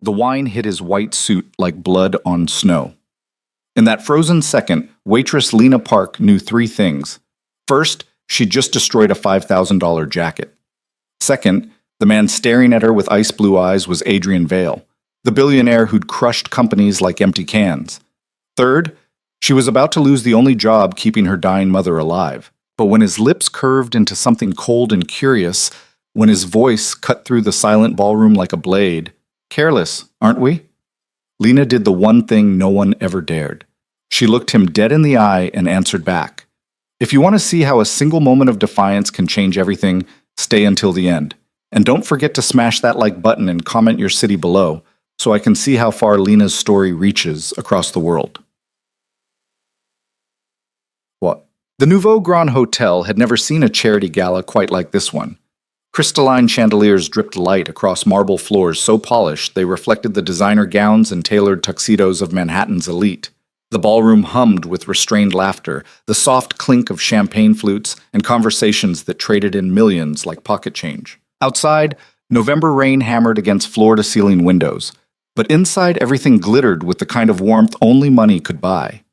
The wine hit his white suit like blood on snow. In that frozen second, waitress Lena Park knew three things. First, she'd just destroyed a $5,000 jacket. Second, the man staring at her with ice blue eyes was Adrian Vale, the billionaire who'd crushed companies like empty cans. Third, she was about to lose the only job keeping her dying mother alive. But when his lips curved into something cold and curious, when his voice cut through the silent ballroom like a blade, careless, aren't we? Lena did the one thing no one ever dared. She looked him dead in the eye and answered back. If you want to see how a single moment of defiance can change everything, stay until the end. And don't forget to smash that like button and comment your city below, so I can see how far Lena's story reaches across the world. What? The Nouveau Grand Hotel had never seen a charity gala quite like this one. Crystalline chandeliers dripped light across marble floors so polished they reflected the designer gowns and tailored tuxedos of Manhattan's elite. The ballroom hummed with restrained laughter, the soft clink of champagne flutes, and conversations that traded in millions like pocket change. Outside, November rain hammered against floor-to-ceiling windows, but inside everything glittered with the kind of warmth only money could buy.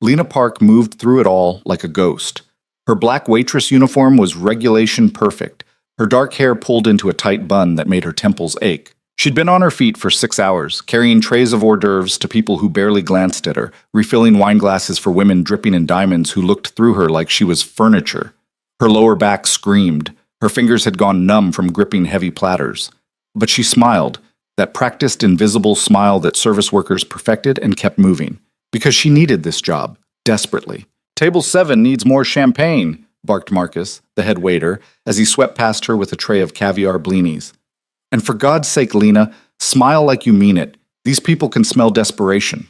Lena Park moved through it all like a ghost. Her black waitress uniform was regulation perfect, her dark hair pulled into a tight bun that made her temples ache. She'd been on her feet for 6 hours, carrying trays of hors d'oeuvres to people who barely glanced at her, refilling wine glasses for women dripping in diamonds who looked through her like she was furniture. Her lower back screamed. Her fingers had gone numb from gripping heavy platters. But she smiled, that practiced invisible smile that service workers perfected and kept moving. Because she needed this job, desperately. "Table 7 needs more champagne," barked Marcus, the head waiter, as he swept past her with a tray of caviar blinis. "And for God's sake, Lena, smile like you mean it. These people can smell desperation."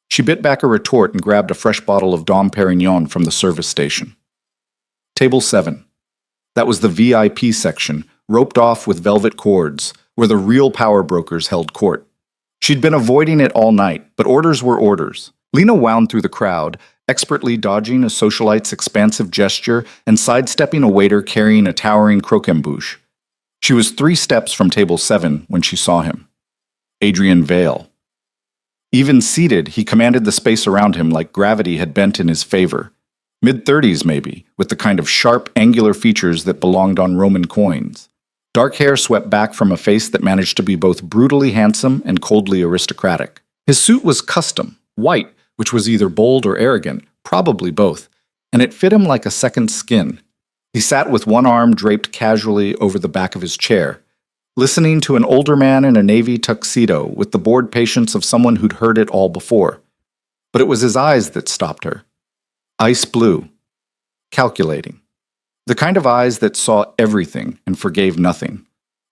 She bit back a retort and grabbed a fresh bottle of Dom Perignon from the service station. Table 7. That was the VIP section, roped off with velvet cords, where the real power brokers held court. She'd been avoiding it all night, but orders were orders. Lena wound through the crowd, expertly dodging a socialite's expansive gesture and sidestepping a waiter carrying a towering croquembouche. She was 3 steps from table 7 when she saw him. Adrian Vale. Even seated, he commanded the space around him like gravity had bent in his favor. Mid-30s maybe, with the kind of sharp, angular features that belonged on Roman coins. Dark hair swept back from a face that managed to be both brutally handsome and coldly aristocratic. His suit was custom, white, which was either bold or arrogant, probably both, and it fit him like a second skin. He sat with one arm draped casually over the back of his chair, listening to an older man in a navy tuxedo with the bored patience of someone who'd heard it all before. But it was his eyes that stopped her. Ice blue. Calculating. The kind of eyes that saw everything and forgave nothing.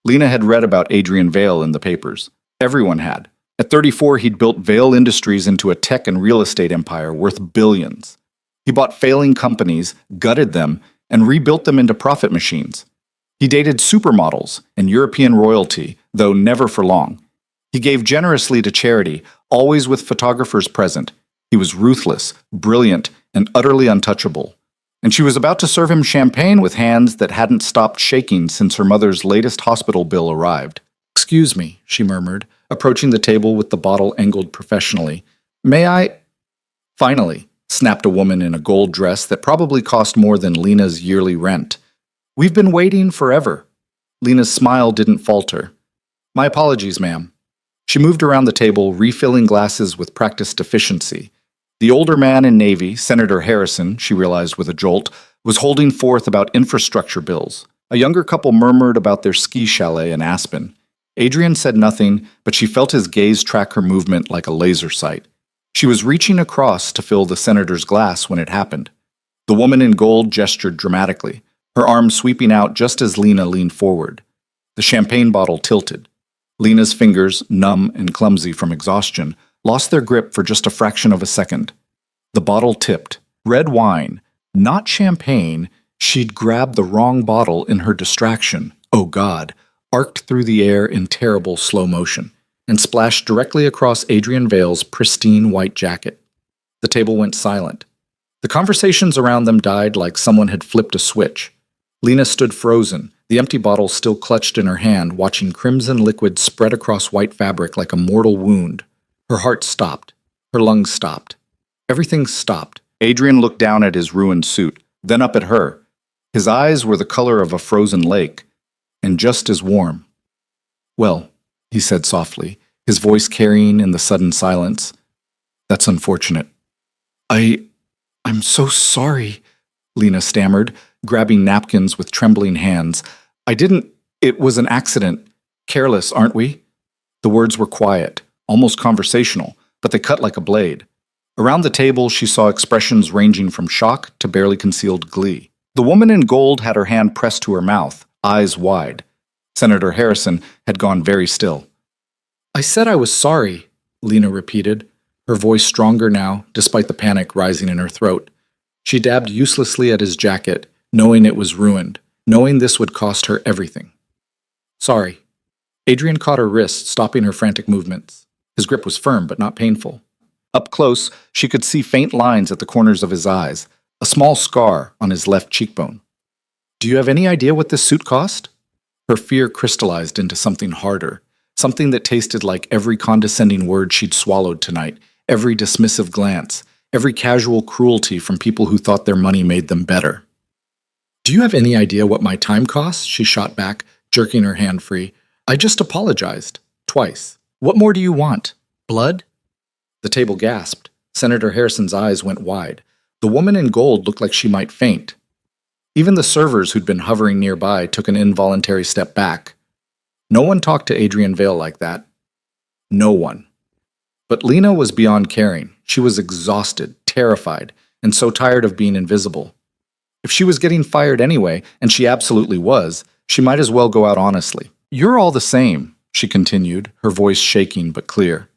Lena had read about Adrian Vale in the papers. Everyone had. At 34, he'd built Vale Industries into a tech and real estate empire worth billions. He bought failing companies, gutted them, and rebuilt them into profit machines. He dated supermodels and European royalty, though never for long. He gave generously to charity, always with photographers present. He was ruthless, brilliant, and utterly untouchable. And she was about to serve him champagne with hands that hadn't stopped shaking since her mother's latest hospital bill arrived. "Excuse me," she murmured, approaching the table with the bottle angled professionally. "May I—" "Finally," snapped a woman in a gold dress that probably cost more than Lena's yearly rent. "We've been waiting forever." Lena's smile didn't falter. "My apologies, ma'am." She moved around the table, refilling glasses with practiced efficiency. The older man in navy, Senator Harrison, she realized with a jolt, was holding forth about infrastructure bills. A younger couple murmured about their ski chalet in Aspen. Adrian said nothing, but she felt his gaze track her movement like a laser sight. She was reaching across to fill the senator's glass when it happened. The woman in gold gestured dramatically, her arm sweeping out just as Lena leaned forward. The champagne bottle tilted. Lena's fingers, numb and clumsy from exhaustion, lost their grip for just a fraction of a second. The bottle tipped. Red wine, not champagne. She'd grabbed the wrong bottle in her distraction. Oh God, arced through the air in terrible slow motion, and splashed directly across Adrian Vale's pristine white jacket. The table went silent. The conversations around them died like someone had flipped a switch. Lena stood frozen, the empty bottle still clutched in her hand, watching crimson liquid spread across white fabric like a mortal wound. Her heart stopped. Her lungs stopped. Everything stopped. Adrian looked down at his ruined suit, then up at her. His eyes were the color of a frozen lake, and just as warm. "Well," he said softly, his voice carrying in the sudden silence, "that's unfortunate." I'm so sorry," Lena stammered, grabbing napkins with trembling hands. It was an accident. Careless, aren't we?" The words were quiet, almost conversational, but they cut like a blade. Around the table, she saw expressions ranging from shock to barely concealed glee. The woman in gold had her hand pressed to her mouth, eyes wide. Senator Harrison had gone very still. "I said I was sorry," Lena repeated, her voice stronger now, despite the panic rising in her throat. She dabbed uselessly at his jacket, knowing it was ruined, knowing this would cost her everything. "Sorry." Adrian caught her wrist, stopping her frantic movements. His grip was firm but not painful. Up close, she could see faint lines at the corners of his eyes, a small scar on his left cheekbone. "Do you have any idea what this suit cost?" Her fear crystallized into something harder, something that tasted like every condescending word she'd swallowed tonight, every dismissive glance, every casual cruelty from people who thought their money made them better. "Do you have any idea what my time costs?" she shot back, jerking her hand free. "I just apologized. Twice. What more do you want? Blood?" The table gasped. Senator Harrison's eyes went wide. The woman in gold looked like she might faint. Even the servers who'd been hovering nearby took an involuntary step back. No one talked to Adrian Vale like that. No one. But Lena was beyond caring. She was exhausted, terrified, and so tired of being invisible. If she was getting fired anyway, and she absolutely was, she might as well go out honestly. "You're all the same," she continued, her voice shaking but clear.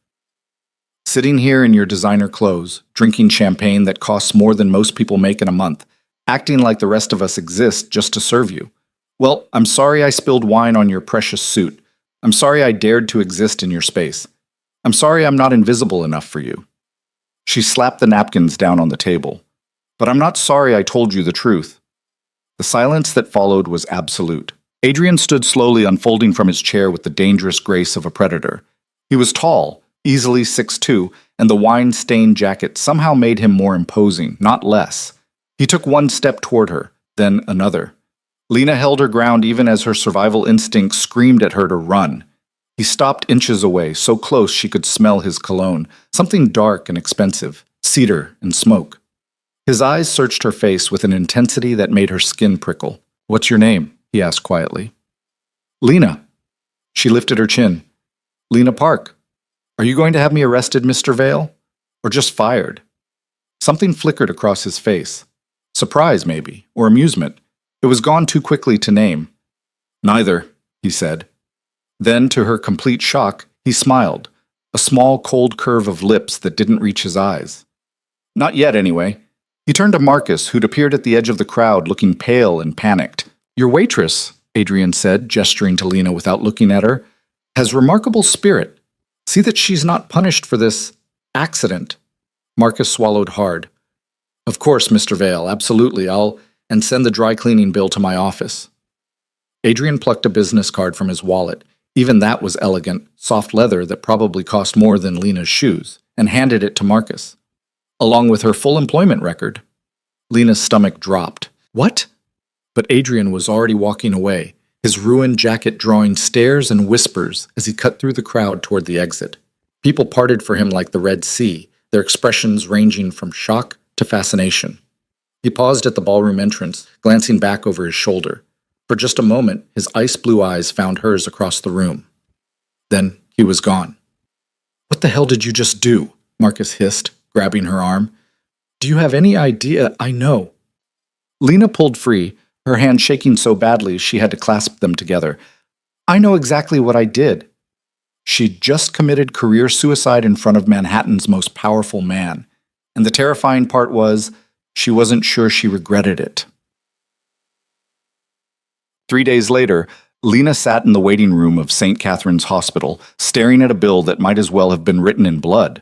"Sitting here in your designer clothes, drinking champagne that costs more than most people make in a month, acting like the rest of us exist just to serve you. Well, I'm sorry I spilled wine on your precious suit. I'm sorry I dared to exist in your space. I'm sorry I'm not invisible enough for you." She slapped the napkins down on the table. "But I'm not sorry I told you the truth." The silence that followed was absolute. Adrian stood slowly unfolding from his chair with the dangerous grace of a predator. He was tall, easily 6'2", and the wine-stained jacket somehow made him more imposing, not less. He took one step toward her, then another. Lena held her ground even as her survival instinct screamed at her to run. He stopped inches away, so close she could smell his cologne, something dark and expensive, cedar and smoke. His eyes searched her face with an intensity that made her skin prickle. "What's your name?" he asked quietly. "Lena." She lifted her chin. "Lena Park. Are you going to have me arrested, Mr. Vale? Or just fired?" Something flickered across his face. Surprise, maybe, or amusement. It was gone too quickly to name. "Neither," he said. Then, to her complete shock, he smiled, a small, cold curve of lips that didn't reach his eyes. "Not yet, anyway." He turned to Marcus, who'd appeared at the edge of the crowd, looking pale and panicked. "Your waitress," Adrian said, gesturing to Lena without looking at her, "has remarkable spirit. See that she's not punished for this accident." Marcus swallowed hard. "Of course, Mr. Vale, absolutely. And send the dry cleaning bill to my office." Adrian plucked a business card from his wallet. Even that was elegant, soft leather that probably cost more than Lena's shoes, and handed it to Marcus. Along with her full employment record. Lena's stomach dropped. "What?" But Adrian was already walking away, his ruined jacket drawing stares and whispers as he cut through the crowd toward the exit. People parted for him like the Red Sea, their expressions ranging from shock to fascination. He paused at the ballroom entrance, glancing back over his shoulder. For just a moment, his ice-blue eyes found hers across the room. Then he was gone. "What the hell did you just do?" Marcus hissed, grabbing her arm. "Do you have any idea? I know." Lena pulled free, her hand shaking so badly she had to clasp them together. "I know exactly what I did." She'd just committed career suicide in front of Manhattan's most powerful man. And the terrifying part was, she wasn't sure she regretted it. 3 days later, Lena sat in the waiting room of St. Catherine's Hospital, staring at a bill that might as well have been written in blood.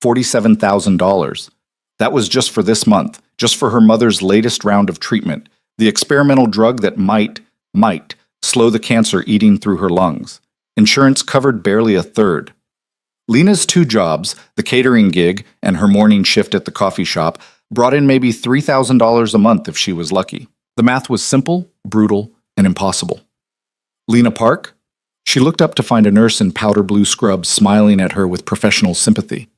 $47,000. That was just for this month, just for her mother's latest round of treatment, the experimental drug that might slow the cancer eating through her lungs. Insurance covered barely a third. Lena's two jobs, the catering gig and her morning shift at the coffee shop, brought in maybe $3,000 a month if she was lucky. The math was simple, brutal, and impossible. Lena Park? She looked up to find a nurse in powder blue scrubs smiling at her with professional sympathy.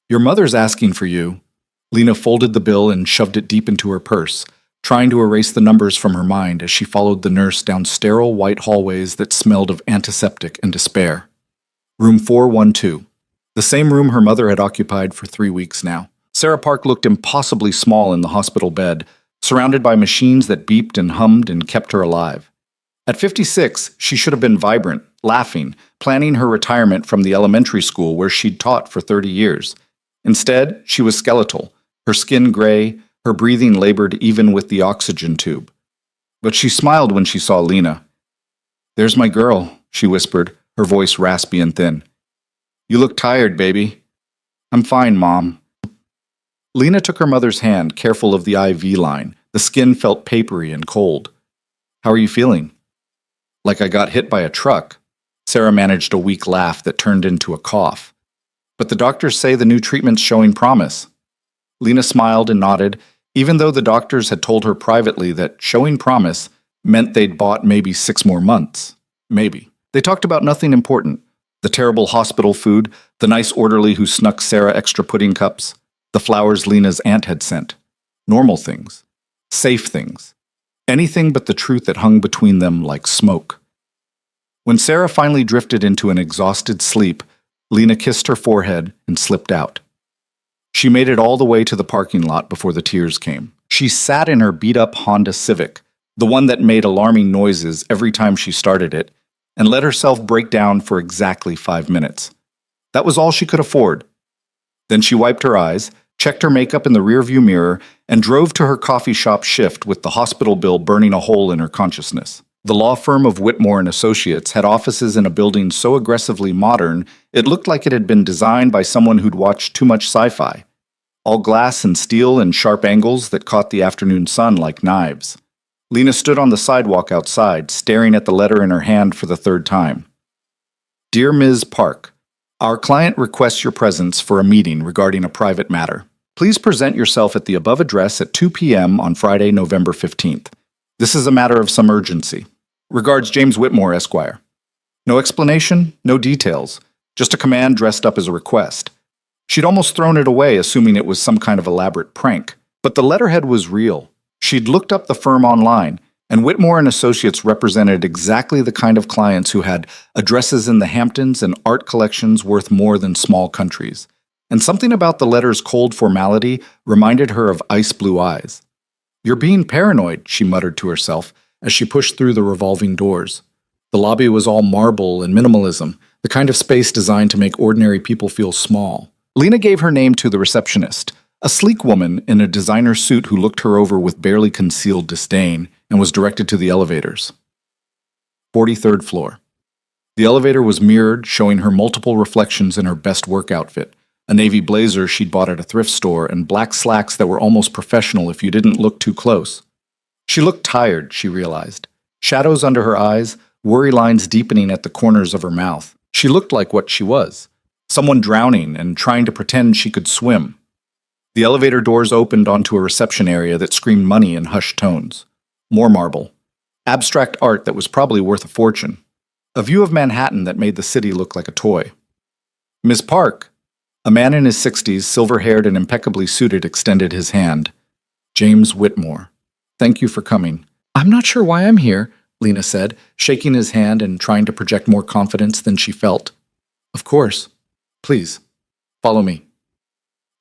Your mother's asking for you. Lena folded the bill and shoved it deep into her purse, trying to erase the numbers from her mind as she followed the nurse down sterile white hallways that smelled of antiseptic and despair. Room 412. The same room her mother had occupied for 3 weeks now. Sarah Park looked impossibly small in the hospital bed, surrounded by machines that beeped and hummed and kept her alive. At 56, she should have been vibrant, laughing, planning her retirement from the elementary school where she'd taught for 30 years. Instead, she was skeletal, her skin gray, her breathing labored even with the oxygen tube. But she smiled when she saw Lena. "There's my girl," she whispered, her voice raspy and thin. "You look tired, baby." "I'm fine, Mom." Lena took her mother's hand, careful of the IV line. The skin felt papery and cold. "How are you feeling?" "Like I got hit by a truck." Sarah managed a weak laugh that turned into a cough. "But the doctors say the new treatment's showing promise." Lena smiled and nodded, even though the doctors had told her privately that showing promise meant they'd bought maybe 6 more months. Maybe. They talked about nothing important. The terrible hospital food, the nice orderly who snuck Sarah extra pudding cups, the flowers Lena's aunt had sent. Normal things. Safe things. Anything but the truth that hung between them like smoke. When Sarah finally drifted into an exhausted sleep, Lena kissed her forehead and slipped out. She made it all the way to the parking lot before the tears came. She sat in her beat-up Honda Civic, the one that made alarming noises every time she started it, and let herself break down for exactly 5 minutes. That was all she could afford. Then she wiped her eyes, checked her makeup in the rearview mirror, and drove to her coffee shop shift with the hospital bill burning a hole in her consciousness. The law firm of Whitmore and Associates had offices in a building so aggressively modern it looked like it had been designed by someone who'd watched too much sci-fi. All glass and steel and sharp angles that caught the afternoon sun like knives. Lena stood on the sidewalk outside, staring at the letter in her hand for the 3rd time. Dear Ms. Park, our client requests your presence for a meeting regarding a private matter. Please present yourself at the above address at 2 p.m. on Friday, November 15th. This is a matter of some urgency. Regards, James Whitmore, Esquire. No explanation, no details, just a command dressed up as a request. She'd almost thrown it away, assuming it was some kind of elaborate prank. But the letterhead was real. She'd looked up the firm online, and Whitmore and Associates represented exactly the kind of clients who had addresses in the Hamptons and art collections worth more than small countries. And something about the letter's cold formality reminded her of ice blue eyes. "You're being paranoid," she muttered to herself as she pushed through the revolving doors. The lobby was all marble and minimalism, the kind of space designed to make ordinary people feel small. Lena gave her name to the receptionist, a sleek woman in a designer suit who looked her over with barely concealed disdain, and was directed to the elevators. 43rd floor. The elevator was mirrored, showing her multiple reflections in her best work outfit, a navy blazer she'd bought at a thrift store, and black slacks that were almost professional if you didn't look too close. She looked tired, she realized. Shadows under her eyes, worry lines deepening at the corners of her mouth. She looked like what she was, someone drowning and trying to pretend she could swim. The elevator doors opened onto a reception area that screamed money in hushed tones. More marble. Abstract art that was probably worth a fortune. A view of Manhattan that made the city look like a toy. "Miss Park." A man in his 60s, silver-haired and impeccably suited, extended his hand. "James Whitmore. Thank you for coming." "I'm not sure why I'm here," Lena said, shaking his hand and trying to project more confidence than she felt. "Of course. Please, follow me."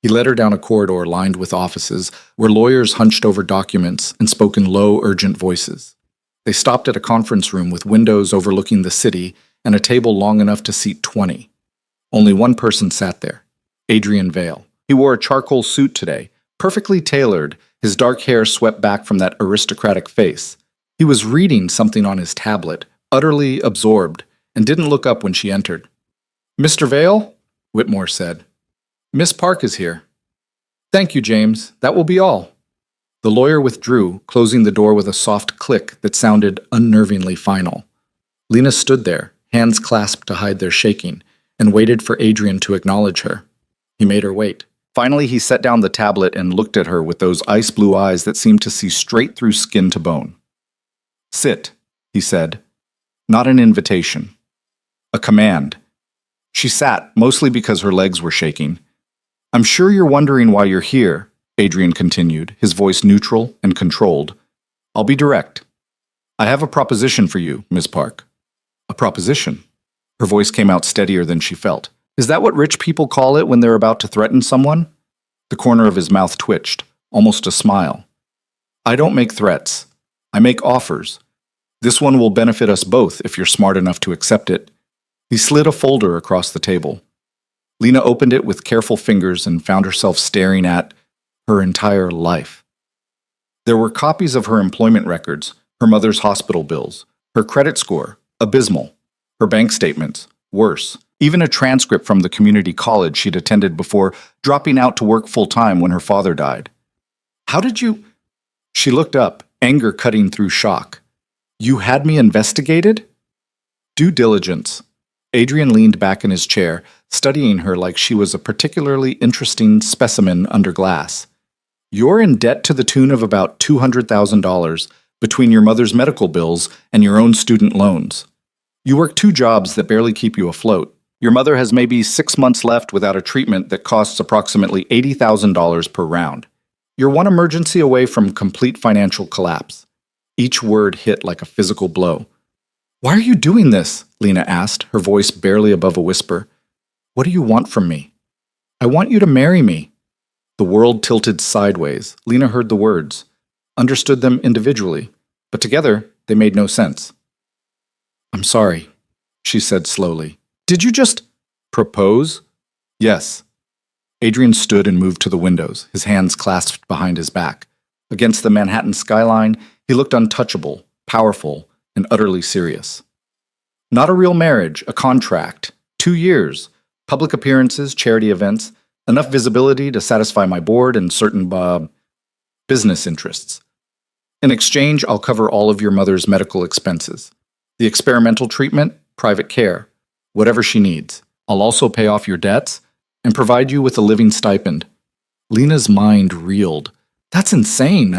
He led her down a corridor lined with offices, where lawyers hunched over documents and spoke in low, urgent voices. They stopped at a conference room with windows overlooking the city and a table long enough to seat 20. Only one person sat there, Adrian Vale. He wore a charcoal suit today, perfectly tailored, his dark hair swept back from that aristocratic face. He was reading something on his tablet, utterly absorbed, and didn't look up when she entered. "Mr. Vale?" Whitmore said. "Miss Park is here." "Thank you, James. That will be all." The lawyer withdrew, closing the door with a soft click. click that sounded unnervingly final. Lena stood there, hands clasped to hide their shaking, and waited for Adrian to acknowledge her. He made her wait. Finally, he set down the tablet and looked at her with those ice-blue eyes that seemed to see straight through skin to bone. "Sit," he said. Not an invitation. A command. She sat, mostly because her legs were shaking. "I'm sure you're wondering why you're here," Adrian continued, his voice neutral and controlled. "I'll be direct. I have a proposition for you, Ms. Park." "A proposition?" Her voice came out steadier than she felt. "Is that what rich people call it when they're about to threaten someone?" The corner of his mouth twitched, almost a smile. "I don't make threats. I make offers. This one will benefit us both if you're smart enough to accept it." He slid a folder across the table. Lena opened it with careful fingers and found herself staring at her entire life. There were copies of her employment records, her mother's hospital bills, her credit score, abysmal, her bank statements, worse, even a transcript from the community college she'd attended before dropping out to work full-time when her father died. "How did you—" She looked up, anger cutting through shock. "You had me investigated?" "Due diligence." Adrian leaned back in his chair, studying her like she was a particularly interesting specimen under glass. "You're in debt to the tune of about $200,000 between your mother's medical bills and your own student loans. You work 2 jobs that barely keep you afloat. Your mother has maybe 6 months left without a treatment that costs approximately $80,000 per round. You're one emergency away from complete financial collapse." Each word hit like a physical blow. "Why are you doing this?" Lena asked, her voice barely above a whisper. "What do you want from me?" "I want you to marry me." The world tilted sideways. Lena heard the words, understood them individually, but together they made no sense. "I'm sorry," she said slowly. "Did you just propose?" "Yes." Adrian stood and moved to the windows, his hands clasped behind his back. Against the Manhattan skyline, he looked untouchable, powerful, and utterly serious. "Not a real marriage, a contract. 2 years. Public appearances, charity events, enough visibility to satisfy my board and certain business interests. In exchange, I'll cover all of your mother's medical expenses. The experimental treatment, private care, whatever she needs. I'll also pay off your debts and provide you with a living stipend." Lena's mind reeled. "That's insane.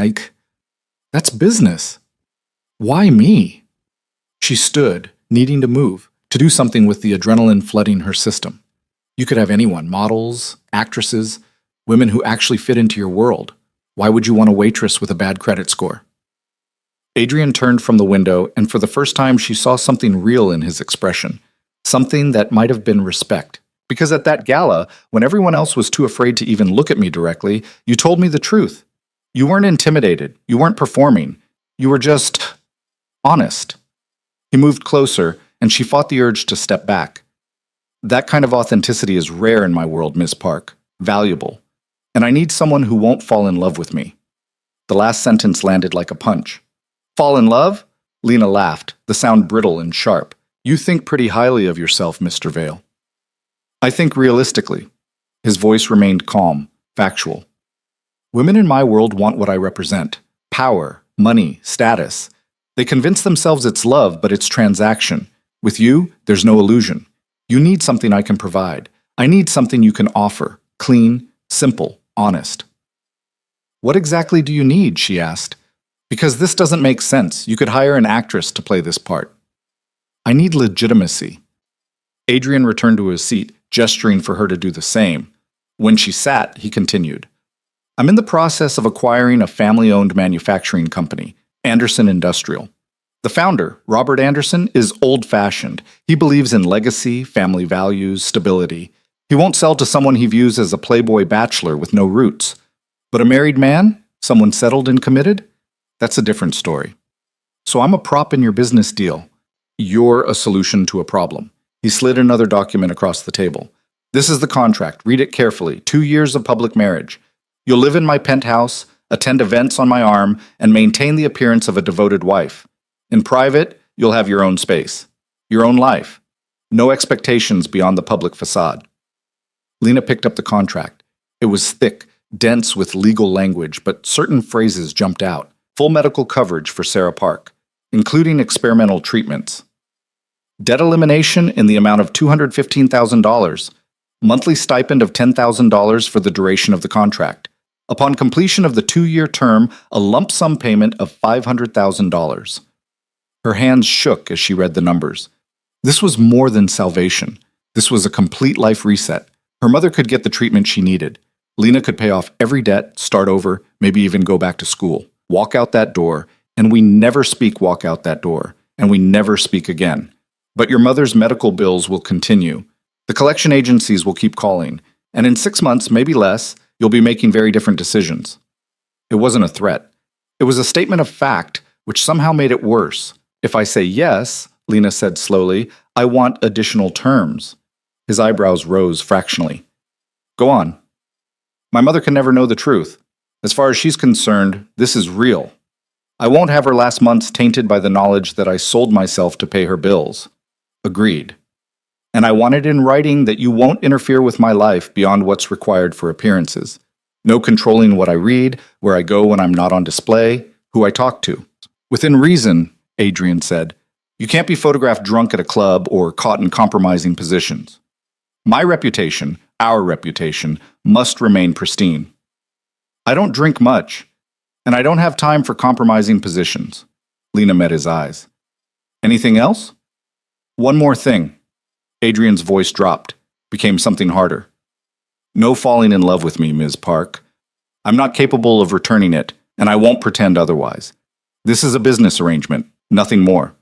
That's business. Why me?" She stood, needing to move, to do something with the adrenaline flooding her system. You could have anyone, models, actresses, women who actually fit into your world. Why would you want a waitress with a bad credit score? Adrian turned from the window, and for the first time she saw something real in his expression, something that might have been respect. Because at that gala, when everyone else was too afraid to even look at me directly, you told me the truth. You weren't intimidated. You weren't performing. You were just honest. He moved closer, and she fought the urge to step back. "That kind of authenticity is rare in my world, Miss Park. Valuable. And I need someone who won't fall in love with me." The last sentence landed like a punch. "Fall in love?" Lena laughed, the sound brittle and sharp. "You think pretty highly of yourself, Mr. Vale." "I think realistically." His voice remained calm, factual. "Women in my world want what I represent. Power, money, status. They convince themselves it's love, but it's transaction. With you, there's no illusion. You need something I can provide. I need something you can offer. Clean, simple, honest." "What exactly do you need?" she asked. "Because this doesn't make sense. You could hire an actress to play this part." "I need legitimacy." Adrian returned to his seat, gesturing for her to do the same. When she sat, he continued. "I'm in the process of acquiring a family-owned manufacturing company, Anderson Industrial. The founder, Robert Anderson, is old-fashioned. He believes in legacy, family values, stability. He won't sell to someone he views as a playboy bachelor with no roots. But a married man, someone settled and committed, that's a different story. So I'm a prop in your business deal. You're a solution to a problem." He slid another document across the table. "This is the contract. Read it carefully. 2 years of public marriage. You'll live in my penthouse, attend events on my arm, and maintain the appearance of a devoted wife. In private, you'll have your own space, your own life. No expectations beyond the public facade." Lena picked up the contract. It was thick, dense with legal language, but certain phrases jumped out. full medical coverage for Sarah Park, including experimental treatments. Debt elimination in the amount of $215,000, monthly stipend of $10,000 for the duration of the contract. Upon completion of the 2-year term, a lump sum payment of $500,000. Her hands shook as she read the numbers. This was more than salvation. This was a complete life reset. Her mother could get the treatment she needed. Lena could pay off every debt, start over, maybe even go back to school. Walk out that door, and we never speak walk out that door, and we never speak again. But your mother's medical bills will continue. The collection agencies will keep calling, and in 6 months, maybe less, you'll be making very different decisions. It wasn't a threat. It was a statement of fact, which somehow made it worse. If I say yes, Lena said slowly, I want additional terms. His eyebrows rose fractionally. Go on. My mother can never know the truth. As far as she's concerned, this is real. I won't have her last months tainted by the knowledge that I sold myself to pay her bills. Agreed. And I want it in writing that you won't interfere with my life beyond what's required for appearances. No controlling what I read, where I go when I'm not on display, who I talk to. Within reason, Adrian said. You can't be photographed drunk at a club or caught in compromising positions. My reputation, our reputation, must remain pristine. I don't drink much, and I don't have time for compromising positions. Lena met his eyes. Anything else? One more thing. Adrian's voice dropped, became something harder. No falling in love with me, Ms. Park. I'm not capable of returning it, and I won't pretend otherwise. This is a business arrangement, nothing more.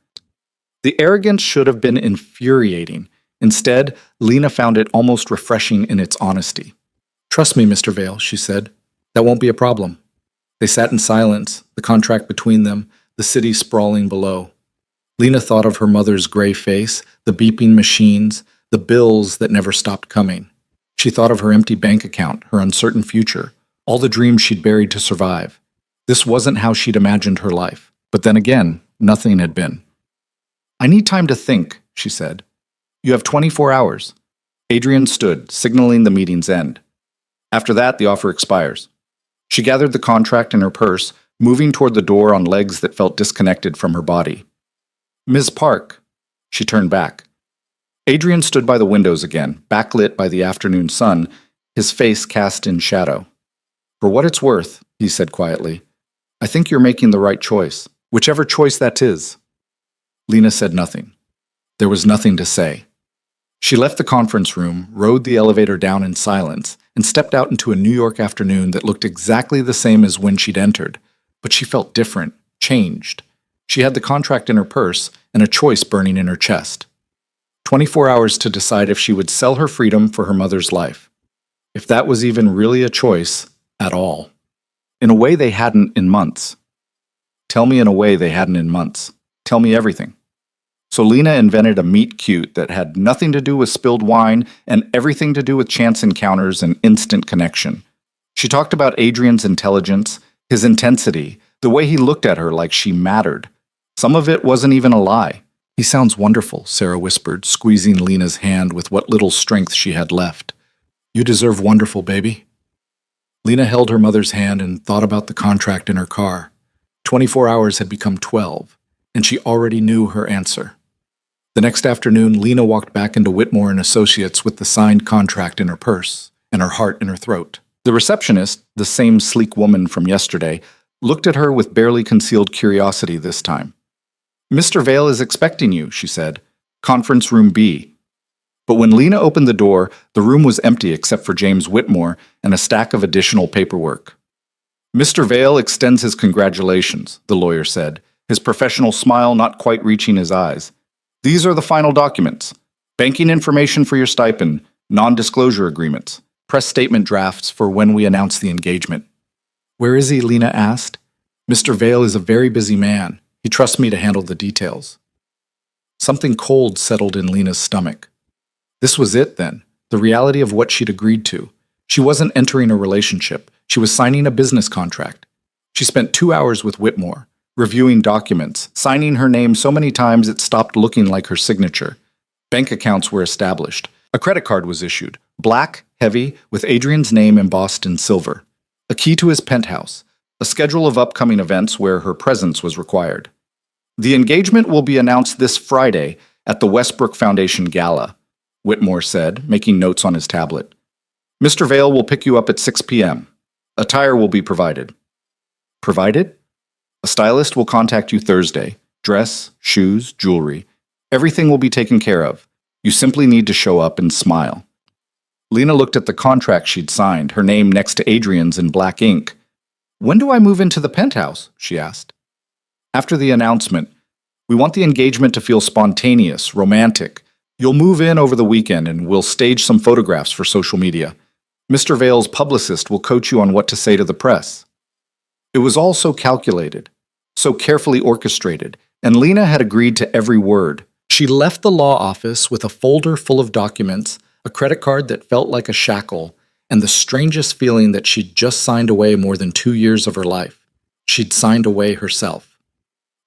The arrogance should have been infuriating. Instead, Lena found it almost refreshing in its honesty. Trust me, Mr. Vale, she said. That won't be a problem. They sat in silence, the contract between them, the city sprawling below. Lena thought of her mother's gray face, the beeping machines, the bills that never stopped coming. She thought of her empty bank account, her uncertain future, all the dreams she'd buried to survive. This wasn't how she'd imagined her life. But then again, nothing had been. I need time to think, she said. You have 24 hours. Adrian stood, signaling the meeting's end. After that, the offer expires. She gathered the contract in her purse, moving toward the door on legs that felt disconnected from her body. Ms. Park. She turned back. Adrian stood by the windows again, backlit by the afternoon sun, his face cast in shadow. For what it's worth, he said quietly, I think you're making the right choice, whichever choice that is. Lena said nothing. There was nothing to say. She left the conference room, rode the elevator down in silence, and stepped out into a New York afternoon that looked exactly the same as when she'd entered. But she felt different, changed. She had the contract in her purse and a choice burning in her chest. 24 hours to decide if she would sell her freedom for her mother's life. If that was even really a choice at all. In a way they hadn't in months. Tell me in a way they hadn't in months. Tell me everything. So Lena invented a meet cute that had nothing to do with spilled wine and everything to do with chance encounters and instant connection. She talked about Adrian's intelligence, his intensity, the way he looked at her like she mattered. Some of it wasn't even a lie. He sounds wonderful, Sarah whispered, squeezing Lena's hand with what little strength she had left. You deserve wonderful, baby. Lena held her mother's hand and thought about the contract in her car. 24 hours had become 12, and she already knew her answer. The next afternoon, Lena walked back into Whitmore and Associates with the signed contract in her purse and her heart in her throat. The receptionist, the same sleek woman from yesterday, looked at her with barely concealed curiosity this time. Mr. Vale is expecting you, she said. Conference room B. But when Lena opened the door, the room was empty except for James Whitmore and a stack of additional paperwork. Mr. Vale extends his congratulations, the lawyer said, his professional smile not quite reaching his eyes. These are the final documents. Banking information for your stipend, non-disclosure agreements, press statement drafts for when we announce the engagement. Where is he? Lena asked. Mr. Vale is a very busy man. He trusts me to handle the details. Something cold settled in Lena's stomach. This was it, then, the reality of what she'd agreed to. She wasn't entering a relationship. She was signing a business contract. She spent 2 hours with Whitmore, reviewing documents, signing her name so many times it stopped looking like her signature. Bank accounts were established. A credit card was issued, black, heavy, with Adrian's name embossed in silver. A key to his penthouse. a schedule of upcoming events where her presence was required. The engagement will be announced this Friday at the Westbrook Foundation Gala, Whitmore said, making notes on his tablet. Mr. Vale will pick you up at 6 p.m. Attire will be provided. Provided? A stylist will contact you Thursday. Dress, shoes, jewelry. Everything will be taken care of. You simply need to show up and smile. Lena looked at the contract she'd signed, her name next to Adrian's in black ink. When do I move into the penthouse? She asked. After the announcement, we want the engagement to feel spontaneous, romantic. You'll move in over the weekend and we'll stage some photographs for social media. Mr. Vale's publicist will coach you on what to say to the press. It was all so calculated, so carefully orchestrated, and Lena had agreed to every word. She left the law office with a folder full of documents, a credit card that felt like a shackle, and the strangest feeling that she'd just signed away more than 2 years of her life. She'd signed away herself.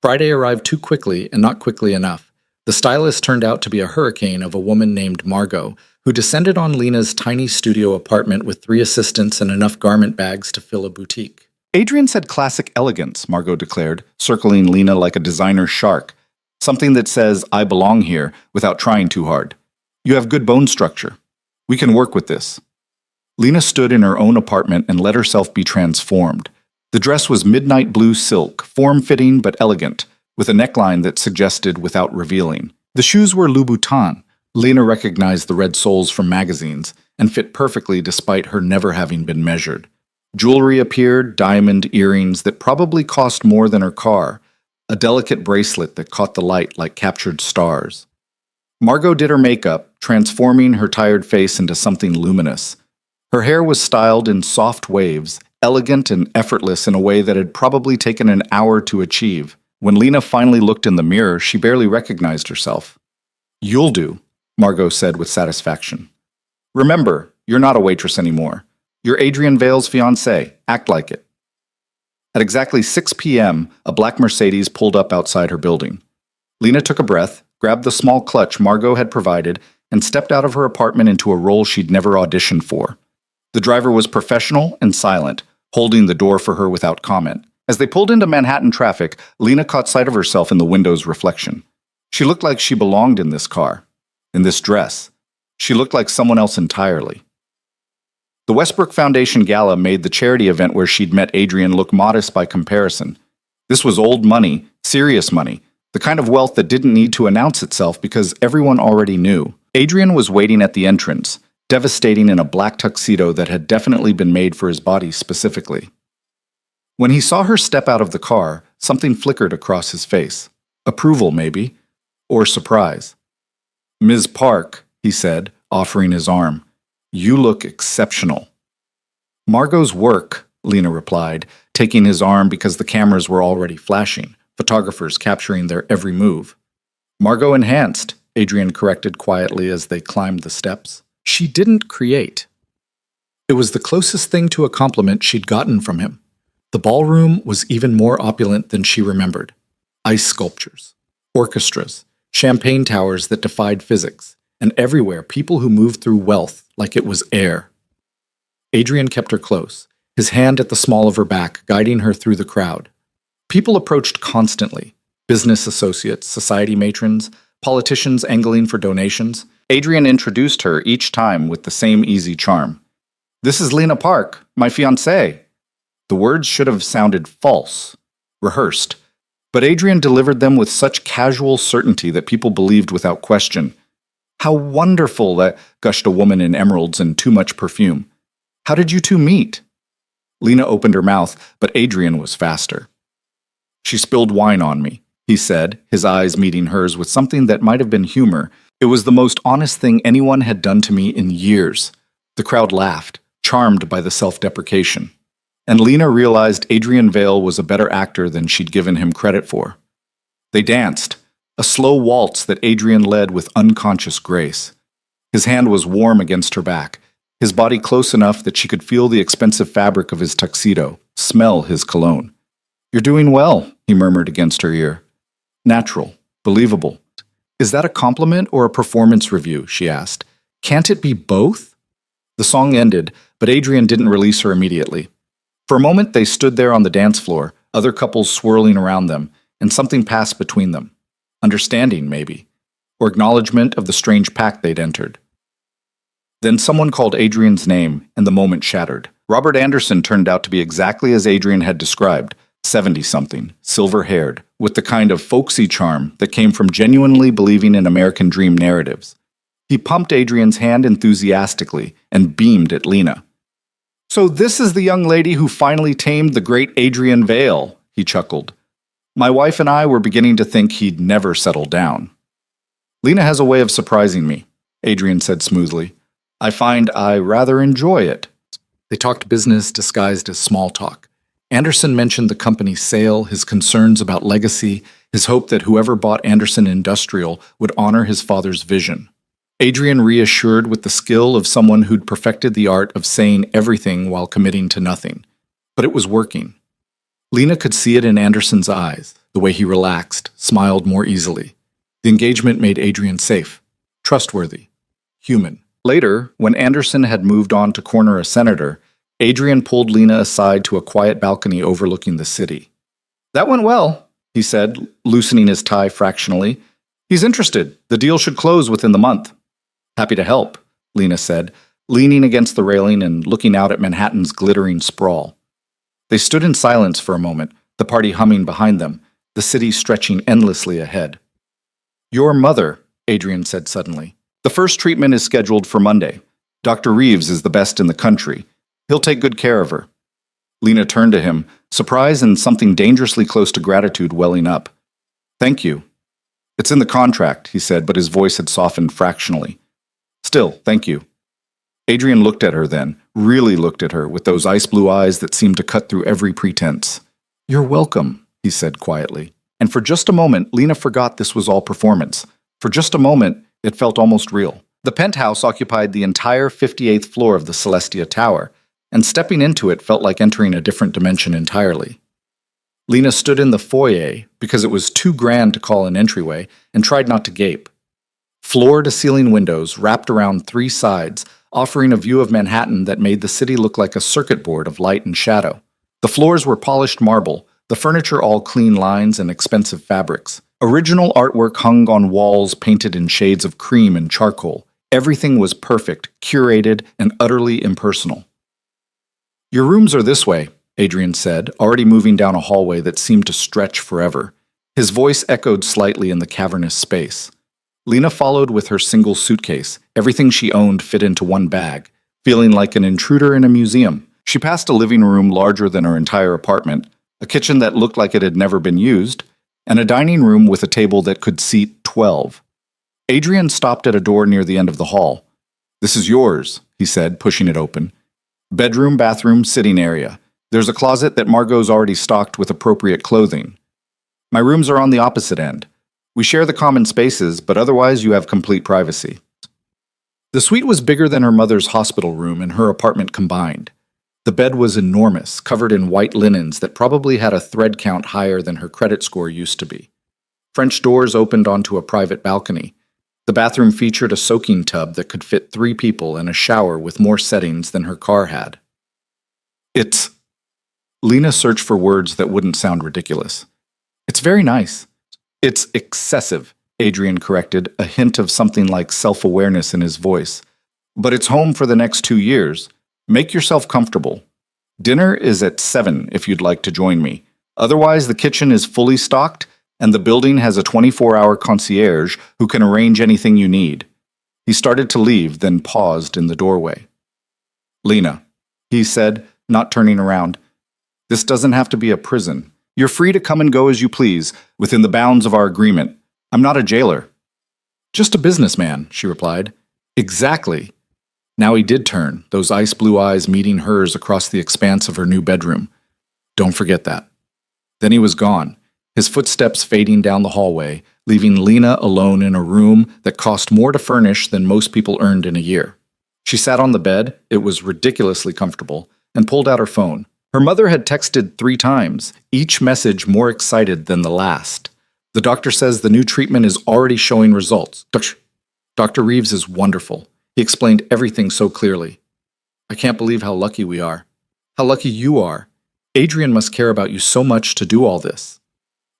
Friday arrived too quickly and not quickly enough. The stylist turned out to be a hurricane of a woman named Margot, who descended on Lena's tiny studio apartment with 3 assistants and enough garment bags to fill a boutique. Adrian said classic elegance, Margot declared, circling Lena like a designer shark. Something that says, I belong here, without trying too hard. You have good bone structure. We can work with this. Lena stood in her own apartment and let herself be transformed. The dress was midnight blue silk, form-fitting but elegant, with a neckline that suggested without revealing. The shoes were Louboutin. Lena recognized the red soles from magazines and fit perfectly despite her never having been measured. Jewelry appeared, diamond earrings that probably cost more than her car, a delicate bracelet that caught the light like captured stars. Margot did her makeup, transforming her tired face into something luminous. Her hair was styled in soft waves, elegant and effortless in a way that had probably taken an hour to achieve. When Lena finally looked in the mirror, she barely recognized herself. You'll do, Margot said with satisfaction. Remember, you're not a waitress anymore. You're Adrian Vale's fiancée. Act like it. At exactly 6 p.m., a black Mercedes pulled up outside her building. Lena took a breath, grabbed the small clutch Margot had provided, and stepped out of her apartment into a role she'd never auditioned for. The driver was professional and silent, holding the door for her without comment. As they pulled into Manhattan traffic, Lena caught sight of herself in the window's reflection. She looked like she belonged in this car, in this dress. She looked like someone else entirely. The Westbrook Foundation Gala made the charity event where she'd met Adrian look modest by comparison. This was old money, serious money, the kind of wealth that didn't need to announce itself because everyone already knew. Adrian was waiting at the entrance, devastating in a black tuxedo that had definitely been made for his body specifically. When he saw her step out of the car, something flickered across his face. Approval, maybe, or surprise. Ms. Park, he said, offering his arm. You look exceptional. Margot's work, Lena replied, taking his arm because the cameras were already flashing, photographers capturing their every move. Margot enhanced, Adrian corrected quietly as they climbed the steps. She didn't create. It was the closest thing to a compliment she'd gotten from him. The ballroom was even more opulent than she remembered. Ice sculptures, orchestras, champagne towers that defied physics, and everywhere people who moved through wealth like it was air. Adrian kept her close, his hand at the small of her back, guiding her through the crowd. People approached constantly. Business associates, society matrons, politicians angling for donations. Adrian introduced her each time with the same easy charm. This is Lena Park, my fiancée. The words should have sounded false, rehearsed, but Adrian delivered them with such casual certainty that people believed without question. How wonderful, that gushed a woman in emeralds and too much perfume. How did you two meet? Lena opened her mouth, but Adrian was faster. She spilled wine on me, he said, his eyes meeting hers with something that might have been humor. It was the most honest thing anyone had done to me in years. The crowd laughed, charmed by the self-deprecation. And Lena realized Adrian Vale was a better actor than she'd given him credit for. They danced, a slow waltz that Adrian led with unconscious grace. His hand was warm against her back, his body close enough that she could feel the expensive fabric of his tuxedo, smell his cologne. You're doing well, he murmured against her ear. Natural, believable. Is that a compliment or a performance review? She asked. Can't it be both? The song ended, but Adrian didn't release her immediately. For a moment, they stood there on the dance floor, other couples swirling around them, and something passed between them. Understanding, maybe, or acknowledgement of the strange pact they'd entered. Then someone called Adrian's name, and the moment shattered. Robert Anderson turned out to be exactly as Adrian had described, 70-something, silver-haired, with the kind of folksy charm that came from genuinely believing in American dream narratives. He pumped Adrian's hand enthusiastically and beamed at Lena. "So this is the young lady who finally tamed the great Adrian Vale," he chuckled. "My wife and I were beginning to think he'd never settle down." "Lena has a way of surprising me," Adrian said smoothly. "I find I rather enjoy it." They talked business disguised as small talk. Anderson mentioned the company's sale, his concerns about legacy, his hope that whoever bought Anderson Industrial would honor his father's vision. Adrian reassured with the skill of someone who'd perfected the art of saying everything while committing to nothing. But it was working. Lena could see it in Anderson's eyes, the way he relaxed, smiled more easily. The engagement made Adrian safe, trustworthy, human. Later, when Anderson had moved on to corner a senator, Adrian pulled Lena aside to a quiet balcony overlooking the city. "That went well," he said, loosening his tie fractionally. "He's interested. The deal should close within the month." "Happy to help," Lena said, leaning against the railing and looking out at Manhattan's glittering sprawl. They stood in silence for a moment, the party humming behind them, the city stretching endlessly ahead. "Your mother," Adrian said suddenly. "The first treatment is scheduled for Monday. Dr. Reeves is the best in the country. He'll take good care of her." Lena turned to him, surprise and something dangerously close to gratitude welling up. "Thank you." "It's in the contract," he said, but his voice had softened fractionally. "Still, thank you." Adrian looked at her then, really looked at her, with those ice-blue eyes that seemed to cut through every pretense. "You're welcome," he said quietly. And for just a moment, Lena forgot this was all performance. For just a moment, it felt almost real. The penthouse occupied the entire 58th floor of the Celestia Tower, and stepping into it felt like entering a different dimension entirely. Lena stood in the foyer, because it was too grand to call an entryway, and tried not to gape. Floor-to-ceiling windows wrapped around three sides, offering a view of Manhattan that made the city look like a circuit board of light and shadow. The floors were polished marble, the furniture all clean lines and expensive fabrics. Original artwork hung on walls painted in shades of cream and charcoal. Everything was perfect, curated, and utterly impersonal. "Your rooms are this way," Adrian said, already moving down a hallway that seemed to stretch forever. His voice echoed slightly in the cavernous space. Lena followed with her single suitcase. Everything she owned fit into one bag, feeling like an intruder in a museum. She passed a living room larger than her entire apartment, a kitchen that looked like it had never been used, and a dining room with a table that could seat 12. Adrian stopped at a door near the end of the hall. "This is yours," he said, pushing it open. "Bedroom, bathroom, sitting area. There's a closet that Margot's already stocked with appropriate clothing. My rooms are on the opposite end. We share the common spaces, but otherwise you have complete privacy." The suite was bigger than her mother's hospital room and her apartment combined. The bed was enormous, covered in white linens that probably had a thread count higher than her credit score used to be. French doors opened onto a private balcony. The bathroom featured a soaking tub that could fit 3 people and a shower with more settings than her car had. "It's..." Lena searched for words that wouldn't sound ridiculous. "It's very nice." "It's excessive," Adrian corrected, a hint of something like self-awareness in his voice. "But it's home for the next 2 years. Make yourself comfortable. Dinner is at 7 if you'd like to join me. Otherwise, the kitchen is fully stocked, and the building has a 24-hour concierge who can arrange anything you need." He started to leave, then paused in the doorway. "Lena," he said, not turning around, "this doesn't have to be a prison. You're free to come and go as you please, within the bounds of our agreement. I'm not a jailer." "Just a businessman," she replied. "Exactly." Now he did turn, those ice-blue eyes meeting hers across the expanse of her new bedroom. "Don't forget that." Then he was gone, his footsteps fading down the hallway, leaving Lena alone in a room that cost more to furnish than most people earned in a year. She sat on the bed, it was ridiculously comfortable, and pulled out her phone. Her mother had texted 3 times, each message more excited than the last. "The doctor says the new treatment is already showing results. Dr. Reeves is wonderful. He explained everything so clearly. I can't believe how lucky we are. How lucky you are. Adrian must care about you so much to do all this.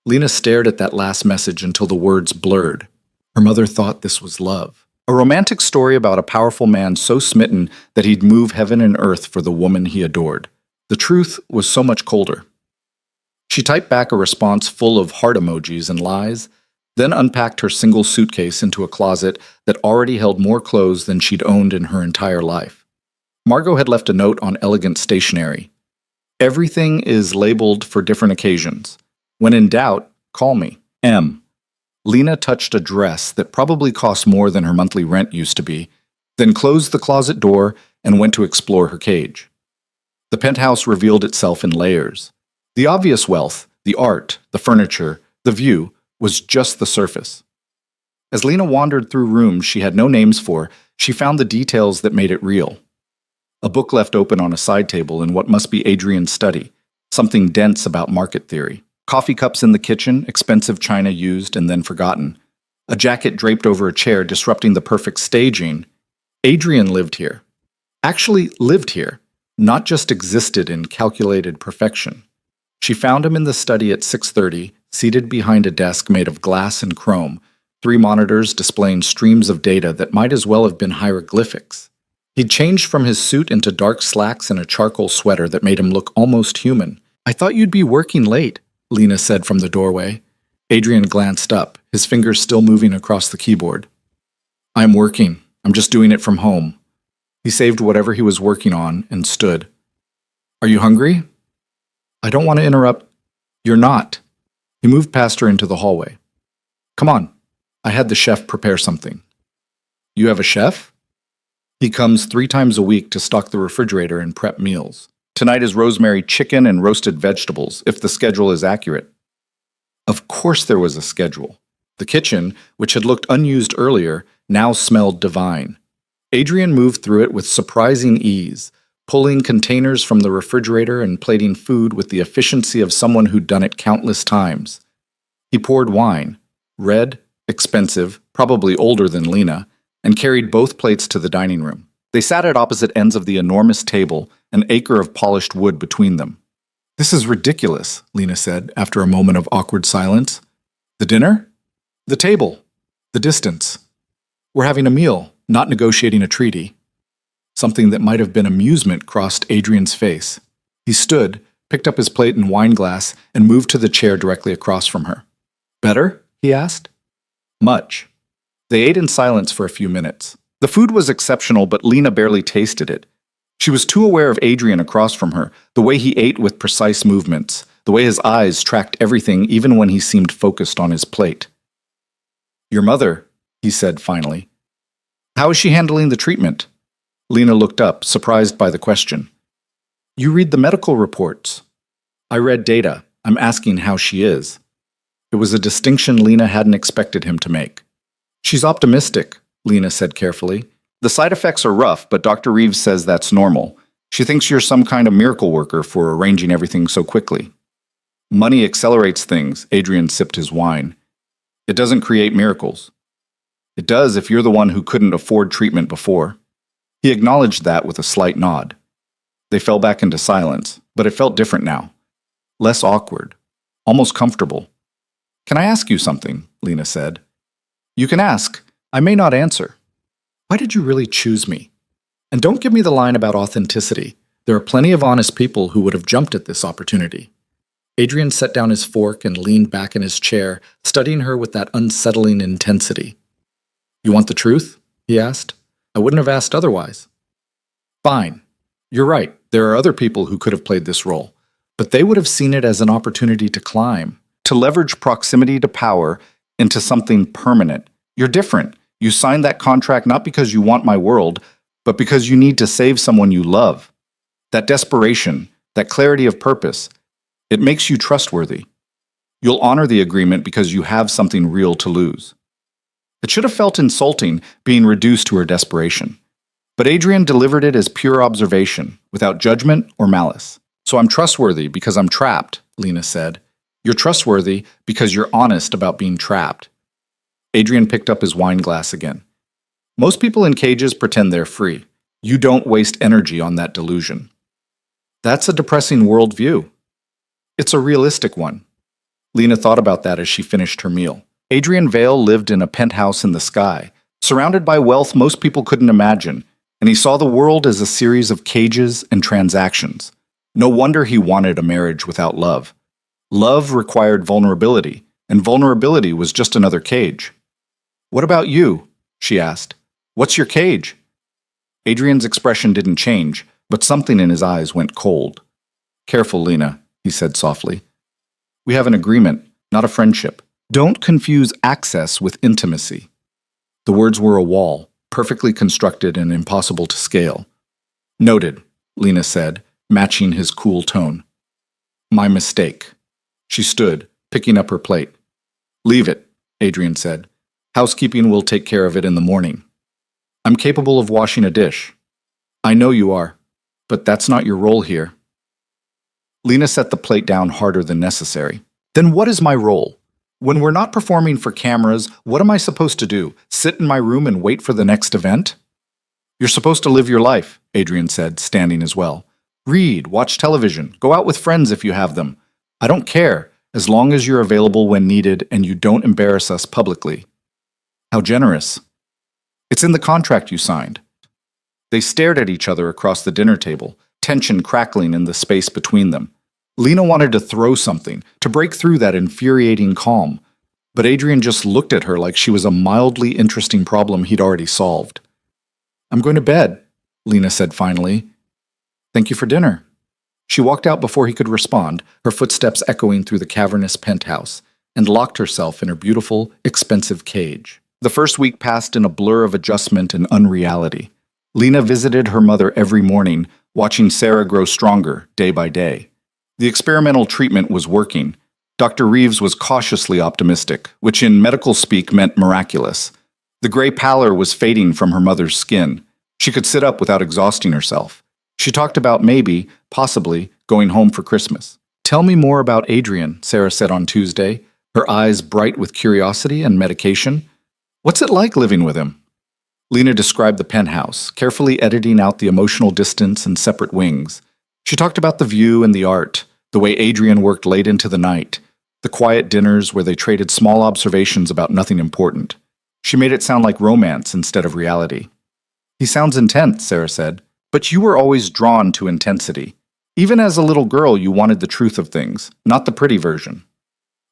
Lena stared at that last message until the words blurred. Her mother thought this was love. A romantic story about a powerful man so smitten that he'd move heaven and earth for the woman he adored. The truth was so much colder. She typed back a response full of heart emojis and lies, then unpacked her single suitcase into a closet that already held more clothes than she'd owned in her entire life. Margot had left a note on elegant stationery. Everything is labeled for different occasions. When in doubt, call me. M. Lena touched a dress that probably cost more than her monthly rent used to be, then closed the closet door and went to explore her cage. The penthouse revealed itself in layers. The obvious wealth, the art, the furniture, the view, was just the surface. As Lena wandered through rooms she had no names for, she found the details that made it real. A book left open on a side table in what must be Adrian's study, something dense about market theory. Coffee cups in the kitchen, expensive china used and then forgotten. A jacket draped over a chair disrupting the perfect staging. Adrian lived here. Actually lived here, not just existed in calculated perfection. She found him in the study at 6:30, seated behind a desk made of glass and chrome, 3 monitors displaying streams of data that might as well have been hieroglyphics. He'd changed from his suit into dark slacks and a charcoal sweater that made him look almost human. "I thought you'd be working late," Lena said from the doorway. Adrian glanced up, his fingers still moving across the keyboard. "I'm working. I'm just doing it from home." He saved whatever he was working on and stood. "Are you hungry?" "I don't want to interrupt." "You're not." He moved past her into the hallway. "Come on. I had the chef prepare something." "You have a chef?" "He comes 3 times a week to stock the refrigerator and prep meals. Tonight is rosemary chicken and roasted vegetables, if the schedule is accurate." Of course there was a schedule. The kitchen, which had looked unused earlier, now smelled divine. Adrian moved through it with surprising ease, pulling containers from the refrigerator and plating food with the efficiency of someone who'd done it countless times. He poured wine, red, expensive, probably older than Lena, and carried both plates to the dining room. They sat at opposite ends of the enormous table, an acre of polished wood between them. "This is ridiculous," Lena said, after a moment of awkward silence. "The dinner? The table. The distance. We're having a meal, not negotiating a treaty." Something that might have been amusement crossed Adrian's face. He stood, picked up his plate and wine glass, and moved to the chair directly across from her. "Better?" he asked. "Much." They ate in silence for a few minutes. The food was exceptional, but Lena barely tasted it. She was too aware of Adrian across from her, the way he ate with precise movements, the way his eyes tracked everything even when he seemed focused on his plate. "Your mother," he said finally. "How is she handling the treatment?" Lena looked up, surprised by the question. "You read the medical reports." "I read data. I'm asking how she is." It was a distinction Lena hadn't expected him to make. "She's optimistic," Lena said carefully. "The side effects are rough, but Dr. Reeves says that's normal. She thinks you're some kind of miracle worker for arranging everything so quickly." "Money accelerates things," Adrian sipped his wine. "It doesn't create miracles." "It does if you're the one who couldn't afford treatment before." He acknowledged that with a slight nod. They fell back into silence, but it felt different now. Less awkward. Almost comfortable. "Can I ask you something?" Lena said. "You can ask. I may not answer." "Why did you really choose me? And don't give me the line about authenticity. There are plenty of honest people who would have jumped at this opportunity." Adrian set down his fork and leaned back in his chair, studying her with that unsettling intensity. "You want the truth?" he asked. "I wouldn't have asked otherwise." "Fine. You're right. There are other people who could have played this role, but they would have seen it as an opportunity to climb, to leverage proximity to power into something permanent. You're different. You signed that contract not because you want my world, but because you need to save someone you love. That desperation, that clarity of purpose, it makes you trustworthy. You'll honor the agreement because you have something real to lose." It should have felt insulting being reduced to her desperation. But Adrian delivered it as pure observation, without judgment or malice. "So I'm trustworthy because I'm trapped," Lena said. "You're trustworthy because you're honest about being trapped." Adrian picked up his wine glass again. "Most people in cages pretend they're free. You don't waste energy on that delusion." "That's a depressing worldview." It's a realistic one. Lena thought about that as she finished her meal. Adrian Vale lived in a penthouse in the sky, surrounded by wealth most people couldn't imagine, and he saw the world as a series of cages and transactions. No wonder he wanted a marriage without love. Love required vulnerability, and vulnerability was just another cage. "What about you?" she asked. "What's your cage?" Adrian's expression didn't change, but something in his eyes went cold. "Careful, Lena," he said softly. "We have an agreement, not a friendship. Don't confuse access with intimacy." The words were a wall, perfectly constructed and impossible to scale. "Noted," Lena said, matching his cool tone. "My mistake." She stood, picking up her plate. "Leave it," Adrian said. "Housekeeping will take care of it in the morning." "I'm capable of washing a dish." "I know you are, but that's not your role here." Lena set the plate down harder than necessary. "Then what is my role? When we're not performing for cameras, what am I supposed to do? Sit in my room and wait for the next event?" "You're supposed to live your life," Adrian said, standing as well. "Read, watch television, go out with friends if you have them. I don't care, as long as you're available when needed and you don't embarrass us publicly." "How generous." "It's in the contract you signed." They stared at each other across the dinner table, tension crackling in the space between them. Lena wanted to throw something, to break through that infuriating calm, but Adrian just looked at her like she was a mildly interesting problem he'd already solved. "I'm going to bed," Lena said finally. "Thank you for dinner." She walked out before he could respond, her footsteps echoing through the cavernous penthouse, and locked herself in her beautiful, expensive cage. The first week passed in a blur of adjustment and unreality. Lena visited her mother every morning, watching Sarah grow stronger day by day. The experimental treatment was working. Dr. Reeves was cautiously optimistic, which in medical speak meant miraculous. The gray pallor was fading from her mother's skin. She could sit up without exhausting herself. She talked about maybe, possibly, going home for Christmas. "Tell me more about Adrian," Sarah said on Tuesday, her eyes bright with curiosity and medication. "What's it like living with him?" Lena described the penthouse, carefully editing out the emotional distance and separate wings. She talked about the view and the art, the way Adrian worked late into the night, the quiet dinners where they traded small observations about nothing important. She made it sound like romance instead of reality. "He sounds intense," Sarah said, "but you were always drawn to intensity. Even as a little girl, you wanted the truth of things, not the pretty version."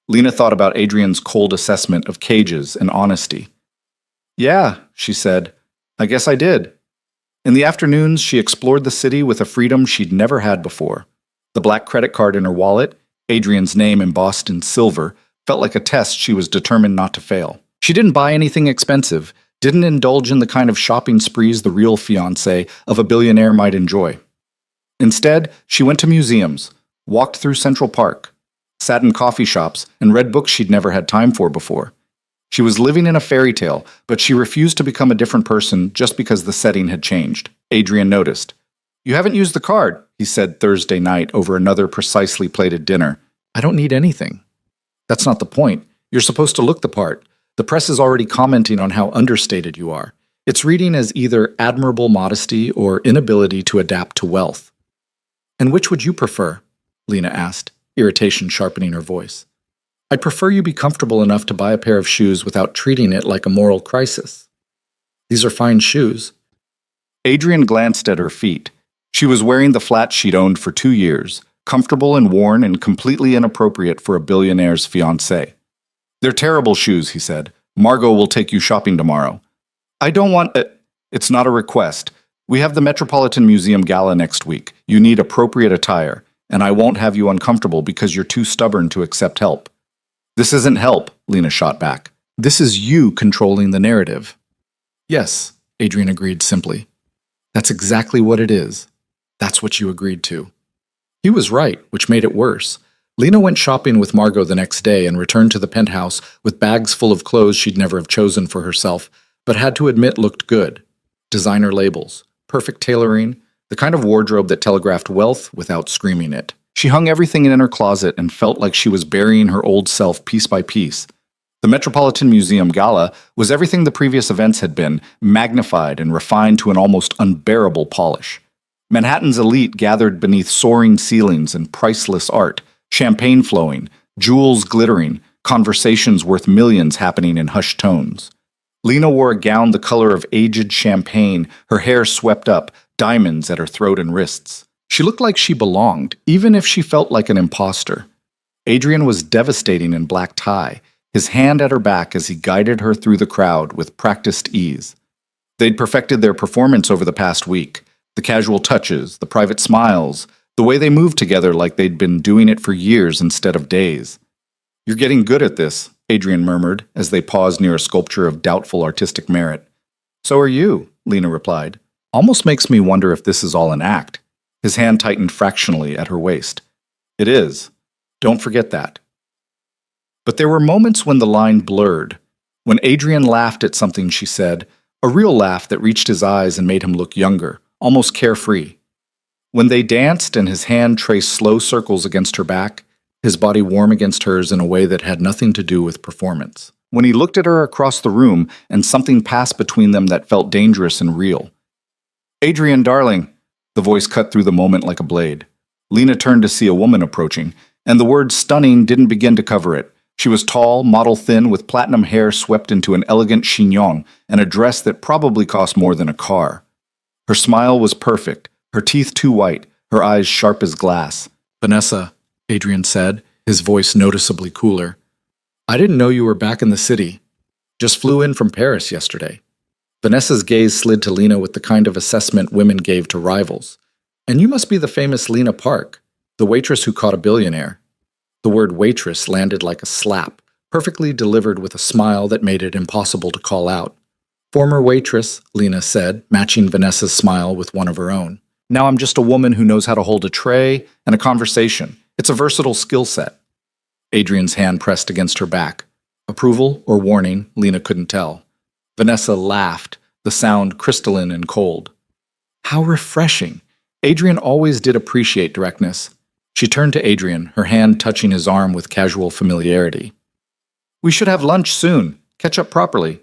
Lena thought about Adrian's cold assessment of cages and honesty. "Yeah," she said, "I guess I did." In the afternoons, she explored the city with a freedom she'd never had before. The black credit card in her wallet, Adrian's name embossed in silver, felt like a test she was determined not to fail. She didn't buy anything expensive, didn't indulge in the kind of shopping sprees the real fiancé of a billionaire might enjoy. Instead, she went to museums, walked through Central Park, sat in coffee shops, and read books she'd never had time for before. She was living in a fairy tale, but she refused to become a different person just because the setting had changed. Adrian noticed. "You haven't used the card," he said Thursday night over another precisely plated dinner. "I don't need anything." "That's not the point. You're supposed to look the part. The press is already commenting on how understated you are. It's reading as either admirable modesty or inability to adapt to wealth." "And which would you prefer?" Lena asked, irritation sharpening her voice. "I'd prefer you be comfortable enough to buy a pair of shoes without treating it like a moral crisis." "These are fine shoes." Adrian glanced at her feet. She was wearing the flats she'd owned for 2 years, comfortable and worn and completely inappropriate for a billionaire's fiancé. "They're terrible shoes," he said. "Margot will take you shopping tomorrow." "I don't want it." "It's not a request. We have the Metropolitan Museum Gala next week. You need appropriate attire, and I won't have you uncomfortable because you're too stubborn to accept help." "This isn't help," Lena shot back. "This is you controlling the narrative." "Yes," Adrian agreed simply. "That's exactly what it is. That's what you agreed to." He was right, which made it worse. Lena went shopping with Margot the next day and returned to the penthouse with bags full of clothes she'd never have chosen for herself, but had to admit looked good. Designer labels, perfect tailoring, the kind of wardrobe that telegraphed wealth without screaming it. She hung everything in her closet and felt like she was burying her old self piece by piece. The Metropolitan Museum Gala was everything the previous events had been, magnified and refined to an almost unbearable polish. Manhattan's elite gathered beneath soaring ceilings and priceless art, Champagne flowing, jewels glittering, conversations worth millions happening in hushed tones. Lena wore a gown the color of aged champagne, her hair swept up, diamonds at her throat and wrists. She looked like she belonged, even if she felt like an imposter. Adrian was devastating in black tie, his hand at her back as he guided her through the crowd with practiced ease. They'd perfected their performance over the past week. The casual touches, the private smiles, the way they moved together like they'd been doing it for years instead of days. "You're getting good at this," Adrian murmured as they paused near a sculpture of doubtful artistic merit. "So are you," Lena replied. "Almost makes me wonder if this is all an act." His hand tightened fractionally at her waist. "It is. Don't forget that." But there were moments when the line blurred. When Adrian laughed at something she said, a real laugh that reached his eyes and made him look younger, almost carefree. When they danced and his hand traced slow circles against her back, his body warm against hers in a way that had nothing to do with performance. When he looked at her across the room and something passed between them that felt dangerous and real. "Adrian, darling," the voice cut through the moment like a blade. Lena turned to see a woman approaching, and the word stunning didn't begin to cover it. She was tall, model thin, with platinum hair swept into an elegant chignon and a dress that probably cost more than a car. Her smile was perfect, her teeth too white, her eyes sharp as glass. "Vanessa," Adrian said, his voice noticeably cooler. "I didn't know you were back in the city. Just flew in from Paris yesterday." Vanessa's gaze slid to Lena with the kind of assessment women gave to rivals. "And you must be the famous Lena Park, the waitress who caught a billionaire." The word waitress landed like a slap, perfectly delivered with a smile that made it impossible to call out. "Former waitress," Lena said, matching Vanessa's smile with one of her own. "Now I'm just a woman who knows how to hold a tray and a conversation. It's a versatile skill set." Adrian's hand pressed against her back. Approval or warning, Lena couldn't tell. Vanessa laughed, the sound crystalline and cold. How refreshing! Adrian always did appreciate directness. She turned to Adrian, her hand touching his arm with casual familiarity. "We should have lunch soon. Catch up properly.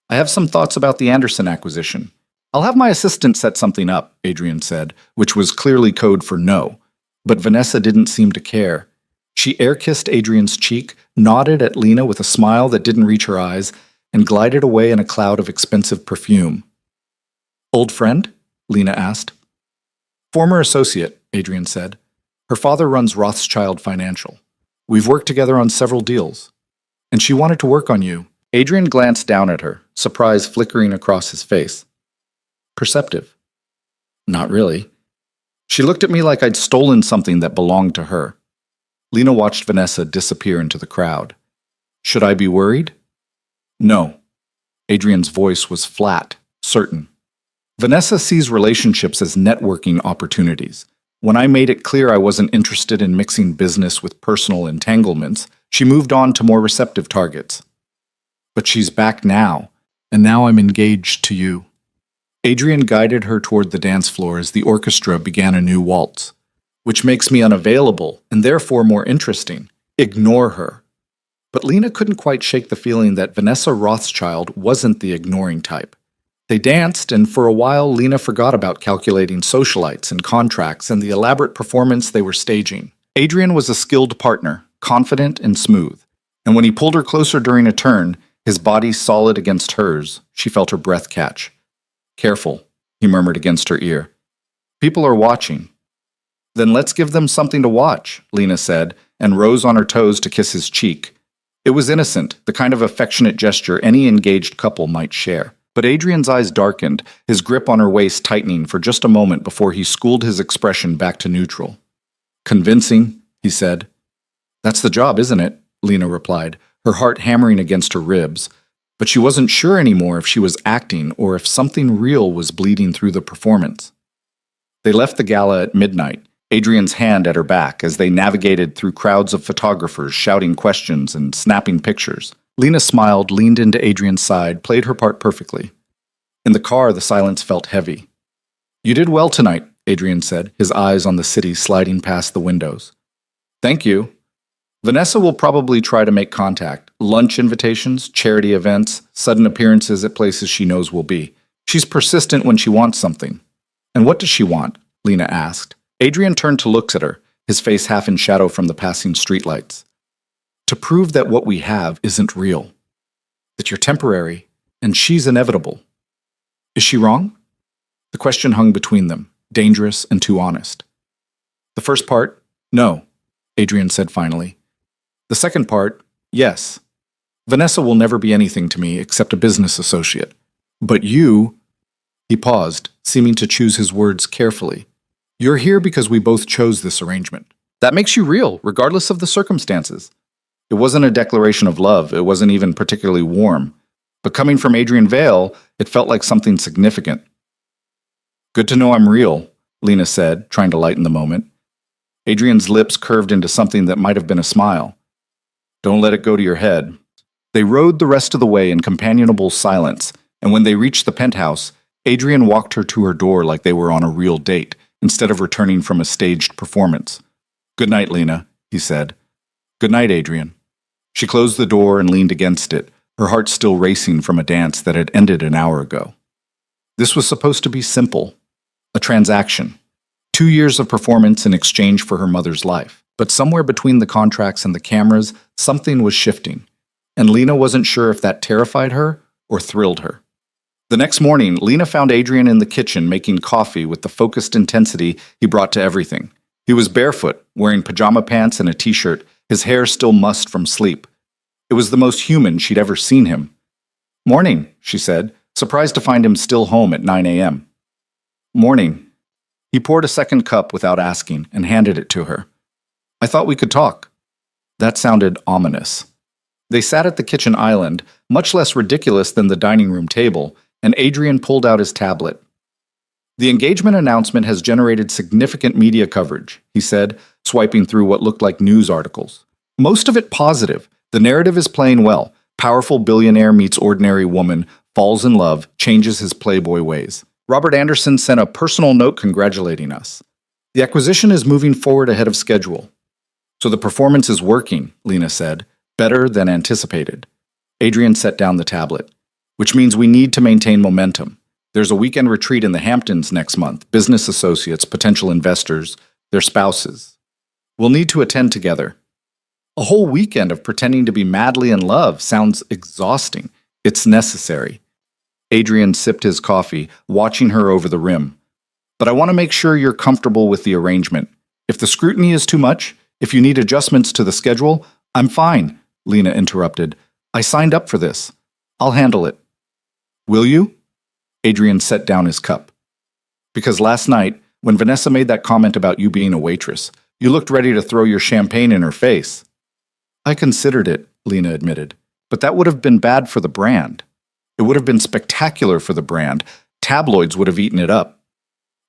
I have some thoughts about the Anderson acquisition." "I'll have my assistant set something up," Adrian said, which was clearly code for no. But Vanessa didn't seem to care. She air-kissed Adrian's cheek, nodded at Lena with a smile that didn't reach her eyes, and glided away in a cloud of expensive perfume. "Old friend?" Lena asked. "Former associate," Adrian said. "Her father runs Rothschild Financial. We've worked together on several deals. And she wanted to work on you." Adrian glanced down at her, surprise flickering across his face. "Perceptive." "Not really." She looked at me like I'd stolen something that belonged to her. Lena watched Vanessa disappear into the crowd. "Should I be worried?" "No." Adrian's voice was flat, certain. "Vanessa sees relationships as networking opportunities. When I made it clear I wasn't interested in mixing business with personal entanglements, she moved on to more receptive targets. But she's back now, and now I'm engaged to you." Adrian guided her toward the dance floor as the orchestra began a new waltz. "Which makes me unavailable, and therefore more interesting. Ignore her." But Lena couldn't quite shake the feeling that Vanessa Rothschild wasn't the ignoring type. They danced, and for a while Lena forgot about calculating socialites and contracts and the elaborate performance they were staging. Adrian was a skilled partner, confident and smooth. And when he pulled her closer during a turn, his body solid against hers, she felt her breath catch. "Careful," he murmured against her ear. "People are watching." "Then let's give them something to watch," Lena said, and rose on her toes to kiss his cheek. It was innocent, the kind of affectionate gesture any engaged couple might share. But Adrian's eyes darkened, his grip on her waist tightening for just a moment before he schooled his expression back to neutral. "Convincing," he said. "That's the job, isn't it?" Lena replied, her heart hammering against her ribs. But she wasn't sure anymore if she was acting or if something real was bleeding through the performance. They left the gala at midnight, Adrian's hand at her back as they navigated through crowds of photographers shouting questions and snapping pictures. Lena smiled, leaned into Adrian's side, played her part perfectly. In the car, the silence felt heavy. "You did well tonight," Adrian said, his eyes on the city sliding past the windows. "Thank you." Vanessa will probably try to make contact. Lunch invitations, charity events, sudden appearances at places she knows will be. She's persistent when she wants something. "And what does she want?" Lena asked. Adrian turned to look at her, his face half in shadow from the passing streetlights. To prove that what we have isn't real, that you're temporary, and she's inevitable. Is she wrong? The question hung between them, dangerous and too honest. The first part, no, Adrian said finally. The second part, yes. Vanessa will never be anything to me except a business associate. But you, he paused, seeming to choose his words carefully. You're here because we both chose this arrangement. That makes you real, regardless of the circumstances. It wasn't a declaration of love, it wasn't even particularly warm. But coming from Adrian Vale, it felt like something significant. Good to know I'm real, Lena said, trying to lighten the moment. Adrian's lips curved into something that might have been a smile. Don't let it go to your head. They rode the rest of the way in companionable silence, and when they reached the penthouse, Adrian walked her to her door like they were on a real date, instead of returning from a staged performance. Good night, Lena, he said. Good night, Adrian. She closed the door and leaned against it, her heart still racing from a dance that had ended an hour ago. This was supposed to be simple. A transaction. 2 years of performance in exchange for her mother's life. But somewhere between the contracts and the cameras, something was shifting. And Lena wasn't sure if that terrified her or thrilled her. The next morning, Lena found Adrian in the kitchen making coffee with the focused intensity he brought to everything. He was barefoot, wearing pajama pants and a t-shirt, his hair still mussed from sleep. It was the most human she'd ever seen him. Morning, she said, surprised to find him still home at 9 a.m. Morning. He poured a second cup without asking and handed it to her. I thought we could talk. That sounded ominous. They sat at the kitchen island, much less ridiculous than the dining room table, and Adrian pulled out his tablet. The engagement announcement has generated significant media coverage, he said, swiping through what looked like news articles. Most of it positive. The narrative is playing well. Powerful billionaire meets ordinary woman, falls in love, changes his playboy ways. Robert Anderson sent a personal note congratulating us. The acquisition is moving forward ahead of schedule. So the performance is working, Lena said, better than anticipated. Adrian set down the tablet, which means we need to maintain momentum. There's a weekend retreat in the Hamptons next month, business associates, potential investors, their spouses. We'll need to attend together. A whole weekend of pretending to be madly in love sounds exhausting. It's necessary. Adrian sipped his coffee, watching her over the rim. But I want to make sure you're comfortable with the arrangement. If the scrutiny is too much, if you need adjustments to the schedule, I'm fine, Lena interrupted. I signed up for this. I'll handle it. Will you? Adrian set down his cup. Because last night, when Vanessa made that comment about you being a waitress, you looked ready to throw your champagne in her face. I considered it, Lena admitted, but that would have been bad for the brand. It would have been spectacular for the brand. Tabloids would have eaten it up.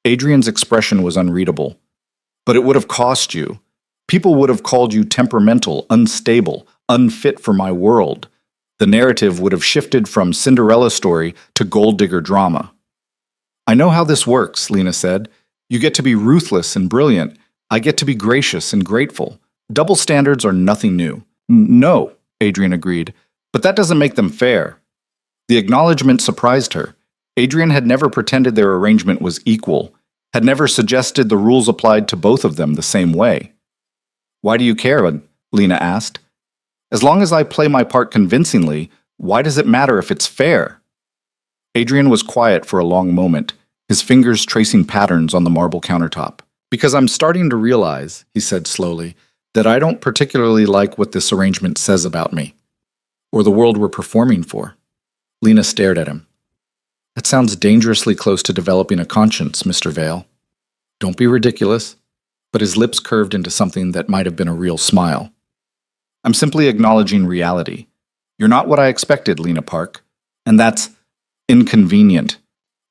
Adrian's expression was unreadable. But it would have cost you. People would have called you temperamental, unstable, unfit for my world. The narrative would have shifted from Cinderella story to gold digger drama. I know how this works, Lena said. You get to be ruthless and brilliant. I get to be gracious and grateful. Double standards are nothing new. No, Adrian agreed, but that doesn't make them fair. The acknowledgement surprised her. Adrian had never pretended their arrangement was equal, had never suggested the rules applied to both of them the same way. Why do you care? Lena asked. As long as I play my part convincingly, why does it matter if it's fair? Adrian was quiet for a long moment, his fingers tracing patterns on the marble countertop. Because I'm starting to realize, he said slowly, that I don't particularly like what this arrangement says about me, or the world we're performing for. Lena stared at him. That sounds dangerously close to developing a conscience, Mr. Vale. Don't be ridiculous. But his lips curved into something that might have been a real smile. I'm simply acknowledging reality. You're not what I expected, Lena Park. And that's inconvenient.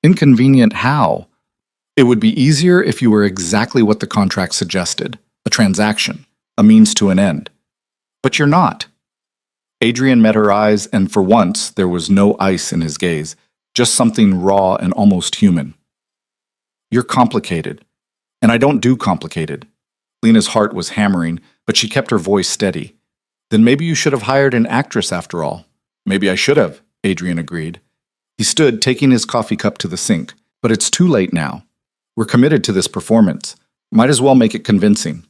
Inconvenient how? It would be easier if you were exactly what the contract suggested. A transaction. A means to an end. But you're not. Adrian met her eyes, and for once, there was no ice in his gaze. Just something raw and almost human. You're complicated. And I don't do complicated. Lena's heart was hammering, but she kept her voice steady. Then maybe you should have hired an actress after all. Maybe I should have, Adrian agreed. He stood, taking his coffee cup to the sink. But it's too late now. We're committed to this performance. Might as well make it convincing.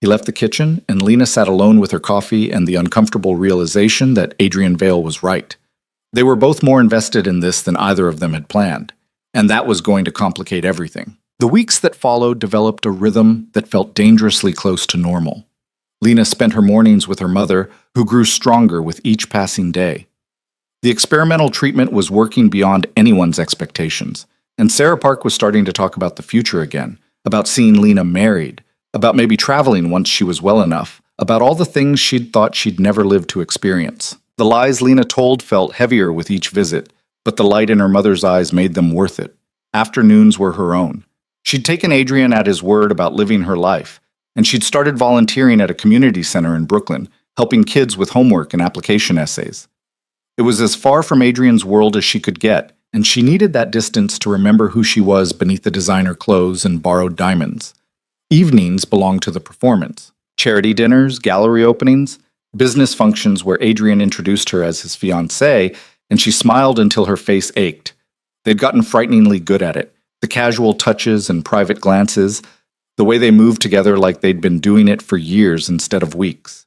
He left the kitchen, and Lena sat alone with her coffee and the uncomfortable realization that Adrian Vale was right. They were both more invested in this than either of them had planned, and that was going to complicate everything. The weeks that followed developed a rhythm that felt dangerously close to normal. Lena spent her mornings with her mother, who grew stronger with each passing day. The experimental treatment was working beyond anyone's expectations, and Sarah Park was starting to talk about the future again, about seeing Lena married, about maybe traveling once she was well enough, about all the things she'd thought she'd never live to experience. The lies Lena told felt heavier with each visit, but the light in her mother's eyes made them worth it. Afternoons were her own. She'd taken Adrian at his word about living her life, and she'd started volunteering at a community center in Brooklyn, helping kids with homework and application essays. It was as far from Adrian's world as she could get, and she needed that distance to remember who she was beneath the designer clothes and borrowed diamonds. Evenings belonged to the performance. Charity dinners, gallery openings, business functions where Adrian introduced her as his fiancée, and she smiled until her face ached. They'd gotten frighteningly good at it. The casual touches and private glances, the way they moved together like they'd been doing it for years instead of weeks.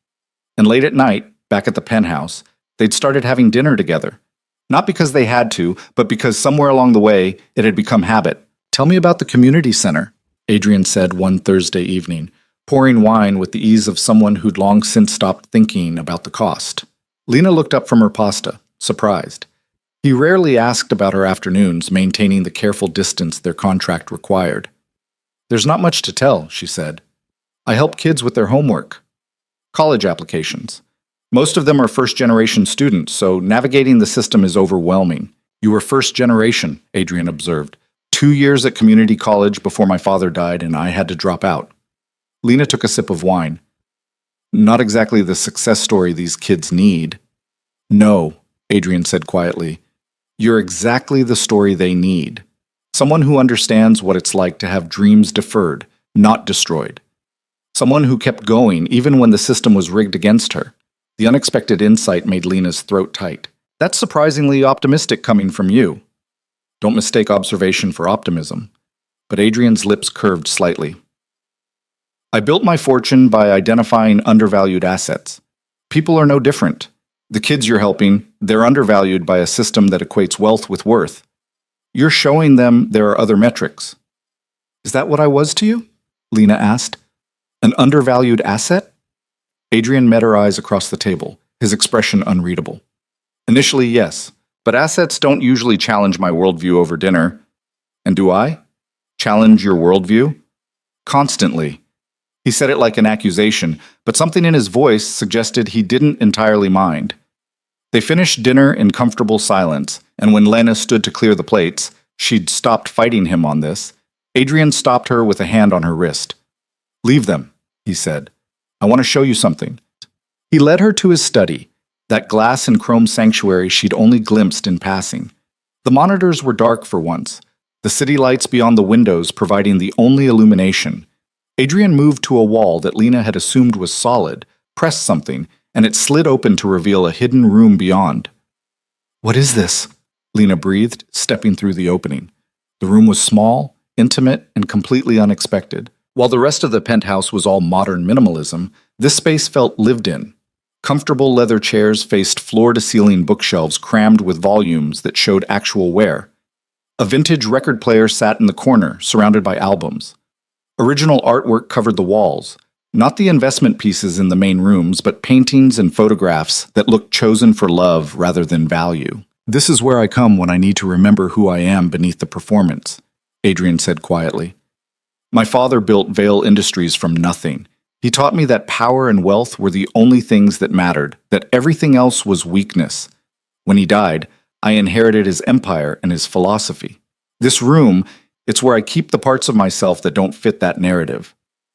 And late at night, back at the penthouse, they'd started having dinner together. Not because they had to, but because somewhere along the way, it had become habit. "Tell me about the community center," Adrian said one Thursday evening, pouring wine with the ease of someone who'd long since stopped thinking about the cost. Lena looked up from her pasta, surprised. He rarely asked about her afternoons, maintaining the careful distance their contract required. "There's not much to tell," she said. "I help kids with their homework. College applications. Most of them are first-generation students, so navigating the system is overwhelming." "You were first generation," Adrian observed. 2 years at community college before my father died and I had to drop out." Lena took a sip of wine. "Not exactly the success story these kids need." "No," Adrian said quietly. "You're exactly the story they need. Someone who understands what it's like to have dreams deferred, not destroyed. Someone who kept going even when the system was rigged against her." The unexpected insight made Lena's throat tight. "That's surprisingly optimistic coming from you." Don't mistake observation for optimism. But Adrian's lips curved slightly. "I built my fortune by identifying undervalued assets. People are no different. The kids you're helping, they're undervalued by a system that equates wealth with worth. You're showing them there are other metrics." "Is that what I was to you?" Lena asked. "An undervalued asset?" Adrian met her eyes across the table, his expression unreadable. "Initially, yes, but assets don't usually challenge my worldview over dinner. And do I? Challenge your worldview?" "Constantly." He said it like an accusation, but something in his voice suggested he didn't entirely mind. They finished dinner in comfortable silence, and when Lena stood to clear the plates, she'd stopped fighting him on this. Adrian stopped her with a hand on her wrist. "Leave them," he said. "I want to show you something." He led her to his study, that glass and chrome sanctuary she'd only glimpsed in passing. The monitors were dark for once, the city lights beyond the windows providing the only illumination. Adrian moved to a wall that Lena had assumed was solid, pressed something, and it slid open to reveal a hidden room beyond. "What is this?" Lena breathed, stepping through the opening. The room was small, intimate, and completely unexpected. While the rest of the penthouse was all modern minimalism, this space felt lived in. Comfortable leather chairs faced floor-to-ceiling bookshelves crammed with volumes that showed actual wear. A vintage record player sat in the corner, surrounded by albums. Original artwork covered the walls, not the investment pieces in the main rooms, but paintings and photographs that looked chosen for love rather than value. "This is where I come when I need to remember who I am beneath the performance," Adrian said quietly. "My father built Vale Industries from nothing. He taught me that power and wealth were the only things that mattered, that everything else was weakness. When he died, I inherited his empire and his philosophy. This room, it's where I keep the parts of myself that don't fit that narrative."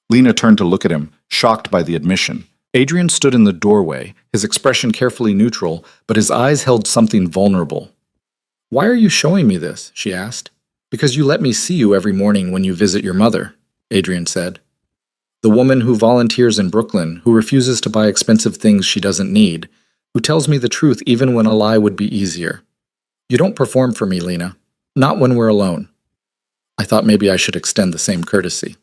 Lena turned to look at him, shocked by the admission. Adrian stood in the doorway, his expression carefully neutral, but his eyes held something vulnerable. "Why are you showing me this?" she asked. "Because you let me see you every morning when you visit your mother," Adrian said. "The woman who volunteers in Brooklyn, who refuses to buy expensive things she doesn't need, who tells me the truth even when a lie would be easier. You don't perform for me, Lena. Not when we're alone." I thought maybe I should extend the same courtesy.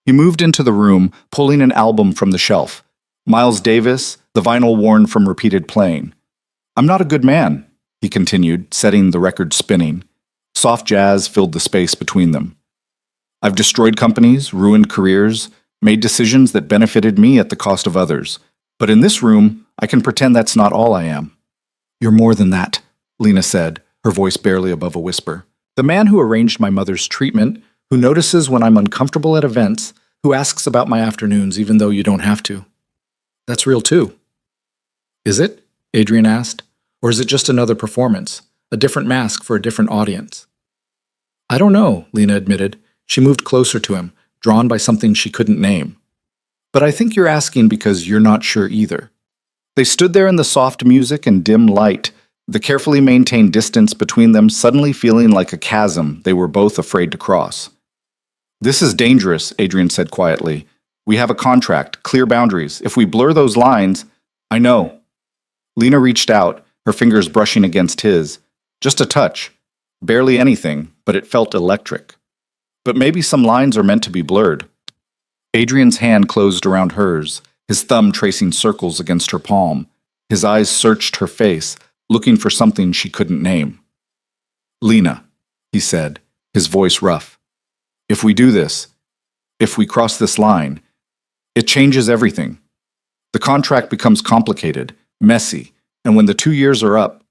He moved into the room, pulling an album from the shelf. Miles Davis, the vinyl worn from repeated playing. I'm not a good man, he continued, setting the record spinning. Soft jazz filled the space between them. I've destroyed companies, ruined careers, made decisions that benefited me at the cost of others. But in this room, I can pretend that's not all I am. You're more than that, Lena said, her voice barely above a whisper. The man who arranged my mother's treatment, who notices when I'm uncomfortable at events, who asks about my afternoons even though you don't have to. That's real too. Is it? Adrian asked. Or is it just another performance? A different mask for a different audience? I don't know, Lena admitted. She moved closer to him, drawn by something she couldn't name. But I think you're asking because you're not sure either. They stood there in the soft music and dim light, the carefully maintained distance between them suddenly feeling like a chasm they were both afraid to cross. This is dangerous, Adrian said quietly. We have a contract, clear boundaries. If we blur those lines, I know. Lena reached out, her fingers brushing against his. Just a touch. Barely anything, but it felt electric. But maybe some lines are meant to be blurred. Adrian's hand closed around hers, his thumb tracing circles against her palm. His eyes searched her face, looking for something she couldn't name. Lena, he said, his voice rough. If we do this, if we cross this line, it changes everything. The contract becomes complicated, messy, and when the 2 years are up,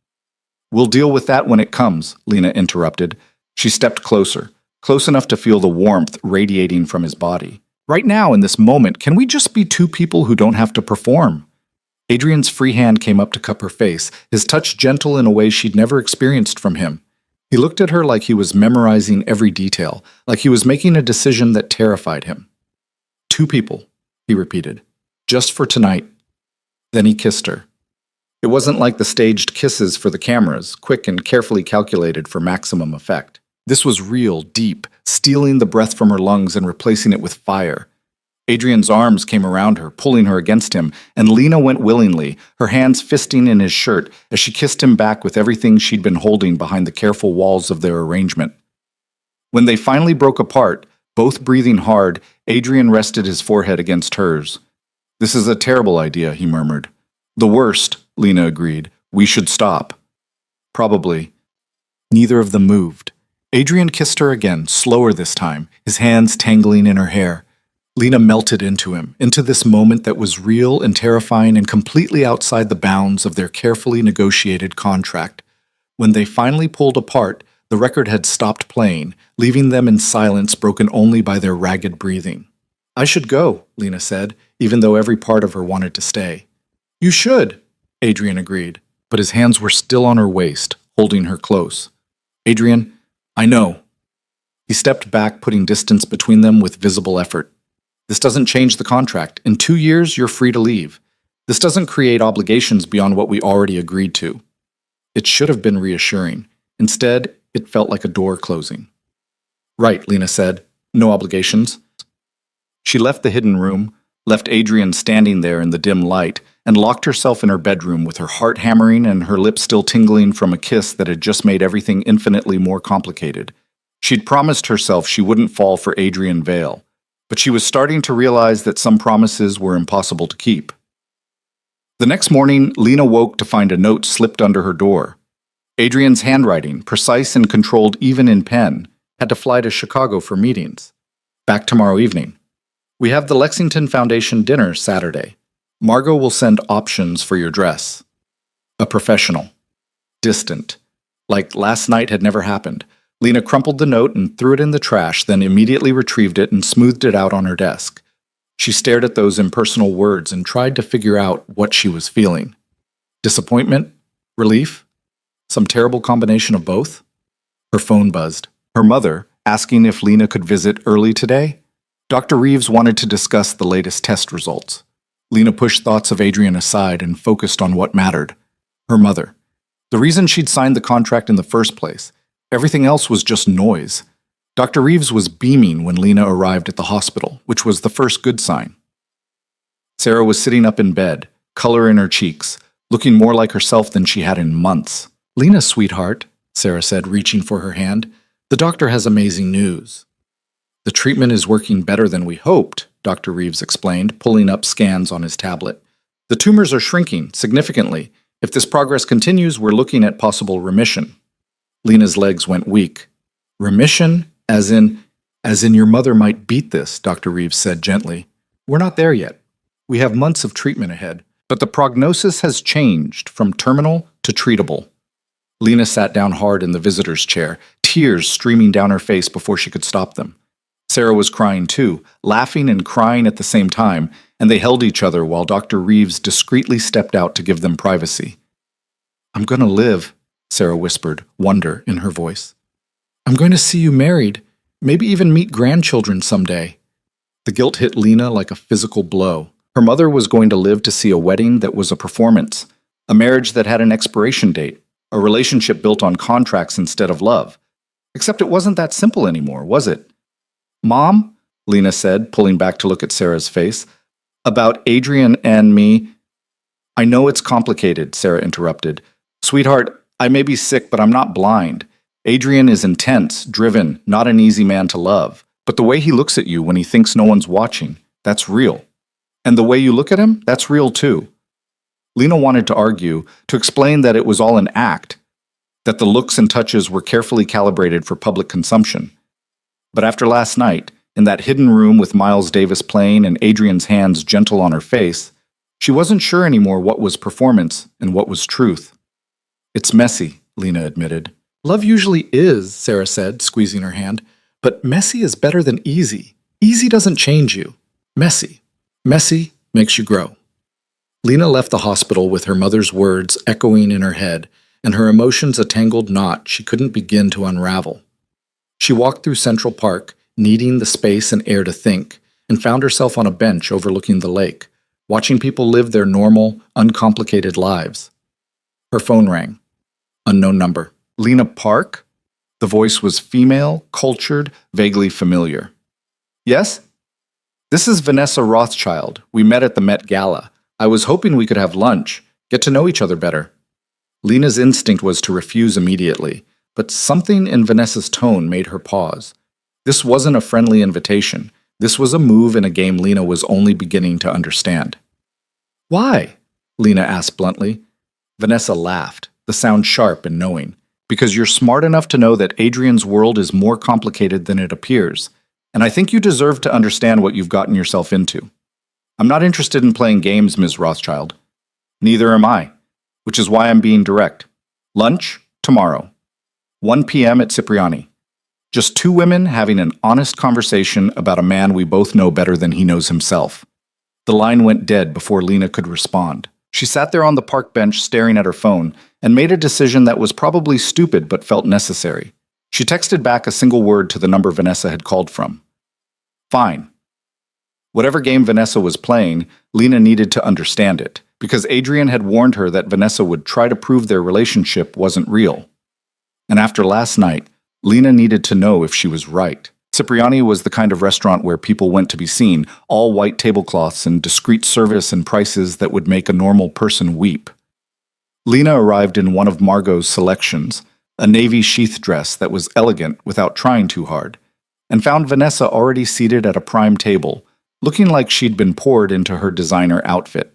we'll deal with that when it comes, Lena interrupted. She stepped closer, close enough to feel the warmth radiating from his body. Right now, in this moment, can we just be two people who don't have to perform? Adrian's free hand came up to cup her face, his touch gentle in a way she'd never experienced from him. He looked at her like he was memorizing every detail, like he was making a decision that terrified him. 2 people, he repeated, just for tonight. Then he kissed her. It wasn't like the staged kisses for the cameras, quick and carefully calculated for maximum effect. This was real, deep, stealing the breath from her lungs and replacing it with fire. Adrian's arms came around her, pulling her against him, and Lena went willingly, her hands fisting in his shirt as she kissed him back with everything she'd been holding behind the careful walls of their arrangement. When they finally broke apart, both breathing hard, Adrian rested his forehead against hers. This is a terrible idea, he murmured. The worst, Lena agreed. We should stop. Probably. Neither of them moved. Adrian kissed her again, slower this time, his hands tangling in her hair. Lena melted into him, into this moment that was real and terrifying and completely outside the bounds of their carefully negotiated contract. When they finally pulled apart, the record had stopped playing, leaving them in silence broken only by their ragged breathing. I should go, Lena said, even though every part of her wanted to stay. You should, Adrian agreed, but his hands were still on her waist, holding her close. Adrian, I know. He stepped back, putting distance between them with visible effort. This doesn't change the contract. In 2 years, you're free to leave. This doesn't create obligations beyond what we already agreed to. It should have been reassuring. Instead, it felt like a door closing. Right, Lena said. No obligations. She left the hidden room, left Adrian standing there in the dim light, and locked herself in her bedroom with her heart hammering and her lips still tingling from a kiss that had just made everything infinitely more complicated. She'd promised herself she wouldn't fall for Adrian Vale, but she was starting to realize that some promises were impossible to keep. The next morning, Lena woke to find a note slipped under her door. Adrian's handwriting, precise and controlled even in pen, had to fly to Chicago for meetings. Back tomorrow evening. We have the Lexington Foundation dinner Saturday. Margot will send options for your dress. A professional. Distant. Like last night had never happened. Lena crumpled the note and threw it in the trash, then immediately retrieved it and smoothed it out on her desk. She stared at those impersonal words and tried to figure out what she was feeling. Disappointment? Relief? Some terrible combination of both? Her phone buzzed. Her mother, asking if Lena could visit early today? Dr. Reeves wanted to discuss the latest test results. Lena pushed thoughts of Adrian aside and focused on what mattered. Her mother. The reason she'd signed the contract in the first place. Everything else was just noise. Dr. Reeves was beaming when Lena arrived at the hospital, which was the first good sign. Sarah was sitting up in bed, color in her cheeks, looking more like herself than she had in months. Lena, sweetheart, Sarah said, reaching for her hand. The doctor has amazing news. The treatment is working better than we hoped, Dr. Reeves explained, pulling up scans on his tablet. The tumors are shrinking significantly. If this progress continues, we're looking at possible remission. Lena's legs went weak. Remission? As in your mother might beat this, Dr. Reeves said gently. We're not there yet. We have months of treatment ahead. But the prognosis has changed from terminal to treatable. Lena sat down hard in the visitor's chair, tears streaming down her face before she could stop them. Sarah was crying too, laughing and crying at the same time, and they held each other while Dr. Reeves discreetly stepped out to give them privacy. I'm going to live, Sarah whispered, wonder in her voice. I'm going to see you married, maybe even meet grandchildren someday. The guilt hit Lena like a physical blow. Her mother was going to live to see a wedding that was a performance, a marriage that had an expiration date, a relationship built on contracts instead of love. Except it wasn't that simple anymore, was it? Mom, Lena said, pulling back to look at Sarah's face, about Adrian and me. I know it's complicated, Sarah interrupted. Sweetheart, I may be sick, but I'm not blind. Adrian is intense, driven, not an easy man to love. But the way he looks at you when he thinks no one's watching, that's real. And the way you look at him, that's real too. Lena wanted to argue, to explain that it was all an act, that the looks and touches were carefully calibrated for public consumption. But after last night, in that hidden room with Miles Davis playing and Adrian's hands gentle on her face, she wasn't sure anymore what was performance and what was truth. It's messy, Lena admitted. Love usually is, Sarah said, squeezing her hand. But messy is better than easy. Easy doesn't change you. Messy. Messy makes you grow. Lena left the hospital with her mother's words echoing in her head, and her emotions a tangled knot she couldn't begin to unravel. She walked through Central Park, needing the space and air to think, and found herself on a bench overlooking the lake, watching people live their normal, uncomplicated lives. Her phone rang. Unknown number. Lena Park? The voice was female, cultured, vaguely familiar. Yes? This is Vanessa Rothschild. We met at the Met Gala. I was hoping we could have lunch, get to know each other better. Lena's instinct was to refuse immediately, but something in Vanessa's tone made her pause. This wasn't a friendly invitation. This was a move in a game Lena was only beginning to understand. Why? Lena asked bluntly. Vanessa laughed, the sound sharp and knowing. Because you're smart enough to know that Adrian's world is more complicated than it appears, and I think you deserve to understand what you've gotten yourself into. I'm not interested in playing games, Ms. Rothschild. Neither am I, which is why I'm being direct. Lunch, tomorrow. 1 p.m. at Cipriani. Just two women having an honest conversation about a man we both know better than he knows himself. The line went dead before Lena could respond. She sat there on the park bench staring at her phone and made a decision that was probably stupid but felt necessary. She texted back a single word to the number Vanessa had called from. Fine. Whatever game Vanessa was playing, Lena needed to understand it, because Adrian had warned her that Vanessa would try to prove their relationship wasn't real. And after last night, Lena needed to know if she was right. Cipriani was the kind of restaurant where people went to be seen, all white tablecloths and discreet service and prices that would make a normal person weep. Lena arrived in one of Margot's selections, a navy sheath dress that was elegant without trying too hard, and found Vanessa already seated at a prime table, looking like she'd been poured into her designer outfit.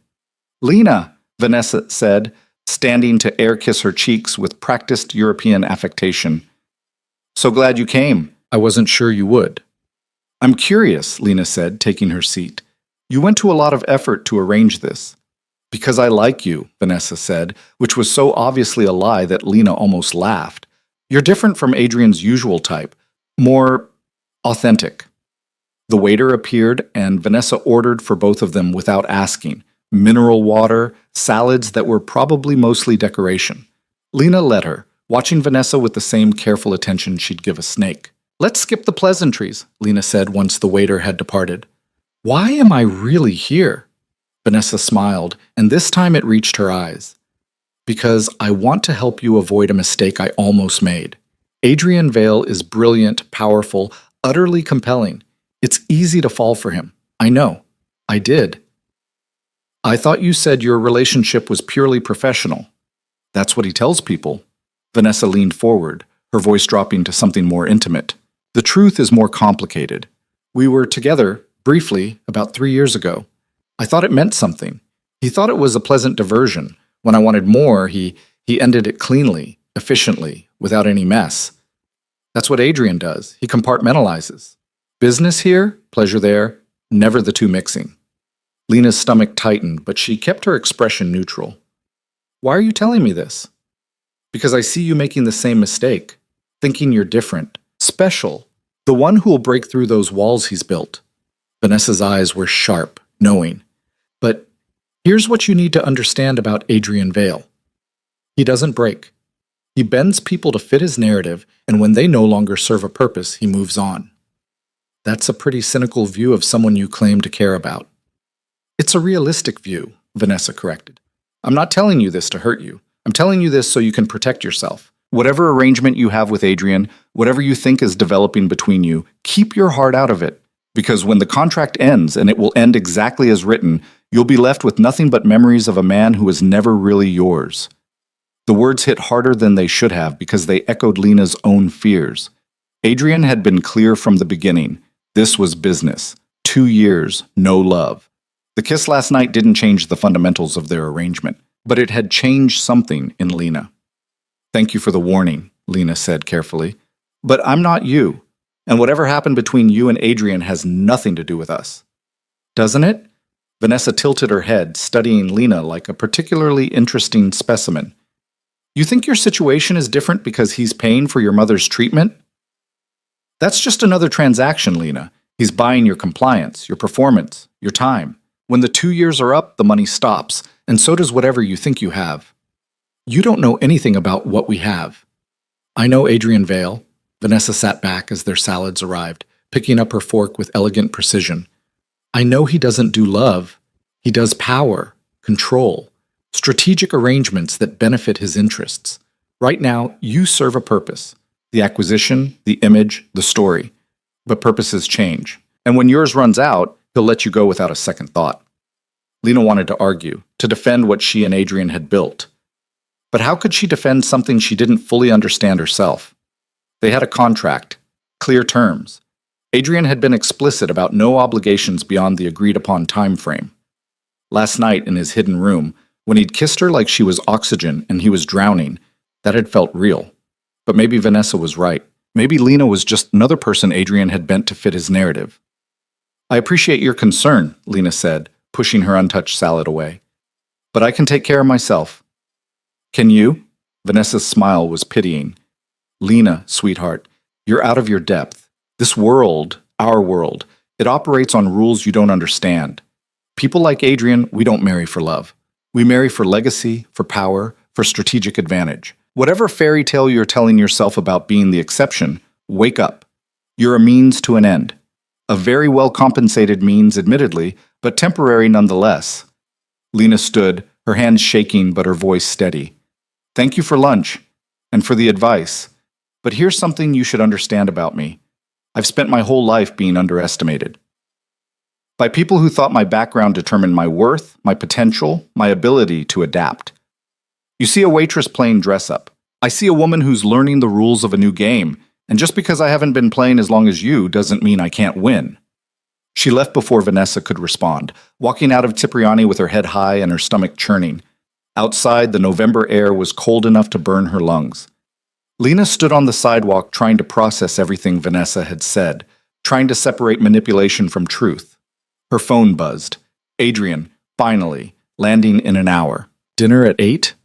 Lena, Vanessa said, standing to air-kiss her cheeks with practiced European affectation. So glad you came. I wasn't sure you would. I'm curious, Lena said, taking her seat. You went to a lot of effort to arrange this. Because I like you, Vanessa said, which was so obviously a lie that Lena almost laughed. You're different from Adrian's usual type, more authentic. The waiter appeared, and Vanessa ordered for both of them without asking. Mineral water, salads that were probably mostly decoration. Lena let her, watching Vanessa with the same careful attention she'd give a snake. Let's skip the pleasantries, Lena said once the waiter had departed. Why am I really here? Vanessa smiled, and this time it reached her eyes. Because I want to help you avoid a mistake I almost made. Adrian Vale is brilliant, powerful, utterly compelling. It's easy to fall for him. I know. I did. I thought you said your relationship was purely professional. That's what he tells people. Vanessa leaned forward, her voice dropping to something more intimate. The truth is more complicated. We were together, briefly, about 3 years ago. I thought it meant something. He thought it was a pleasant diversion. When I wanted more, he ended it cleanly, efficiently, without any mess. That's what Adrian does. He compartmentalizes. Business here, pleasure there, never the two mixing. Lena's stomach tightened, but she kept her expression neutral. Why are you telling me this? Because I see you making the same mistake, thinking you're different, special, the one who will break through those walls he's built. Vanessa's eyes were sharp, knowing. But here's what you need to understand about Adrian Vale. He doesn't break. He bends people to fit his narrative, and when they no longer serve a purpose, he moves on. That's a pretty cynical view of someone you claim to care about. It's a realistic view, Vanessa corrected. I'm not telling you this to hurt you. I'm telling you this so you can protect yourself. Whatever arrangement you have with Adrian, whatever you think is developing between you, keep your heart out of it. Because when the contract ends, and it will end exactly as written, you'll be left with nothing but memories of a man who was never really yours. The words hit harder than they should have because they echoed Lena's own fears. Adrian had been clear from the beginning. This was business. 2 years, no love. The kiss last night didn't change the fundamentals of their arrangement, but it had changed something in Lena. Thank you for the warning, Lena said carefully. But I'm not you, and whatever happened between you and Adrian has nothing to do with us. Doesn't it? Vanessa tilted her head, studying Lena like a particularly interesting specimen. You think your situation is different because he's paying for your mother's treatment? That's just another transaction, Lena. He's buying your compliance, your performance, your time. When the 2 years are up, the money stops, and so does whatever you think you have. You don't know anything about what we have. I know Adrian Vale. Vanessa sat back as their salads arrived, picking up her fork with elegant precision. I know he doesn't do love. He does power, control, strategic arrangements that benefit his interests. Right now, you serve a purpose. The acquisition, the image, the story. But purposes change. And when yours runs out, he'll let you go without a second thought. Lena wanted to argue, to defend what she and Adrian had built. But how could she defend something she didn't fully understand herself? They had a contract, clear terms. Adrian had been explicit about no obligations beyond the agreed-upon time frame. Last night in his hidden room, when he'd kissed her like she was oxygen and he was drowning, that had felt real. But maybe Vanessa was right. Maybe Lena was just another person Adrian had bent to fit his narrative. I appreciate your concern, Lena said, pushing her untouched salad away. But I can take care of myself. Can you? Vanessa's smile was pitying. Lena, sweetheart, you're out of your depth. This world, our world, it operates on rules you don't understand. People like Adrian, we don't marry for love. We marry for legacy, for power, for strategic advantage. Whatever fairy tale you're telling yourself about being the exception, wake up. You're a means to an end. A very well-compensated means, admittedly, but temporary nonetheless. Lena stood, her hands shaking but her voice steady. Thank you for lunch, and for the advice. But here's something you should understand about me. I've spent my whole life being underestimated. By people who thought my background determined my worth, my potential, my ability to adapt. You see a waitress playing dress-up. I see a woman who's learning the rules of a new game, and just because I haven't been playing as long as you doesn't mean I can't win. She left before Vanessa could respond, walking out of Cipriani with her head high and her stomach churning. Outside, the November air was cold enough to burn her lungs. Lena stood on the sidewalk trying to process everything Vanessa had said, trying to separate manipulation from truth. Her phone buzzed. Adrian, finally, landing in an hour. Dinner at 8?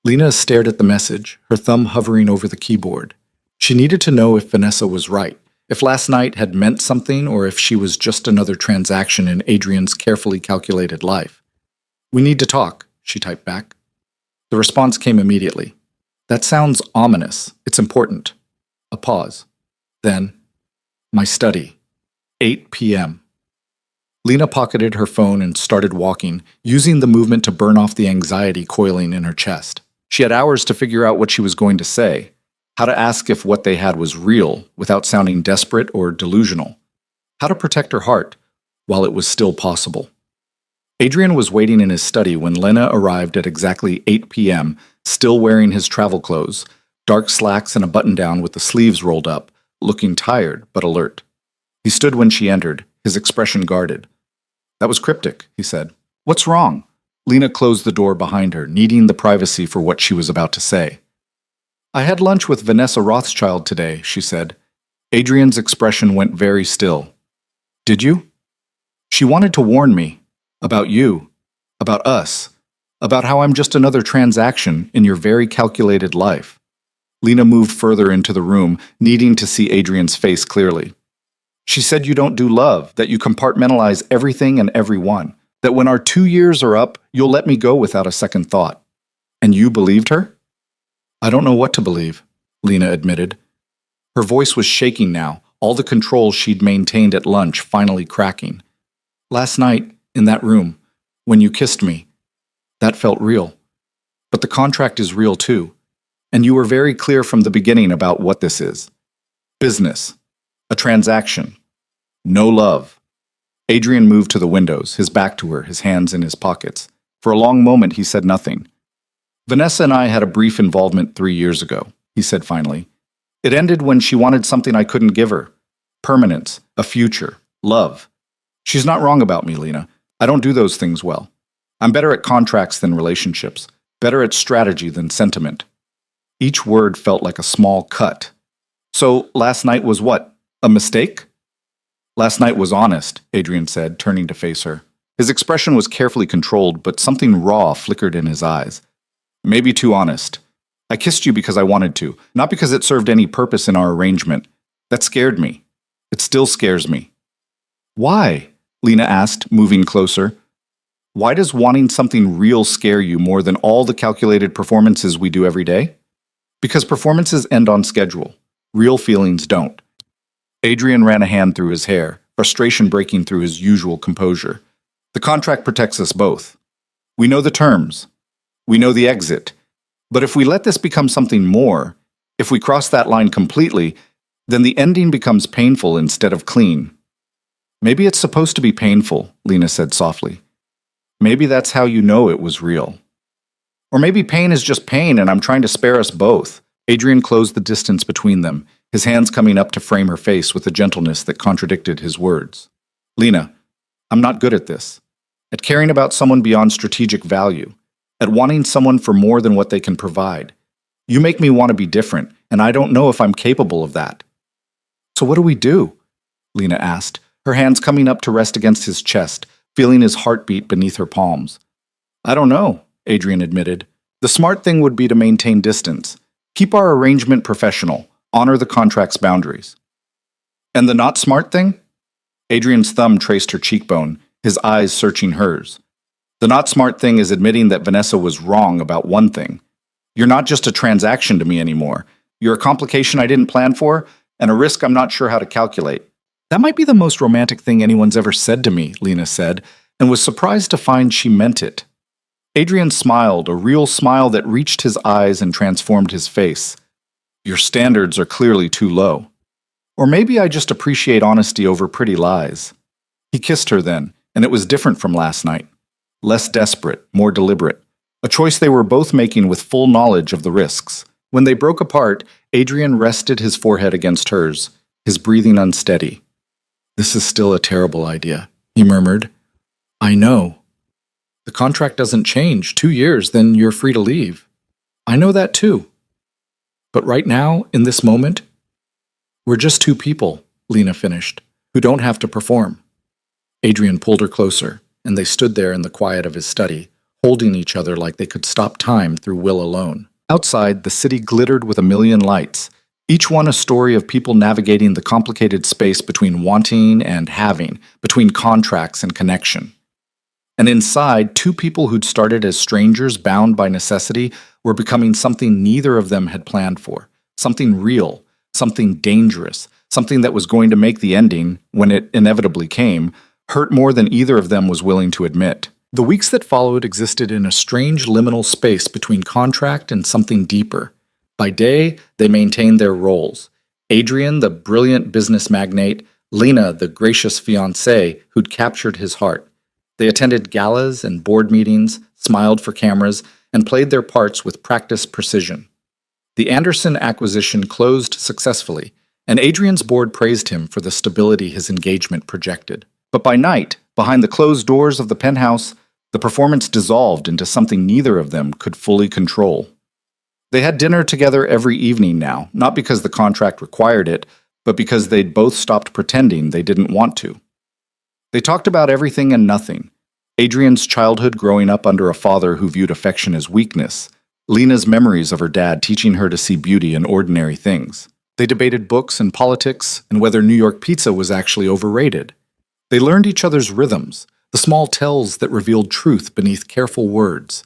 Lena stared at the message, her thumb hovering over the keyboard. She needed to know if Vanessa was right, if last night had meant something or if she was just another transaction in Adrian's carefully calculated life. We need to talk, she typed back. The response came immediately. That sounds ominous. It's important. A pause. Then, my study. 8 p.m. Lena pocketed her phone and started walking, using the movement to burn off the anxiety coiling in her chest. She had hours to figure out what she was going to say, how to ask if what they had was real without sounding desperate or delusional, how to protect her heart while it was still possible. Adrian was waiting in his study when Lena arrived at exactly 8 p.m., still wearing his travel clothes, dark slacks and a button-down with the sleeves rolled up, looking tired but alert. He stood when she entered, his expression guarded. That was cryptic, he said. What's wrong? Lena closed the door behind her, needing the privacy for what she was about to say. I had lunch with Vanessa Rothschild today, she said. Adrian's expression went very still. Did you? She wanted to warn me. About you. About us. About how I'm just another transaction in your very calculated life. Lena moved further into the room, needing to see Adrian's face clearly. She said you don't do love, that you compartmentalize everything and everyone, that when our 2 years are up, you'll let me go without a second thought. And you believed her? I don't know what to believe, Lena admitted. Her voice was shaking now, all the control she'd maintained at lunch finally cracking. Last night, in that room, when you kissed me, that felt real. But the contract is real too, and you were very clear from the beginning about what this is. Business. A transaction. No love. Adrian moved to the windows, his back to her, his hands in his pockets. For a long moment, he said nothing. Vanessa and I had a brief involvement 3 years ago, he said finally. It ended when she wanted something I couldn't give her. Permanence, a future, love. She's not wrong about me, Lena. I don't do those things well. I'm better at contracts than relationships, better at strategy than sentiment. Each word felt like a small cut. So last night was what? A mistake? Last night was honest, Adrian said, turning to face her. His expression was carefully controlled, but something raw flickered in his eyes. Maybe too honest. I kissed you because I wanted to, not because it served any purpose in our arrangement. That scared me. It still scares me. Why? Lena asked, moving closer. Why does wanting something real scare you more than all the calculated performances we do every day? Because performances end on schedule. Real feelings don't. Adrian ran a hand through his hair, frustration breaking through his usual composure. The contract protects us both. We know the terms. We know the exit. But if we let this become something more, if we cross that line completely, then the ending becomes painful instead of clean. Maybe it's supposed to be painful, Lena said softly. Maybe that's how you know it was real. Or maybe pain is just pain and I'm trying to spare us both. Adrian closed the distance between them, his hands coming up to frame her face with a gentleness that contradicted his words. Lena, I'm not good at this. At caring about someone beyond strategic value. At wanting someone for more than what they can provide. You make me want to be different, and I don't know if I'm capable of that. So what do we do? Lena asked, her hands coming up to rest against his chest, feeling his heartbeat beneath her palms. I don't know, Adrian admitted. The smart thing would be to maintain distance. Keep our arrangement professional. Honor the contract's boundaries. And the not smart thing? Adrian's thumb traced her cheekbone, his eyes searching hers. The not smart thing is admitting that Vanessa was wrong about one thing. You're not just a transaction to me anymore. You're a complication I didn't plan for, and a risk I'm not sure how to calculate. That might be the most romantic thing anyone's ever said to me, Lena said, and was surprised to find she meant it. Adrian smiled, a real smile that reached his eyes and transformed his face. Your standards are clearly too low. Or maybe I just appreciate honesty over pretty lies. He kissed her then, and it was different from last night. Less desperate, more deliberate. A choice they were both making with full knowledge of the risks. When they broke apart, Adrian rested his forehead against hers, his breathing unsteady. This is still a terrible idea, he murmured. I know. The contract doesn't change. 2 years, then you're free to leave. I know that too. But right now, in this moment, we're just two people, Lena finished, who don't have to perform. Adrian pulled her closer, and they stood there in the quiet of his study, holding each other like they could stop time through will alone. Outside, the city glittered with a million lights, each one a story of people navigating the complicated space between wanting and having, between contracts and connection. And inside, two people who'd started as strangers bound by necessity were becoming something neither of them had planned for, something real, something dangerous, something that was going to make the ending, when it inevitably came, hurt more than either of them was willing to admit. The weeks that followed existed in a strange liminal space between contract and something deeper. By day, they maintained their roles. Adrian, the brilliant business magnate, Lena, the gracious fiancée who'd captured his heart. They attended galas and board meetings, smiled for cameras, and played their parts with practiced precision. The Anderson acquisition closed successfully, and Adrian's board praised him for the stability his engagement projected. But by night, behind the closed doors of the penthouse, the performance dissolved into something neither of them could fully control. They had dinner together every evening now, not because the contract required it, but because they'd both stopped pretending they didn't want to. They talked about everything and nothing. Adrian's childhood growing up under a father who viewed affection as weakness, Lena's memories of her dad teaching her to see beauty in ordinary things. They debated books and politics and whether New York pizza was actually overrated. They learned each other's rhythms, the small tells that revealed truth beneath careful words.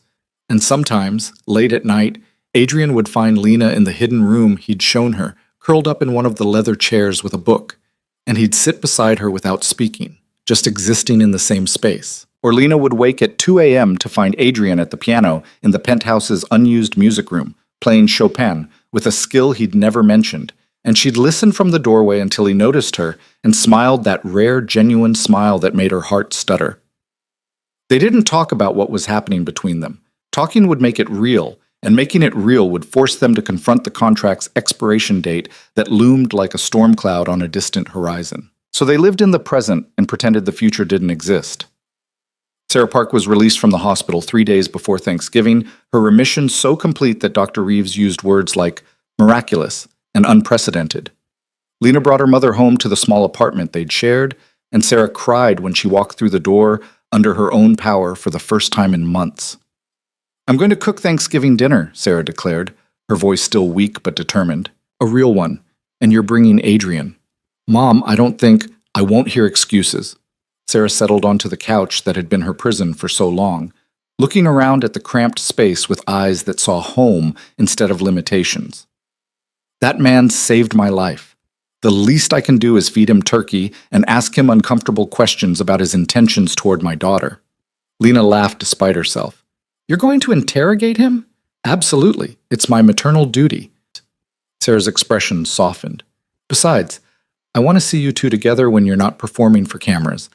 And sometimes, late at night, Adrian would find Lena in the hidden room he'd shown her, curled up in one of the leather chairs with a book, and he'd sit beside her without speaking, just existing in the same space. Or Lena would wake at 2 a.m. to find Adrian at the piano in the penthouse's unused music room, playing Chopin with a skill he'd never mentioned, and she'd listen from the doorway until he noticed her and smiled that rare, genuine smile that made her heart stutter. They didn't talk about what was happening between them. Talking would make it real, and making it real would force them to confront the contract's expiration date that loomed like a storm cloud on a distant horizon. So they lived in the present and pretended the future didn't exist. Sarah Park was released from the hospital 3 days before Thanksgiving, her remission so complete that Dr. Reeves used words like miraculous and unprecedented. Lena brought her mother home to the small apartment they'd shared, and Sarah cried when she walked through the door under her own power for the first time in months. "I'm going to cook Thanksgiving dinner," Sarah declared, her voice still weak but determined. "A real one, and you're bringing Adrian." "Mom, I won't hear excuses." Sarah settled onto the couch that had been her prison for so long, looking around at the cramped space with eyes that saw home instead of limitations. "That man saved my life. The least I can do is feed him turkey and ask him uncomfortable questions about his intentions toward my daughter." Lena laughed despite herself. "You're going to interrogate him?" "Absolutely. It's my maternal duty." Sarah's expression softened. "Besides, I want to see you two together when you're not performing for cameras.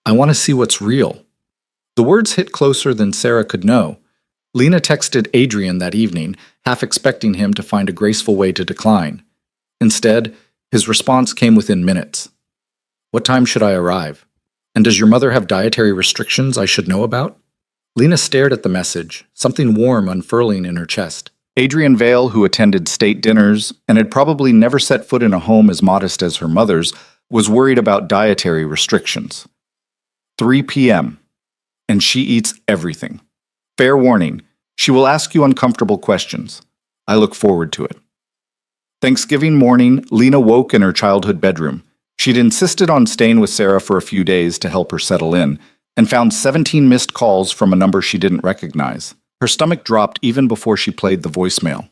I want to see what's real." The words hit closer than Sarah could know. Lena texted Adrian that evening, half expecting him to find a graceful way to decline. Instead, his response came within minutes. "What time should I arrive? And does your mother have dietary restrictions I should know about?" Lena stared at the message, something warm unfurling in her chest. Adrian Vale, who attended state dinners and had probably never set foot in a home as modest as her mother's, was worried about dietary restrictions. 3 p.m. And she eats everything. Fair warning, she will ask you uncomfortable questions. I look forward to it. Thanksgiving morning, Lena woke in her childhood bedroom. She'd insisted on staying with Sarah for a few days to help her settle in, and found 17 missed calls from a number she didn't recognize. Her stomach dropped even before she played the voicemail.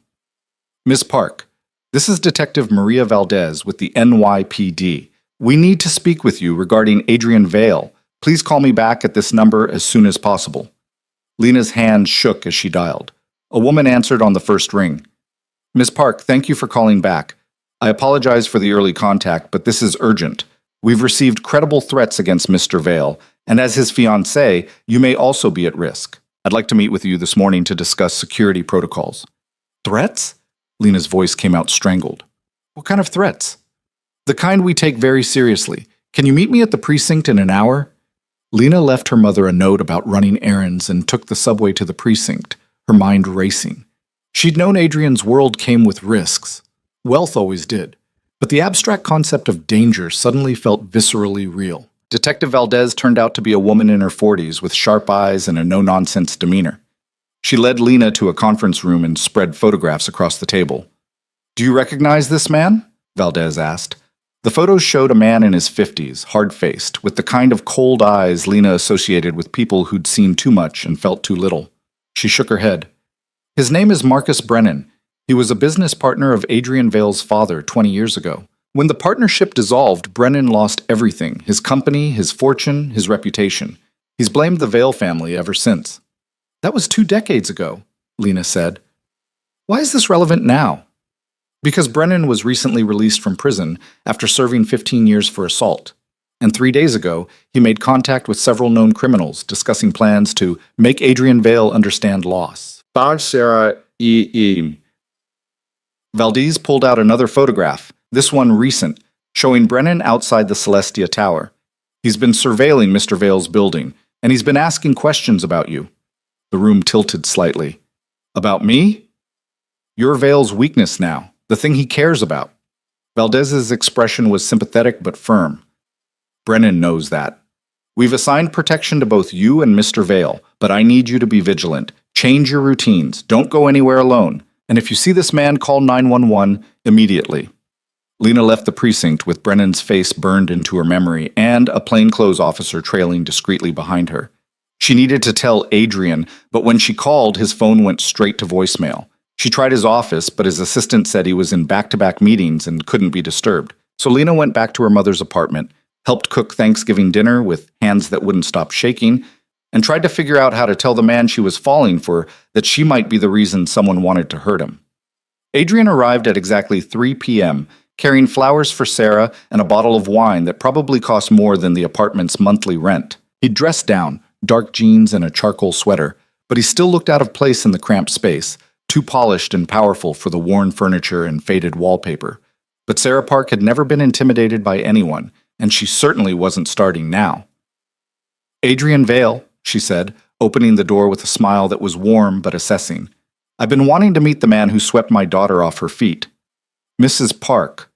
"Miss Park, this is Detective Maria Valdez with the NYPD. We need to speak with you regarding Adrian Vale. Please call me back at this number as soon as possible." Lena's hand shook as she dialed. A woman answered on the first ring. "Miss Park, thank you for calling back. I apologize for the early contact, but this is urgent. We've received credible threats against Mr. Vale, and as his fiancée, you may also be at risk. I'd like to meet with you this morning to discuss security protocols." "Threats?" Lena's voice came out strangled. "What kind of threats?" "The kind we take very seriously. Can you meet me at the precinct in an hour?" Lena left her mother a note about running errands and took the subway to the precinct, her mind racing. She'd known Adrian's world came with risks. Wealth always did. But the abstract concept of danger suddenly felt viscerally real. Detective Valdez turned out to be a woman in her 40s with sharp eyes and a no-nonsense demeanor. She led Lena to a conference room and spread photographs across the table. "Do you recognize this man?" Valdez asked. The photos showed a man in his 50s, hard-faced, with the kind of cold eyes Lena associated with people who'd seen too much and felt too little. She shook her head. "His name is Marcus Brennan. He was a business partner of Adrian Vale's father 20 years ago. When the partnership dissolved, Brennan lost everything: his company, his fortune, his reputation. He's blamed the Vale family ever since." "That was 2 decades ago," Lena said. "Why is this relevant now?" "Because Brennan was recently released from prison after serving 15 years for assault. And 3 days ago, he made contact with several known criminals, discussing plans to make Adrian Vale understand loss." Valdez pulled out another photograph, This one recent, showing Brennan outside the Celestia Tower. He's been surveilling Mr. Vale's building, and he's been asking questions about you. The room tilted slightly. About me? You're Vale's weakness now, the thing he cares about. Valdez's expression was sympathetic but firm. Brennan knows that. We've assigned protection to both you and Mr. Vale, but I need you to be vigilant. Change your routines. Don't go anywhere alone. And if you see this man, call 911 immediately. Lena left the precinct with Brennan's face burned into her memory and a plainclothes officer trailing discreetly behind her. She needed to tell Adrian, but when she called, his phone went straight to voicemail. She tried his office, but his assistant said he was in back-to-back meetings and couldn't be disturbed. So Lena went back to her mother's apartment, helped cook Thanksgiving dinner with hands that wouldn't stop shaking, and tried to figure out how to tell the man she was falling for that she might be the reason someone wanted to hurt him. Adrian arrived at exactly 3 p.m., carrying flowers for Sarah and a bottle of wine that probably cost more than the apartment's monthly rent. He'd dressed down, dark jeans and a charcoal sweater, but he still looked out of place in the cramped space, too polished and powerful for the worn furniture and faded wallpaper. But Sarah Park had never been intimidated by anyone, and she certainly wasn't starting now. Adrian Vale, she said, opening the door with a smile that was warm but assessing. I've been wanting to meet the man who swept my daughter off her feet. Mrs. Park.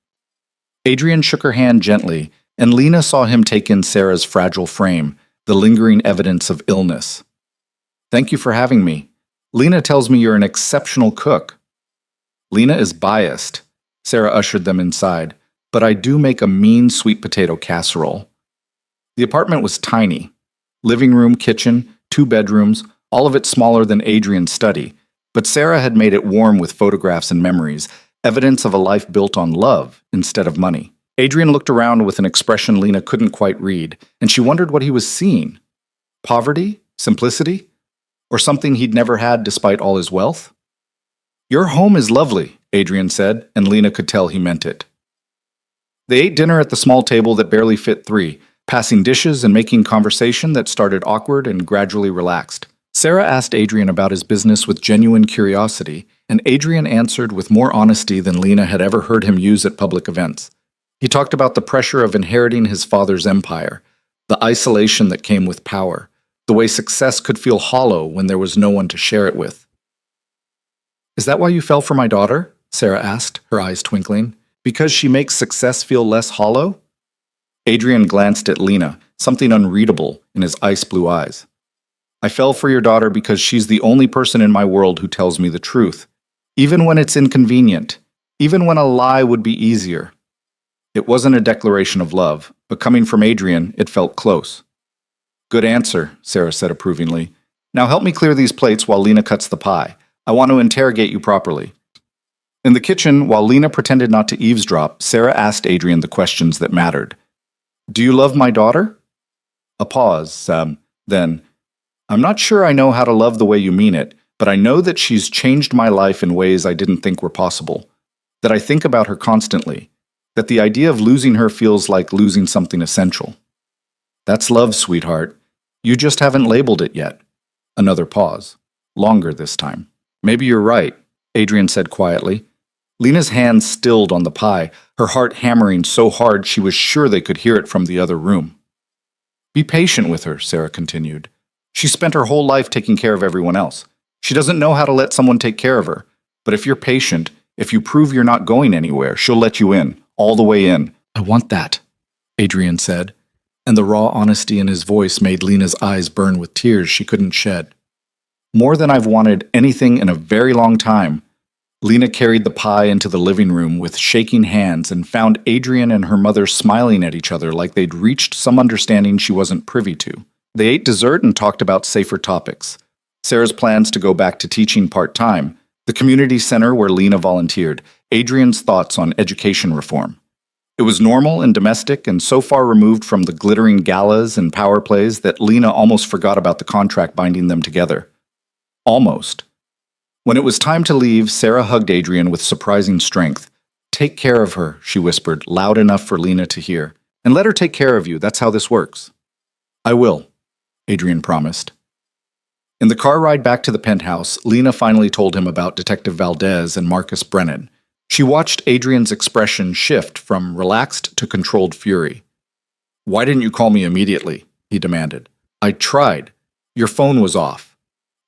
Adrian shook her hand gently, and Lena saw him take in Sarah's fragile frame, the lingering evidence of illness. Thank you for having me. Lena tells me you're an exceptional cook. Lena is biased. Sarah ushered them inside, but I do make a mean sweet potato casserole. The apartment was tiny. Living room, kitchen, 2 bedrooms, all of it smaller than Adrian's study, but Sarah had made it warm with photographs and memories, evidence of a life built on love instead of money. Adrian looked around with an expression Lena couldn't quite read, and she wondered what he was seeing. Poverty? Simplicity? Or something he'd never had despite all his wealth? Your home is lovely, Adrian said, and Lena could tell he meant it. They ate dinner at the small table that barely fit 3, passing dishes and making conversation that started awkward and gradually relaxed. Sarah asked Adrian about his business with genuine curiosity, and Adrian answered with more honesty than Lena had ever heard him use at public events. He talked about the pressure of inheriting his father's empire, the isolation that came with power, the way success could feel hollow when there was no one to share it with. Is that why you fell for my daughter? Sarah asked, her eyes twinkling. Because she makes success feel less hollow? Adrian glanced at Lena, something unreadable in his ice-blue eyes. I fell for your daughter because she's the only person in my world who tells me the truth, even when it's inconvenient, even when a lie would be easier. It wasn't a declaration of love, but coming from Adrian, it felt close. Good answer, Sarah said approvingly. Now help me clear these plates while Lena cuts the pie. I want to interrogate you properly. In the kitchen, while Lena pretended not to eavesdrop, Sarah asked Adrian the questions that mattered. Do you love my daughter? A pause, then. I'm not sure I know how to love the way you mean it, but I know that she's changed my life in ways I didn't think were possible, that I think about her constantly, that the idea of losing her feels like losing something essential. That's love, sweetheart. You just haven't labeled it yet. Another pause. Longer this time. Maybe you're right, Adrian said quietly. Lena's hand stilled on the pie, her heart hammering so hard she was sure they could hear it from the other room. Be patient with her, Sarah continued. She spent her whole life taking care of everyone else. She doesn't know how to let someone take care of her. But if you're patient, if you prove you're not going anywhere, she'll let you in, all the way in. I want that, Adrian said, and the raw honesty in his voice made Lena's eyes burn with tears she couldn't shed. More than I've wanted anything in a very long time. Lena carried the pie into the living room with shaking hands and found Adrian and her mother smiling at each other like they'd reached some understanding she wasn't privy to. They ate dessert and talked about safer topics. Sarah's plans to go back to teaching part-time, the community center where Lena volunteered, Adrian's thoughts on education reform. It was normal and domestic and so far removed from the glittering galas and power plays that Lena almost forgot about the contract binding them together. Almost. When it was time to leave, Sarah hugged Adrian with surprising strength. Take care of her, she whispered, loud enough for Lena to hear. And let her take care of you. That's how this works. I will, Adrian promised. In the car ride back to the penthouse, Lena finally told him about Detective Valdez and Marcus Brennan. She watched Adrian's expression shift from relaxed to controlled fury. "Why didn't you call me immediately?" he demanded. "I tried. Your phone was off."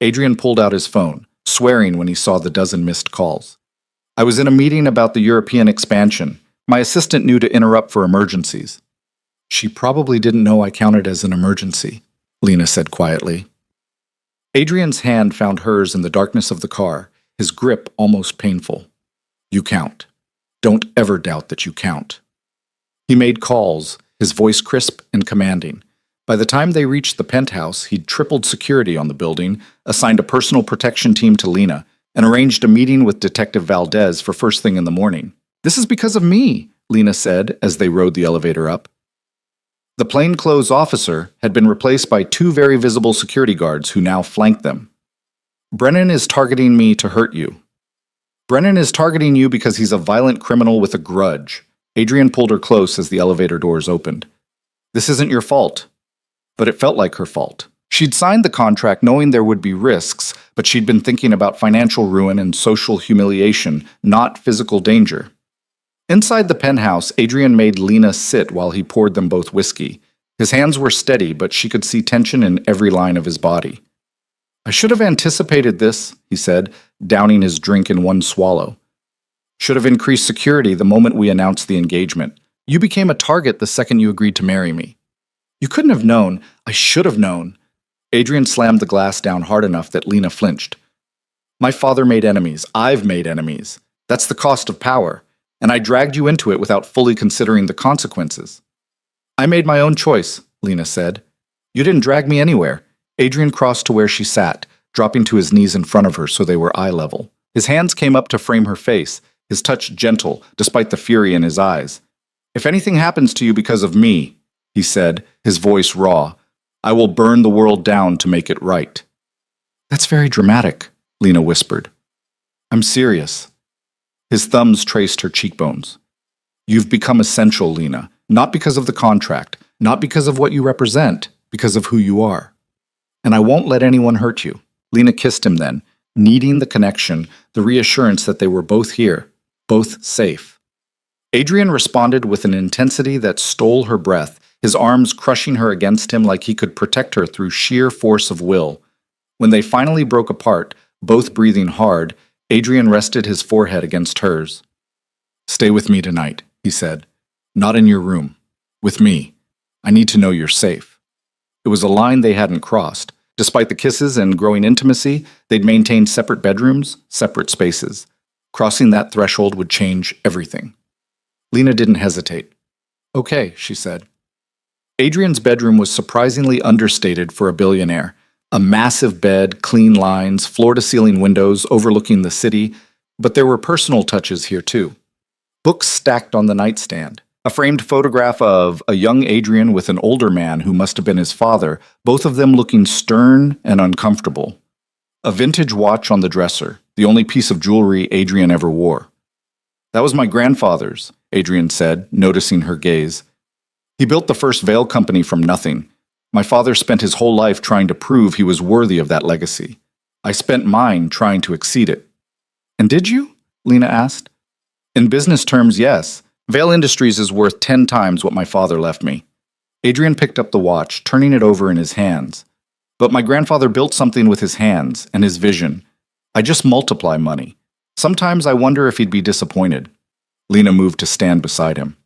Adrian pulled out his phone, swearing when he saw the dozen missed calls. "I was in a meeting about the European expansion. My assistant knew to interrupt for emergencies." "She probably didn't know I counted as an emergency," Lena said quietly. Adrian's hand found hers in the darkness of the car, his grip almost painful. "You count. Don't ever doubt that you count." He made calls, his voice crisp and commanding. By the time they reached the penthouse, he'd tripled security on the building, assigned a personal protection team to Lena, and arranged a meeting with Detective Valdez for first thing in the morning. "This is because of me," Lena said as they rode the elevator up. The plainclothes officer had been replaced by two very visible security guards who now flanked them. "Brennan is targeting me to hurt you." "Brennan is targeting you because he's a violent criminal with a grudge." Adrian pulled her close as the elevator doors opened. "This isn't your fault." But it felt like her fault. She'd signed the contract knowing there would be risks, but she'd been thinking about financial ruin and social humiliation, not physical danger. Inside the penthouse, Adrian made Lena sit while he poured them both whiskey. His hands were steady, but she could see tension in every line of his body. "I should have anticipated this," he said, downing his drink in one swallow. "Should have increased security the moment we announced the engagement. You became a target the second you agreed to marry me." "You couldn't have known. I should have known." Adrian slammed the glass down hard enough that Lena flinched. "My father made enemies. I've made enemies. That's the cost of power. And I dragged you into it without fully considering the consequences." "I made my own choice," Lena said. "You didn't drag me anywhere." Adrian crossed to where she sat, dropping to his knees in front of her so they were eye level. His hands came up to frame her face, his touch gentle, despite the fury in his eyes. "If anything happens to you because of me," he said, his voice raw, "I will burn the world down to make it right." "That's very dramatic," Lena whispered. "I'm serious." His thumbs traced her cheekbones. "You've become essential, Lena, not because of the contract, not because of what you represent, because of who you are. And I won't let anyone hurt you." Lena kissed him then, needing the connection, the reassurance that they were both here, both safe. Adrian responded with an intensity that stole her breath, his arms crushing her against him like he could protect her through sheer force of will. When they finally broke apart, both breathing hard, Adrian rested his forehead against hers. "Stay with me tonight," he said. "Not in your room. With me. I need to know you're safe." It was a line they hadn't crossed. Despite the kisses and growing intimacy, they'd maintained separate bedrooms, separate spaces. Crossing that threshold would change everything. Lena didn't hesitate. "Okay," she said. Adrian's bedroom was surprisingly understated for a billionaire. A massive bed, clean lines, floor-to-ceiling windows overlooking the city, but there were personal touches here too. Books stacked on the nightstand, a framed photograph of a young Adrian with an older man who must have been his father, both of them looking stern and uncomfortable. A vintage watch on the dresser, the only piece of jewelry Adrian ever wore. "That was my grandfather's," Adrian said, noticing her gaze. "He built the first veil company from nothing. My father spent his whole life trying to prove he was worthy of that legacy. I spent mine trying to exceed it." "And did you?" Lena asked. "In business terms, yes. Veil Industries is worth 10 times what my father left me." Adrian picked up the watch, turning it over in his hands. "But my grandfather built something with his hands and his vision. I just multiply money. Sometimes I wonder if he'd be disappointed." Lena moved to stand beside him.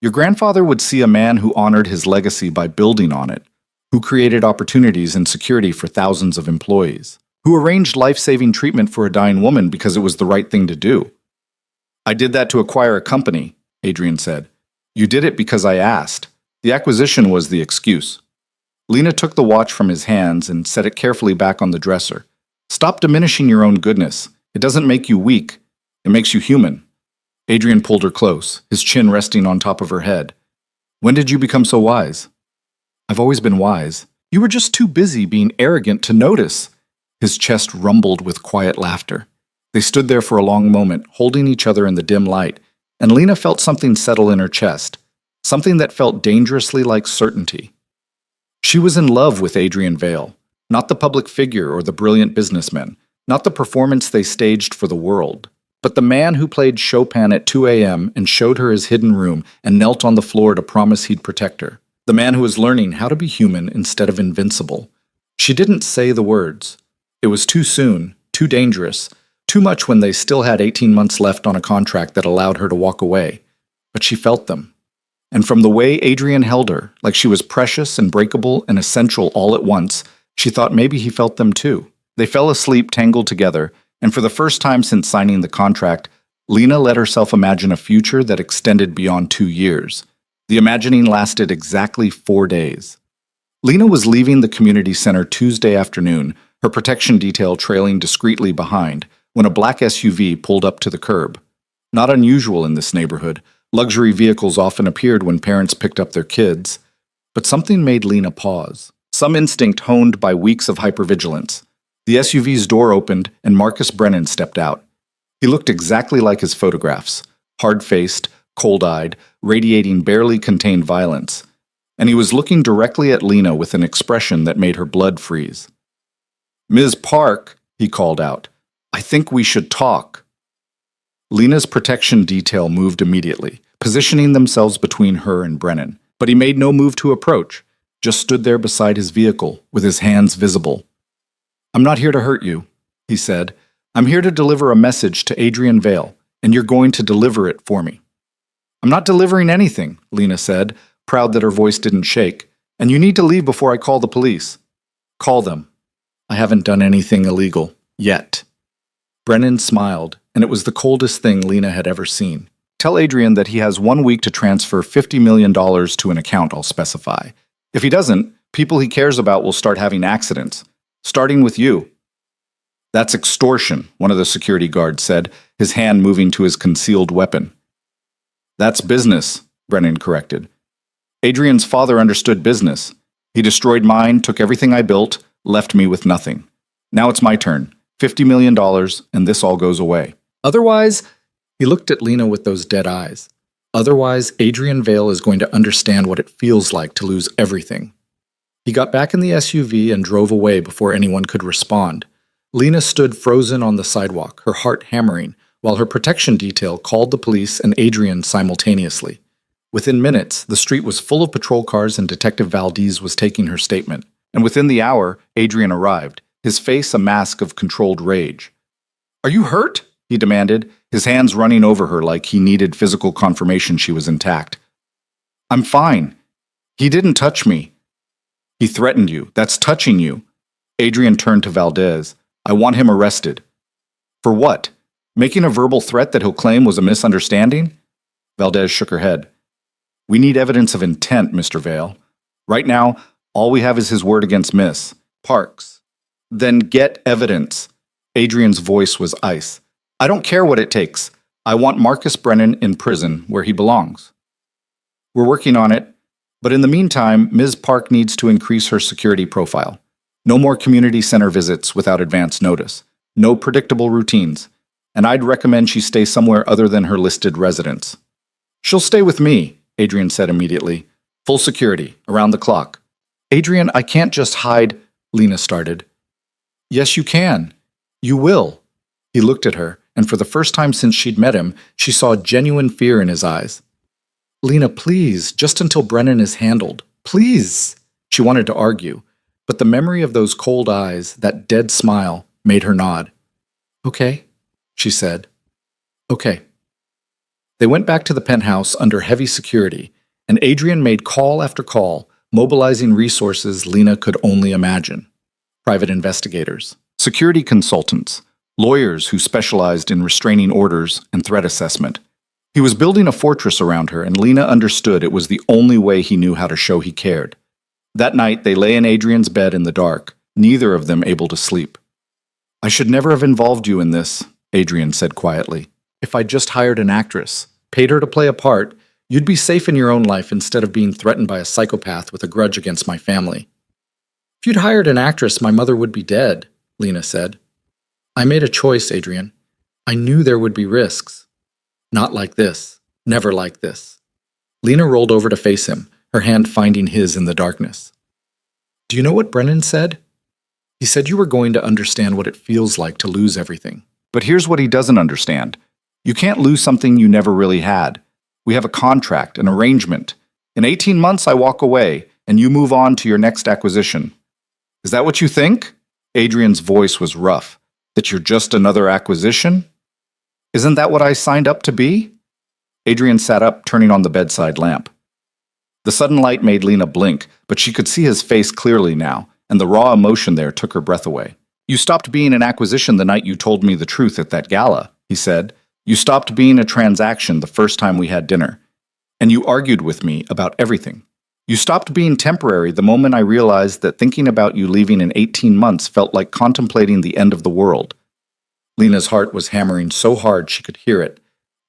"Your grandfather would see a man who honored his legacy by building on it, who created opportunities and security for thousands of employees, who arranged life-saving treatment for a dying woman because it was the right thing to do." "I did that to acquire a company," Adrian said. "You did it because I asked. The acquisition was the excuse." Lena took the watch from his hands and set it carefully back on the dresser. "Stop diminishing your own goodness. It doesn't make you weak. It makes you human." Adrian pulled her close, his chin resting on top of her head. "When did you become so wise?" "I've always been wise. You were just too busy being arrogant to notice." His chest rumbled with quiet laughter. They stood there for a long moment, holding each other in the dim light, and Lena felt something settle in her chest, something that felt dangerously like certainty. She was in love with Adrian Vale, not the public figure or the brilliant businessman, not the performance they staged for the world, But the man who played Chopin at 2 a.m. and showed her his hidden room and knelt on the floor to promise he'd protect her. The man who was learning how to be human instead of invincible. She didn't say the words. It was too soon, too dangerous, too much when they still had 18 months left on a contract that allowed her to walk away. But she felt them. And from the way Adrian held her, like she was precious and breakable and essential all at once, she thought maybe he felt them too. They fell asleep tangled together, and for the first time since signing the contract, Lena let herself imagine a future that extended beyond 2 years. The imagining lasted exactly 4 days. Lena was leaving the community center Tuesday afternoon, her protection detail trailing discreetly behind, when a black SUV pulled up to the curb. Not unusual in this neighborhood, luxury vehicles often appeared when parents picked up their kids. But something made Lena pause, some instinct honed by weeks of hypervigilance. The SUV's door opened and Marcus Brennan stepped out. He looked exactly like his photographs, hard-faced, cold-eyed, radiating barely contained violence. And he was looking directly at Lena with an expression that made her blood freeze. "Ms. Park," he called out, "I think we should talk." Lena's protection detail moved immediately, positioning themselves between her and Brennan. But he made no move to approach, just stood there beside his vehicle, with his hands visible. "I'm not here to hurt you," he said. "I'm here to deliver a message to Adrian Vale, and you're going to deliver it for me." "I'm not delivering anything," Lena said, proud that her voice didn't shake. "And you need to leave before I call the police." "Call them. I haven't done anything illegal. Yet." Brennan smiled, and it was the coldest thing Lena had ever seen. "Tell Adrian that he has 1 week to transfer $50 million to an account I'll specify. If he doesn't, people he cares about will start having accidents. Starting with you." "That's extortion," one of the security guards said, his hand moving to his concealed weapon. "That's business," Brennan corrected. "Adrian's father understood business. He destroyed mine, took everything I built, left me with nothing. Now it's my turn. $50 million, and this all goes away. Otherwise," he looked at Lena with those dead eyes, "otherwise Adrian Vale is going to understand what it feels like to lose everything." He got back in the SUV and drove away before anyone could respond. Lena stood frozen on the sidewalk, her heart hammering, while her protection detail called the police and Adrian simultaneously. Within minutes, the street was full of patrol cars and Detective Valdez was taking her statement. And within the hour, Adrian arrived, his face a mask of controlled rage. "Are you hurt?" he demanded, his hands running over her like he needed physical confirmation she was intact. "I'm fine. He didn't touch me." "He threatened you. That's touching you." Adrian turned to Valdez. "I want him arrested." "For what? Making a verbal threat that he'll claim was a misunderstanding?" Valdez shook her head. "We need evidence of intent, Mr. Vale. Right now, all we have is his word against Miss Parks." "Then get evidence." Adrian's voice was ice. "I don't care what it takes. I want Marcus Brennan in prison where he belongs." "We're working on it. But in the meantime, Ms. Park needs to increase her security profile. No more community center visits without advance notice. No predictable routines. And I'd recommend she stay somewhere other than her listed residence." "She'll stay with me," Adrian said immediately. "Full security, around the clock." "Adrian, I can't just hide," Lena started. "Yes, you can. You will." He looked at her, and for the first time since she'd met him, she saw genuine fear in his eyes. "Lena, please, just until Brennan is handled. Please." She wanted to argue, but the memory of those cold eyes, that dead smile, made her nod. "Okay," she said. "Okay." They went back to the penthouse under heavy security, and Adrian made call after call, mobilizing resources Lena could only imagine. Private investigators, security consultants, lawyers who specialized in restraining orders and threat assessment. He was building a fortress around her, and Lena understood it was the only way he knew how to show he cared. That night, they lay in Adrian's bed in the dark, neither of them able to sleep. "I should never have involved you in this," Adrian said quietly. "If I'd just hired an actress, paid her to play a part, you'd be safe in your own life instead of being threatened by a psychopath with a grudge against my family." "If you'd hired an actress, my mother would be dead," Lena said. "I made a choice, Adrian. I knew there would be risks. Not like this. Never like this." Lena rolled over to face him, her hand finding his in the darkness. "Do you know what Brennan said? He said you were going to understand what it feels like to lose everything. But here's what he doesn't understand. You can't lose something you never really had. We have a contract, an arrangement. In 18 months, I walk away, and you move on to your next acquisition. Is that what you think? Adrian's voice was rough. That you're just another acquisition? Isn't that what I signed up to be? Adrian sat up, turning on the bedside lamp. The sudden light made Lena blink, but she could see his face clearly now, and the raw emotion there took her breath away. You stopped being an acquisition the night you told me the truth at that gala, he said. You stopped being a transaction the first time we had dinner. And you argued with me about everything. You stopped being temporary the moment I realized that thinking about you leaving in 18 months felt like contemplating the end of the world. Lena's heart was hammering so hard she could hear it.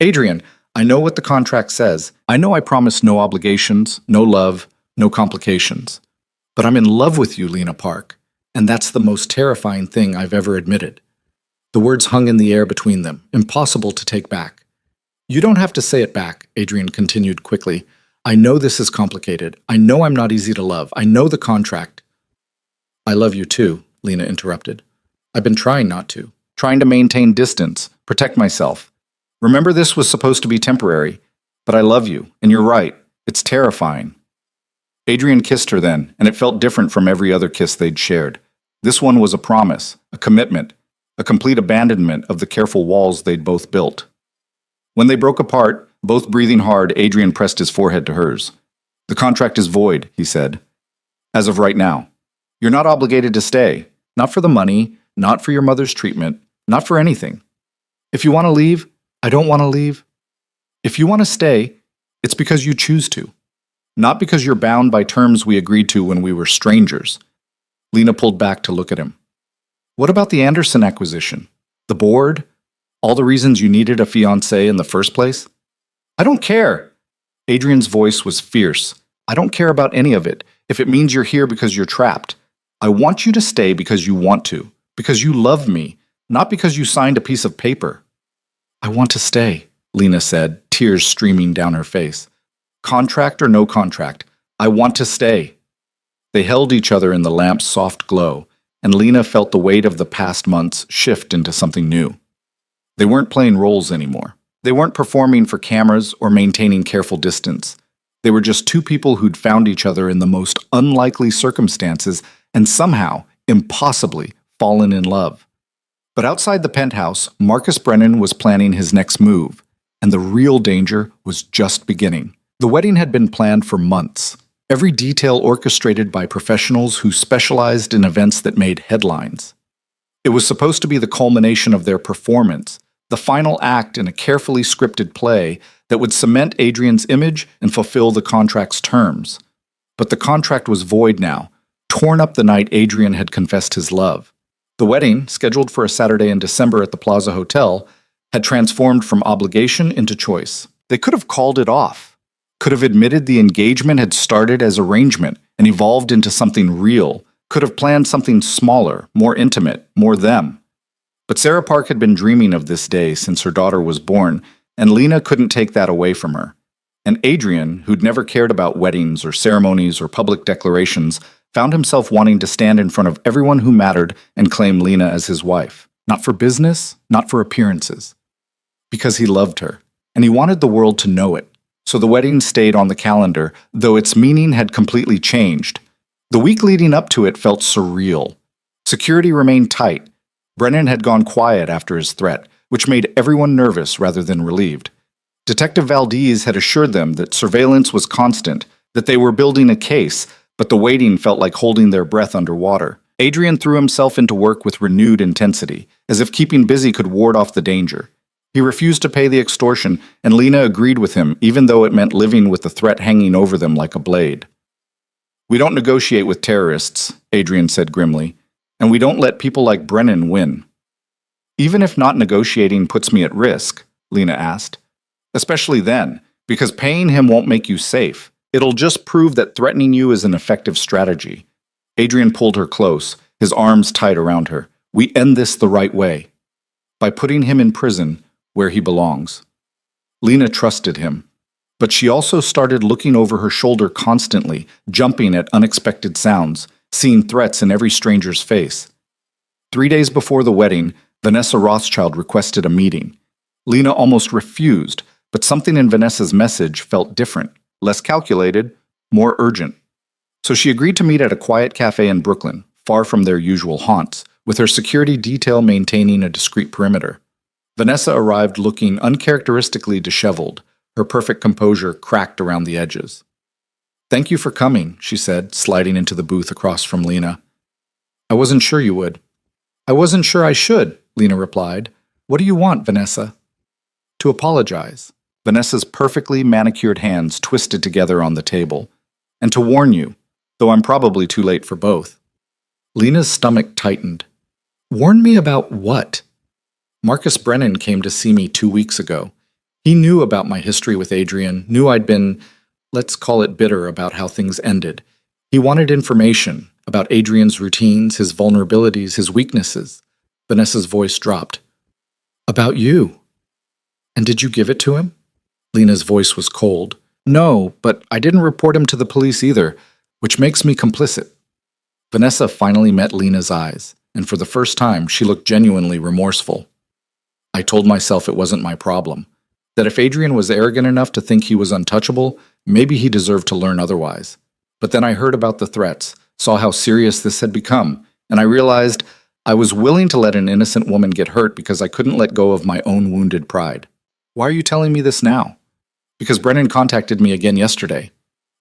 Adrian, I know what the contract says. I know I promised no obligations, no love, no complications. But I'm in love with you, Lena Park, and that's the most terrifying thing I've ever admitted. The words hung in the air between them, impossible to take back. You don't have to say it back, Adrian continued quickly. I know this is complicated. I know I'm not easy to love. I know the contract. I love you too, Lena interrupted. I've been trying not to, trying to maintain distance, protect myself. Remember, this was supposed to be temporary, but I love you, and you're right. It's terrifying. Adrian kissed her then, and it felt different from every other kiss they'd shared. This one was a promise, a commitment, a complete abandonment of the careful walls they'd both built. When they broke apart, both breathing hard, Adrian pressed his forehead to hers. The contract is void, he said. As of right now. You're not obligated to stay. Not for the money, not for your mother's treatment, not for anything. If you want to leave, I don't want to leave. If you want to stay, it's because you choose to. Not because you're bound by terms we agreed to when we were strangers. Lena pulled back to look at him. What about the Anderson acquisition? The board? All the reasons you needed a fiancé in the first place? I don't care. Adrian's voice was fierce. I don't care about any of it, if it means you're here because you're trapped. I want you to stay because you want to, because you love me, not because you signed a piece of paper. I want to stay, Lena said, tears streaming down her face. Contract or no contract, I want to stay. They held each other in the lamp's soft glow, and Lena felt the weight of the past months shift into something new. They weren't playing roles anymore. They weren't performing for cameras or maintaining careful distance. They were just two people who'd found each other in the most unlikely circumstances and somehow, impossibly, fallen in love. But outside the penthouse, Marcus Brennan was planning his next move, and the real danger was just beginning. The wedding had been planned for months, every detail orchestrated by professionals who specialized in events that made headlines. It was supposed to be the culmination of their performance, the final act in a carefully scripted play that would cement Adrian's image and fulfill the contract's terms. But the contract was void now, torn up the night Adrian had confessed his love. The wedding, scheduled for a Saturday in December at the Plaza Hotel, had transformed from obligation into choice. They could have called it off, could have admitted the engagement had started as arrangement and evolved into something real, could have planned something smaller, more intimate, more them. But Sarah Park had been dreaming of this day since her daughter was born, and Lena couldn't take that away from her. And Adrian, who'd never cared about weddings or ceremonies or public declarations, found himself wanting to stand in front of everyone who mattered and claim Lena as his wife. Not for business, not for appearances. Because he loved her, and he wanted the world to know it. So the wedding stayed on the calendar, though its meaning had completely changed. The week leading up to it felt surreal. Security remained tight. Brennan had gone quiet after his threat, which made everyone nervous rather than relieved. Detective Valdez had assured them that surveillance was constant, that they were building a case, but the waiting felt like holding their breath underwater. Adrian threw himself into work with renewed intensity, as if keeping busy could ward off the danger. He refused to pay the extortion, and Lena agreed with him, even though it meant living with the threat hanging over them like a blade. We don't negotiate with terrorists, Adrian said grimly, and we don't let people like Brennan win. Even if not negotiating puts me at risk, Lena asked. Especially then, because paying him won't make you safe. It'll just prove that threatening you is an effective strategy. Adrian pulled her close, his arms tight around her. We end this the right way. By putting him in prison, where he belongs. Lena trusted him, but she also started looking over her shoulder constantly, jumping at unexpected sounds, seeing threats in every stranger's face. 3 days before the wedding, Vanessa Rothschild requested a meeting. Lena almost refused, but something in Vanessa's message felt different, less calculated, more urgent. So she agreed to meet at a quiet cafe in Brooklyn, far from their usual haunts, with her security detail maintaining a discreet perimeter. Vanessa arrived looking uncharacteristically disheveled, her perfect composure cracked around the edges. "Thank you for coming," she said, sliding into the booth across from Lena. "I wasn't sure you would." "I wasn't sure I should," Lena replied. "What do you want, Vanessa?" "To apologize." Vanessa's perfectly manicured hands twisted together on the table. "And to warn you, though I'm probably too late for both." Lena's stomach tightened. "Warn me about what?" "Marcus Brennan came to see me 2 weeks ago. He knew about my history with Adrian, knew I'd been, let's call it bitter about how things ended. He wanted information about Adrian's routines, his vulnerabilities, his weaknesses." Vanessa's voice dropped. "About you. And did you give it to him?" Lena's voice was cold. "No, but I didn't report him to the police either, which makes me complicit." Vanessa finally met Lena's eyes, and for the first time she looked genuinely remorseful. "I told myself it wasn't my problem. That if Adrian was arrogant enough to think he was untouchable, maybe he deserved to learn otherwise. But then I heard about the threats, saw how serious this had become, and I realized I was willing to let an innocent woman get hurt because I couldn't let go of my own wounded pride." "Why are you telling me this now?" "Because Brennan contacted me again yesterday.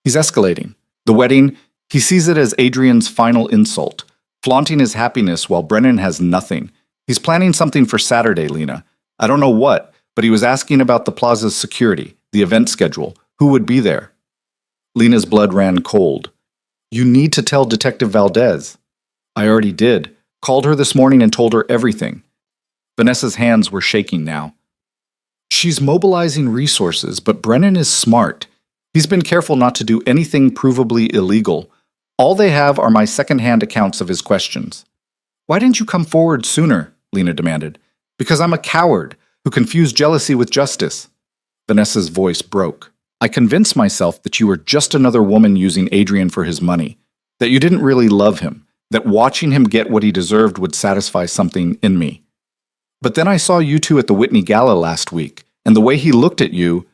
He's escalating. The wedding, he sees it as Adrian's final insult, flaunting his happiness while Brennan has nothing. He's planning something for Saturday, Lena. I don't know what, but he was asking about the plaza's security, the event schedule, who would be there." Lena's blood ran cold. "You need to tell Detective Valdez." "I already did. Called her this morning and told her everything." Vanessa's hands were shaking now. "She's mobilizing resources, but Brennan is smart. He's been careful not to do anything provably illegal. All they have are my second-hand accounts of his questions." "Why didn't you come forward sooner?" Lena demanded. "Because I'm a coward who confused jealousy with justice." Vanessa's voice broke. "I convinced myself that you were just another woman using Adrian for his money, that you didn't really love him, that watching him get what he deserved would satisfy something in me. But then I saw you two at the Whitney Gala last week, and the way he looked at you—"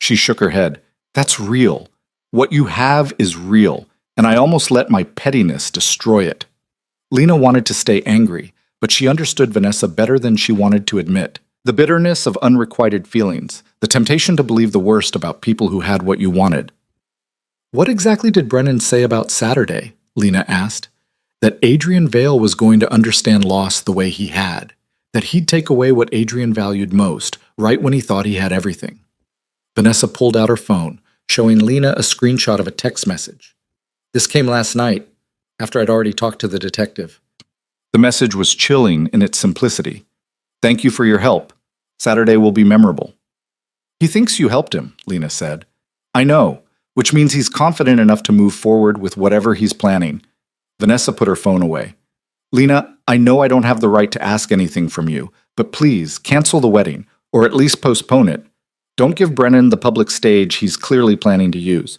She shook her head. "That's real. What you have is real, and I almost let my pettiness destroy it." Lena wanted to stay angry, but she understood Vanessa better than she wanted to admit. The bitterness of unrequited feelings, the temptation to believe the worst about people who had what you wanted. "What exactly did Brennan say about Saturday?" Lena asked. "That Adrian Vale was going to understand loss the way he had. That he'd take away what Adrian valued most, right when he thought he had everything." Vanessa pulled out her phone, showing Lena a screenshot of a text message. "This came last night, after I'd already talked to the detective." The message was chilling in its simplicity. "Thank you for your help. Saturday will be memorable." "He thinks you helped him," Lena said. "I know, which means he's confident enough to move forward with whatever he's planning." Vanessa put her phone away. "Lena, I know I don't have the right to ask anything from you, but please cancel the wedding, or at least postpone it. Don't give Brennan the public stage he's clearly planning to use."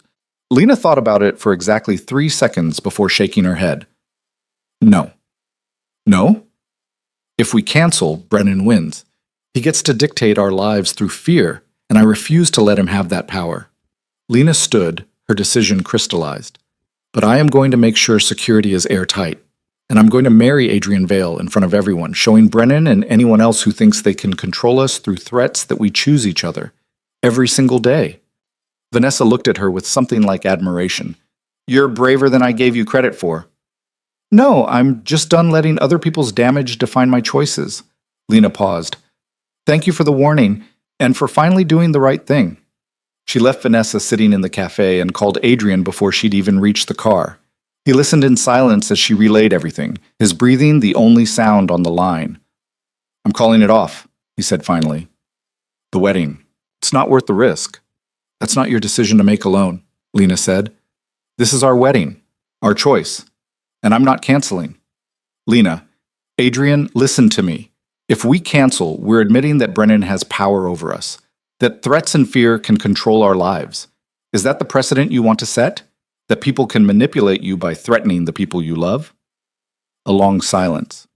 Lena thought about it for exactly 3 seconds before shaking her head. "No." "No?" "If we cancel, Brennan wins. He gets to dictate our lives through fear, and I refuse to let him have that power." Lena stood, her decision crystallized. "But I am going to make sure security is airtight. And I'm going to marry Adrian Vale in front of everyone, showing Brennan and anyone else who thinks they can control us through threats that we choose each other. Every single day." Vanessa looked at her with something like admiration. "You're braver than I gave you credit for." "No, I'm just done letting other people's damage define my choices." Lena paused. "Thank you for the warning, and for finally doing the right thing." She left Vanessa sitting in the cafe and called Adrian before she'd even reached the car. He listened in silence as she relayed everything, his breathing the only sound on the line. "I'm calling it off," he said finally. "The wedding. It's not worth the risk." "That's not your decision to make alone," Lena said. "This is our wedding, our choice, and I'm not canceling." "Lena, Adrian, listen to me. If we cancel, we're admitting that Brennan has power over us, that threats and fear can control our lives. Is that the precedent you want to set? That people can manipulate you by threatening the people you love?" A long silence.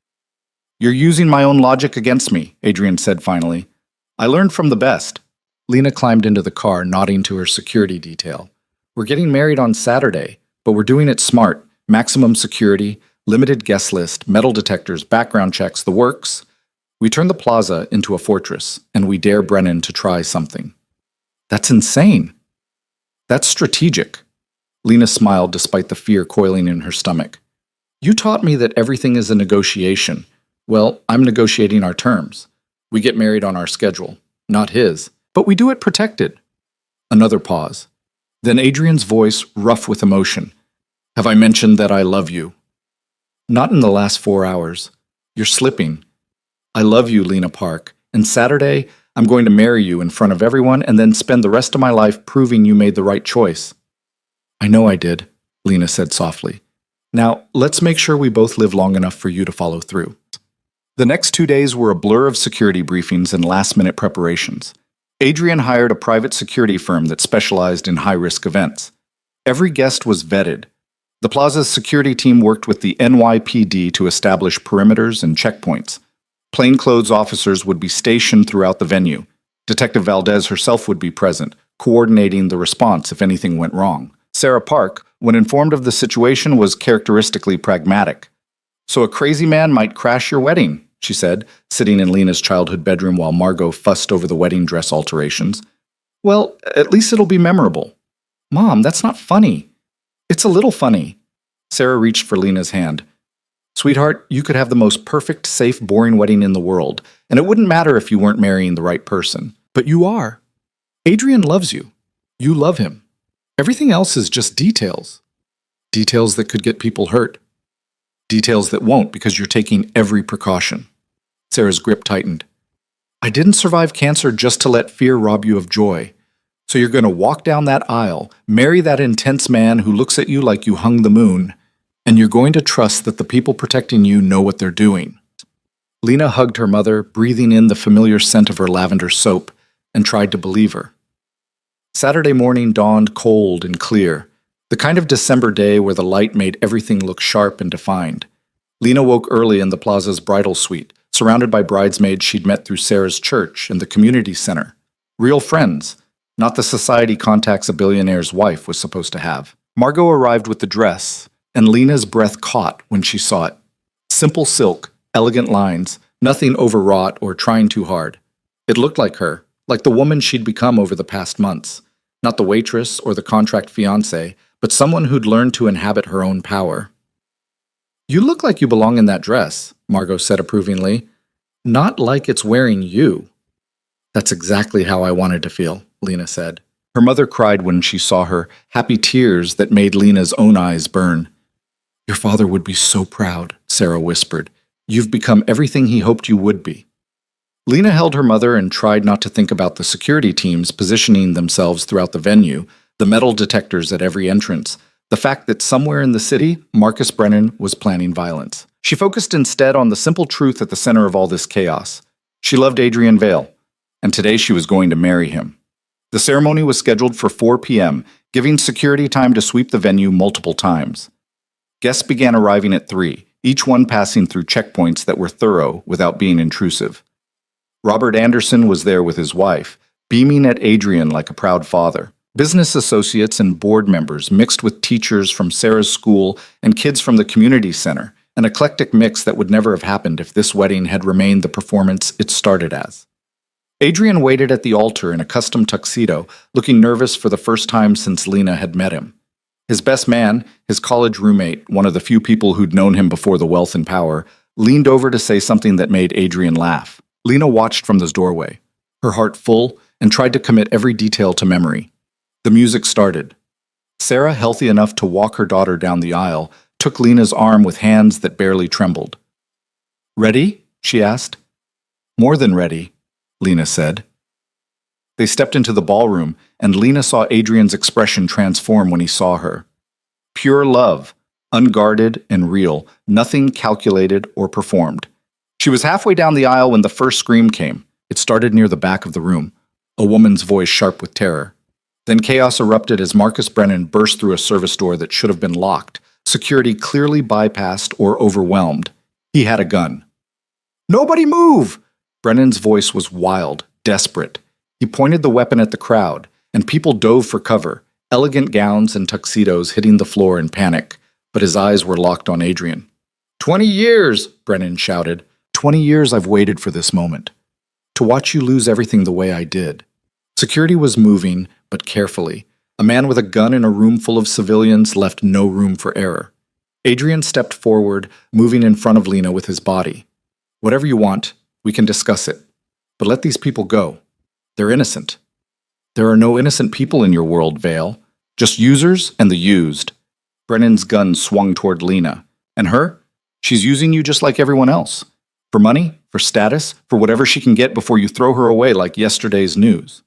"You're using my own logic against me," Adrian said finally. I learned from the best. Lena climbed into the car, nodding to her security detail. We're getting married on Saturday, but we're doing it smart. Maximum security, limited guest list, metal detectors, background checks, the works. We turn the plaza into a fortress, and we dare Brennan to try something. That's insane. That's strategic. Lena smiled despite the fear coiling in her stomach. You taught me that everything is a negotiation. Well, I'm negotiating our terms. We get married on our schedule, not his, but we do it protected. Another pause. Then Adrian's voice, rough with emotion. Have I mentioned that I love you? Not in the last 4 hours. You're slipping. I love you, Lena Park, and Saturday, I'm going to marry you in front of everyone and then spend the rest of my life proving you made the right choice. I know I did, Lena said softly. Now, let's make sure we both live long enough for you to follow through. The next 2 days were a blur of security briefings and last-minute preparations. Adrian hired a private security firm that specialized in high-risk events. Every guest was vetted. The plaza's security team worked with the NYPD to establish perimeters and checkpoints. Plainclothes officers would be stationed throughout the venue. Detective Valdez herself would be present, coordinating the response if anything went wrong. Sarah Park, when informed of the situation, was characteristically pragmatic. So a crazy man might crash your wedding, she said, sitting in Lena's childhood bedroom while Margot fussed over the wedding dress alterations. Well, at least it'll be memorable. Mom, that's not funny. It's a little funny. Sarah reached for Lena's hand. Sweetheart, you could have the most perfect, safe, boring wedding in the world, and it wouldn't matter if you weren't marrying the right person. But you are. Adrian loves you. You love him. Everything else is just details. Details that could get people hurt. Details that won't because you're taking every precaution. Sarah's grip tightened. I didn't survive cancer just to let fear rob you of joy. So you're going to walk down that aisle, marry that intense man who looks at you like you hung the moon, and you're going to trust that the people protecting you know what they're doing. Lena hugged her mother, breathing in the familiar scent of her lavender soap, and tried to believe her. Saturday morning dawned cold and clear, the kind of December day where the light made everything look sharp and defined. Lena woke early in the plaza's bridal suite, surrounded by bridesmaids she'd met through Sarah's church and the community center. Real friends, not the society contacts a billionaire's wife was supposed to have. Margot arrived with the dress, and Lena's breath caught when she saw it. Simple silk, elegant lines, nothing overwrought or trying too hard. It looked like her, like the woman she'd become over the past months. Not the waitress or the contract fiancé, but someone who'd learned to inhabit her own power. You look like you belong in that dress, Margot said approvingly. Not like it's wearing you. That's exactly how I wanted to feel, Lena said. Her mother cried when she saw her, happy tears that made Lena's own eyes burn. Your father would be so proud, Sarah whispered. You've become everything he hoped you would be. Lena held her mother and tried not to think about the security teams positioning themselves throughout the venue, the metal detectors at every entrance, the fact that somewhere in the city, Marcus Brennan was planning violence. She focused instead on the simple truth at the center of all this chaos. She loved Adrian Vale, and today she was going to marry him. The ceremony was scheduled for 4 p.m., giving security time to sweep the venue multiple times. Guests began arriving at 3, each one passing through checkpoints that were thorough without being intrusive. Robert Anderson was there with his wife, beaming at Adrian like a proud father. Business associates and board members mixed with teachers from Sarah's school and kids from the community center, an eclectic mix that would never have happened if this wedding had remained the performance it started as. Adrian waited at the altar in a custom tuxedo, looking nervous for the first time since Lena had met him. His best man, his college roommate, one of the few people who'd known him before the wealth and power, leaned over to say something that made Adrian laugh. Lena watched from the doorway, her heart full, and tried to commit every detail to memory. The music started. Sarah, healthy enough to walk her daughter down the aisle, took Lena's arm with hands that barely trembled. Ready? She asked. More than ready, Lena said. They stepped into the ballroom, and Lena saw Adrian's expression transform when he saw her. Pure love, unguarded and real, nothing calculated or performed. She was halfway down the aisle when the first scream came. It started near the back of the room, a woman's voice sharp with terror. Then chaos erupted as Marcus Brennan burst through a service door that should have been locked, security clearly bypassed or overwhelmed. He had a gun. Nobody move! Brennan's voice was wild, desperate. He pointed the weapon at the crowd, and people dove for cover, elegant gowns and tuxedos hitting the floor in panic, but his eyes were locked on Adrian. 20 years, Brennan shouted. 20 years I've waited for this moment. To watch you lose everything the way I did. Security was moving, but carefully. A man with a gun in a room full of civilians left no room for error. Adrian stepped forward, moving in front of Lena with his body. Whatever you want, we can discuss it. But let these people go. They're innocent. There are no innocent people in your world, Vale. Just users and the used. Brennan's gun swung toward Lena. And her? She's using you just like everyone else. For money, for status, for whatever she can get before you throw her away like yesterday's news.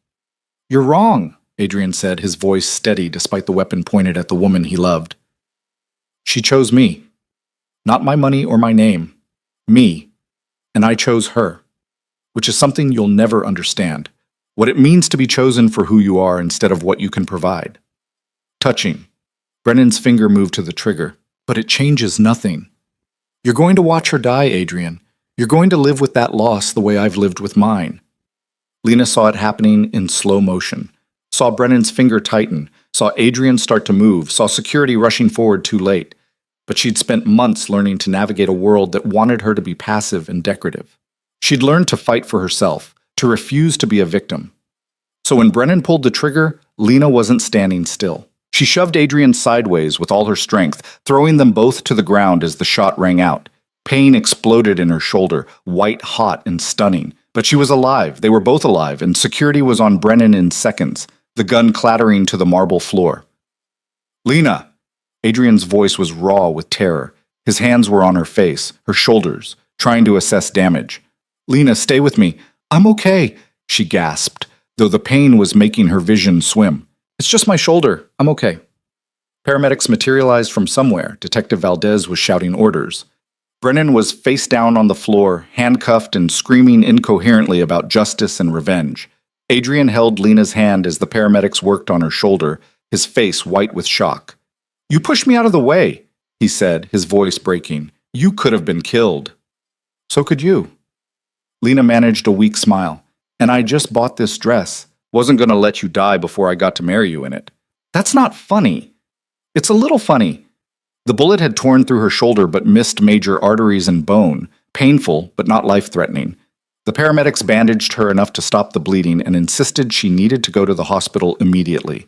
You're wrong, Adrian said, his voice steady despite the weapon pointed at the woman he loved. She chose me. Not my money or my name. Me. And I chose her. Which is something you'll never understand. What it means to be chosen for who you are instead of what you can provide. Touching. Brennan's finger moved to the trigger. But it changes nothing. You're going to watch her die, Adrian. You're going to live with that loss the way I've lived with mine. Lena saw it happening in slow motion. Saw Brennan's finger tighten. Saw Adrian start to move. Saw security rushing forward too late. But she'd spent months learning to navigate a world that wanted her to be passive and decorative. She'd learned to fight for herself, to refuse to be a victim. So when Brennan pulled the trigger, Lena wasn't standing still. She shoved Adrian sideways with all her strength, throwing them both to the ground as the shot rang out. Pain exploded in her shoulder, white hot and stunning. But she was alive, they were both alive, and security was on Brennan in seconds, the gun clattering to the marble floor. Lena! Adrian's voice was raw with terror. His hands were on her face, her shoulders, trying to assess damage. Lena, stay with me. I'm okay, she gasped, though the pain was making her vision swim. It's just my shoulder. I'm okay. Paramedics materialized from somewhere. Detective Valdez was shouting orders. Brennan was face down on the floor, handcuffed and screaming incoherently about justice and revenge. Adrian held Lena's hand as the paramedics worked on her shoulder, his face white with shock. You pushed me out of the way, he said, his voice breaking. You could have been killed. So could you. Lena managed a weak smile. And I just bought this dress. Wasn't going to let you die before I got to marry you in it. That's not funny. It's a little funny. The bullet had torn through her shoulder but missed major arteries and bone, painful but not life-threatening. The paramedics bandaged her enough to stop the bleeding and insisted she needed to go to the hospital immediately.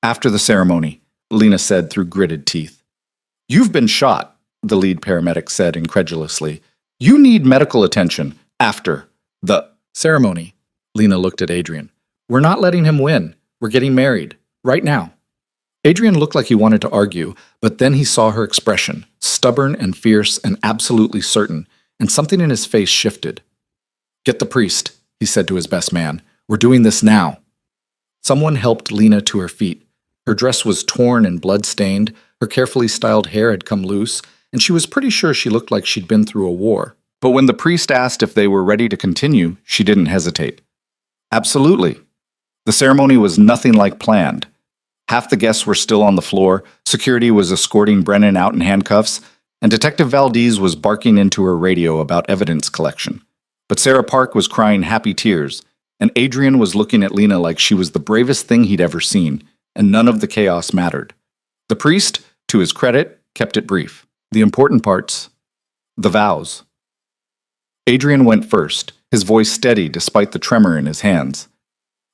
After the ceremony, Lena said through gritted teeth. You've been shot, the lead paramedic said incredulously. You need medical attention after the ceremony. Lena looked at Adrian. We're not letting him win. We're getting married. Right now. Adrian looked like he wanted to argue, but then he saw her expression, stubborn and fierce and absolutely certain, and something in his face shifted. Get the priest, he said to his best man. We're doing this now. Someone helped Lena to her feet. Her dress was torn and blood-stained, her carefully styled hair had come loose, and she was pretty sure she looked like she'd been through a war. But when the priest asked if they were ready to continue, she didn't hesitate. Absolutely. The ceremony was nothing like planned. Half the guests were still on the floor, security was escorting Brennan out in handcuffs, and Detective Valdez was barking into her radio about evidence collection. But Sarah Park was crying happy tears, and Adrian was looking at Lena like she was the bravest thing he'd ever seen, and none of the chaos mattered. The priest, to his credit, kept it brief. The important parts, the vows. Adrian went first, his voice steady despite the tremor in his hands.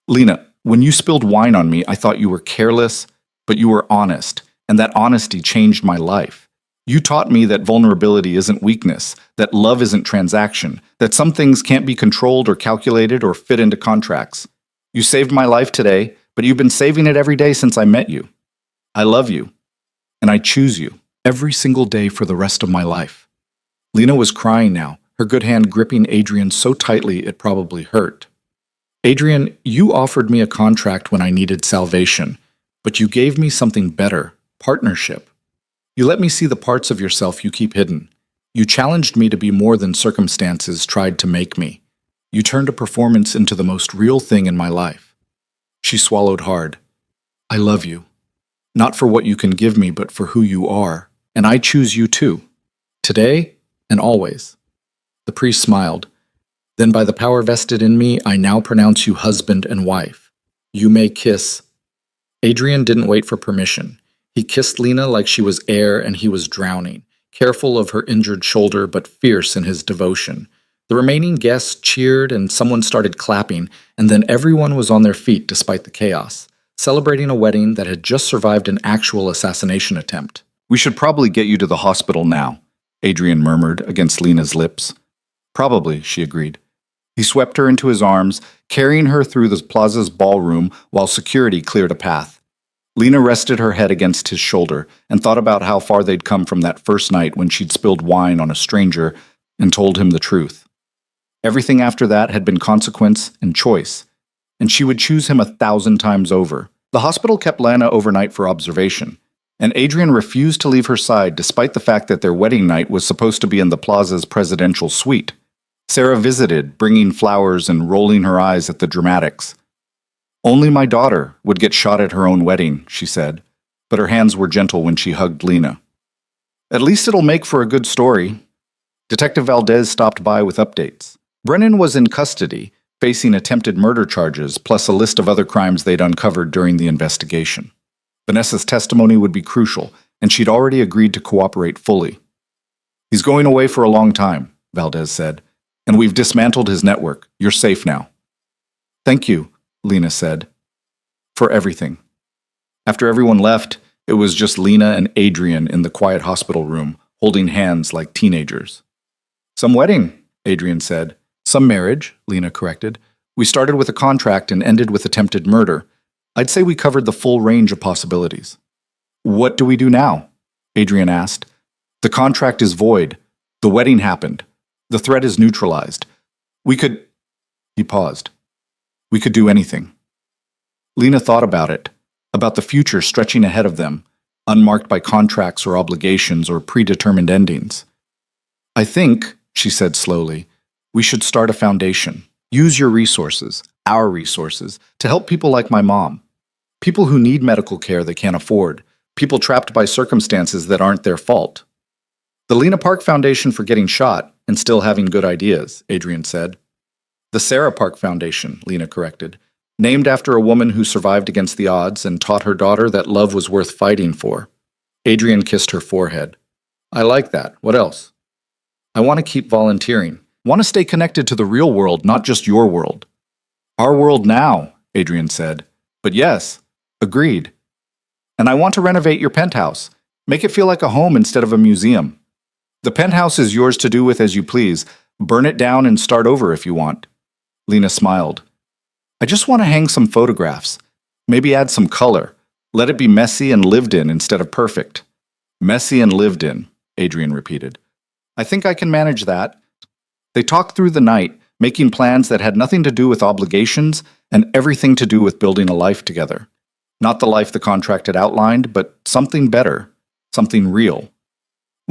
Lena, when you spilled wine on me, I thought you were careless, but you were honest, and that honesty changed my life. You taught me that vulnerability isn't weakness, that love isn't transaction, that some things can't be controlled or calculated or fit into contracts. You saved my life today, but you've been saving it every day since I met you. I love you, and I choose you every single day for the rest of my life. Lena was crying now, her good hand gripping Adrian so tightly it probably hurt. Adrian, you offered me a contract when I needed salvation, but you gave me something better, partnership. You let me see the parts of yourself you keep hidden. You challenged me to be more than circumstances tried to make me. You turned a performance into the most real thing in my life. She swallowed hard. I love you. Not for what you can give me, but for who you are. And I choose you too. Today and always. The priest smiled. Then by the power vested in me, I now pronounce you husband and wife. You may kiss. Adrian didn't wait for permission. He kissed Lena like she was air and he was drowning, careful of her injured shoulder but fierce in his devotion. The remaining guests cheered and someone started clapping, and then everyone was on their feet despite the chaos, celebrating a wedding that had just survived an actual assassination attempt. We should probably get you to the hospital now, Adrian murmured against Lena's lips. Probably, she agreed. He swept her into his arms, carrying her through the plaza's ballroom while security cleared a path. Lena rested her head against his shoulder and thought about how far they'd come from that first night when she'd spilled wine on a stranger and told him the truth. Everything after that had been consequence and choice, and she would choose him 1,000 times over. The hospital kept Lana overnight for observation, and Adrian refused to leave her side despite the fact that their wedding night was supposed to be in the plaza's presidential suite. Sarah visited, bringing flowers and rolling her eyes at the dramatics. Only my daughter would get shot at her own wedding, she said, but her hands were gentle when she hugged Lena. At least it'll make for a good story. Detective Valdez stopped by with updates. Brennan was in custody, facing attempted murder charges, plus a list of other crimes they'd uncovered during the investigation. Vanessa's testimony would be crucial, and she'd already agreed to cooperate fully. He's going away for a long time, Valdez said, and we've dismantled his network. You're safe now. Thank you, Lena said, for everything. After everyone left, it was just Lena and Adrian in the quiet hospital room, holding hands like teenagers. Some wedding, Adrian said. Some marriage, Lena corrected. We started with a contract and ended with attempted murder. I'd say we covered the full range of possibilities. What do we do now? Adrian asked. The contract is void. The wedding happened. The threat is neutralized. We could... He paused. We could do anything. Lena thought about it, about the future stretching ahead of them, unmarked by contracts or obligations or predetermined endings. I think, she said slowly, we should start a foundation. Use your resources, our resources, to help people like my mom. People who need medical care they can't afford. People trapped by circumstances that aren't their fault. The Lena Park Foundation for getting shot and still having good ideas, Adrian said. The Sarah Park Foundation, Lena corrected, named after a woman who survived against the odds and taught her daughter that love was worth fighting for. Adrian kissed her forehead. I like that. What else? I want to keep volunteering. Want to stay connected to the real world, not just your world. Our world now, Adrian said. But yes, agreed. And I want to renovate your penthouse. Make it feel like a home instead of a museum. The penthouse is yours to do with as you please. Burn it down and start over if you want. Lena smiled. I just want to hang some photographs. Maybe add some color. Let it be messy and lived in instead of perfect. Messy and lived in, Adrian repeated. I think I can manage that. They talked through the night, making plans that had nothing to do with obligations and everything to do with building a life together. Not the life the contract had outlined, but something better, something real.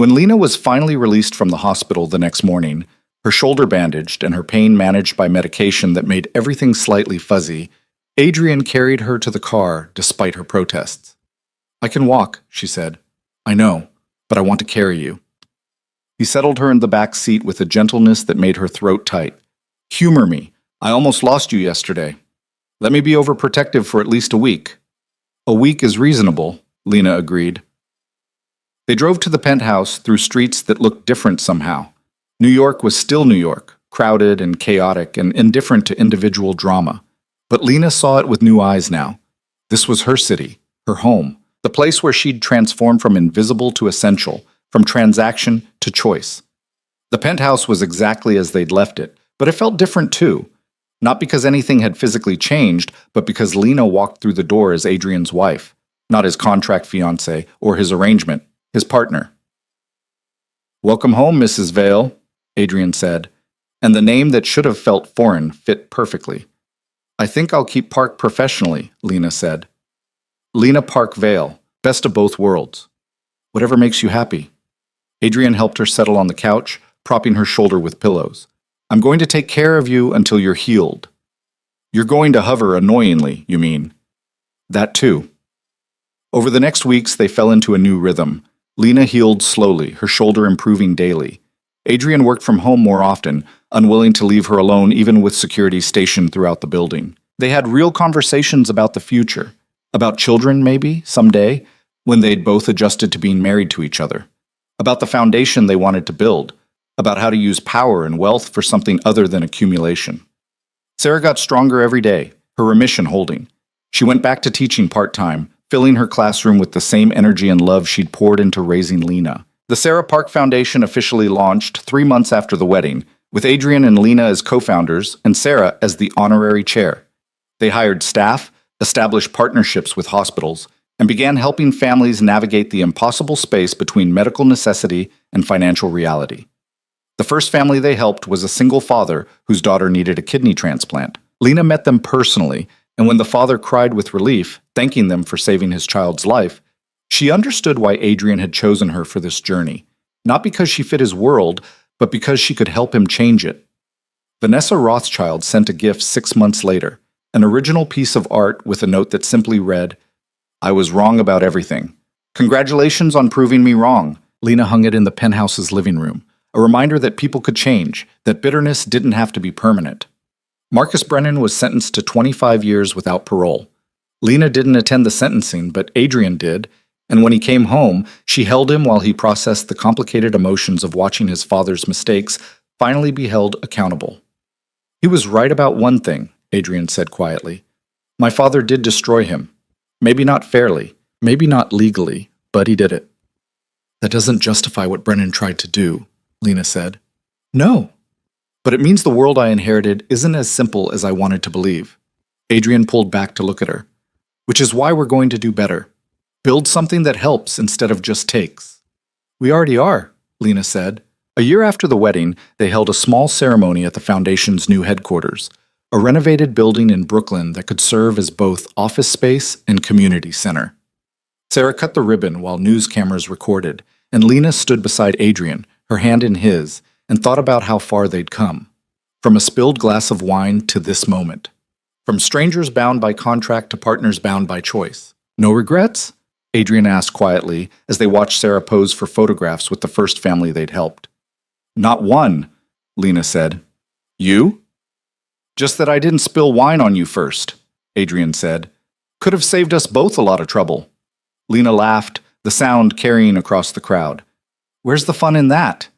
When Lena was finally released from the hospital the next morning, her shoulder bandaged and her pain managed by medication that made everything slightly fuzzy, Adrian carried her to the car despite her protests. I can walk, she said. I know, but I want to carry you. He settled her in the back seat with a gentleness that made her throat tight. Humor me. I almost lost you yesterday. Let me be overprotective for at least a week. A week is reasonable, Lena agreed. They drove to the penthouse through streets that looked different somehow. New York was still New York, crowded and chaotic and indifferent to individual drama. But Lena saw it with new eyes now. This was her city, her home, the place where she'd transformed from invisible to essential, from transaction to choice. The penthouse was exactly as they'd left it, but it felt different too. Not because anything had physically changed, but because Lena walked through the door as Adrian's wife, not his contract fiancée or his arrangement, his partner. Welcome home, Mrs. Vale, Adrian said, and the name that should have felt foreign fit perfectly. I think I'll keep Park professionally, Lena said. Lena Park Vale, best of both worlds. Whatever makes you happy. Adrian helped her settle on the couch, propping her shoulder with pillows. I'm going to take care of you until you're healed. You're going to hover annoyingly, you mean? That too. Over the next weeks, they fell into a new rhythm. Lena healed slowly, her shoulder improving daily. Adrian worked from home more often, unwilling to leave her alone even with security stationed throughout the building. They had real conversations about the future, about children maybe, someday, when they'd both adjusted to being married to each other, about the foundation they wanted to build, about how to use power and wealth for something other than accumulation. Sarah got stronger every day, her remission holding. She went back to teaching part-time, filling her classroom with the same energy and love she'd poured into raising Lena. The Sarah Park Foundation officially launched 3 months after the wedding, with Adrian and Lena as co-founders and Sarah as the honorary chair. They hired staff, established partnerships with hospitals, and began helping families navigate the impossible space between medical necessity and financial reality. The first family they helped was a single father whose daughter needed a kidney transplant. Lena met them personally, and when the father cried with relief, thanking them for saving his child's life, she understood why Adrian had chosen her for this journey, not because she fit his world, but because she could help him change it. Vanessa Rothschild sent a gift 6 months later, an original piece of art with a note that simply read, "I was wrong about everything. Congratulations on proving me wrong." Lena hung it in the penthouse's living room, a reminder that people could change, that bitterness didn't have to be permanent. Marcus Brennan was sentenced to 25 years without parole. Lena didn't attend the sentencing, but Adrian did, and when he came home, she held him while he processed the complicated emotions of watching his father's mistakes finally be held accountable. "He was right about one thing," Adrian said quietly. "My father did destroy him. Maybe not fairly, maybe not legally, but he did it." "That doesn't justify what Brennan tried to do," Lena said. "No. But it means the world I inherited isn't as simple as I wanted to believe." Adrian pulled back to look at her. "Which is why we're going to do better. Build something that helps instead of just takes." "We already are," Lena said. A year after the wedding, they held a small ceremony at the foundation's new headquarters, a renovated building in Brooklyn that could serve as both office space and community center. Sarah cut the ribbon while news cameras recorded, and Lena stood beside Adrian, her hand in his, and thought about how far they'd come. From a spilled glass of wine to this moment. From strangers bound by contract to partners bound by choice. "No regrets?" Adrian asked quietly as they watched Sarah pose for photographs with the first family they'd helped. "Not one," Lena said. "You?" "Just that I didn't spill wine on you first," Adrian said. "Could have saved us both a lot of trouble." Lena laughed, the sound carrying across the crowd. "Where's the fun in that?"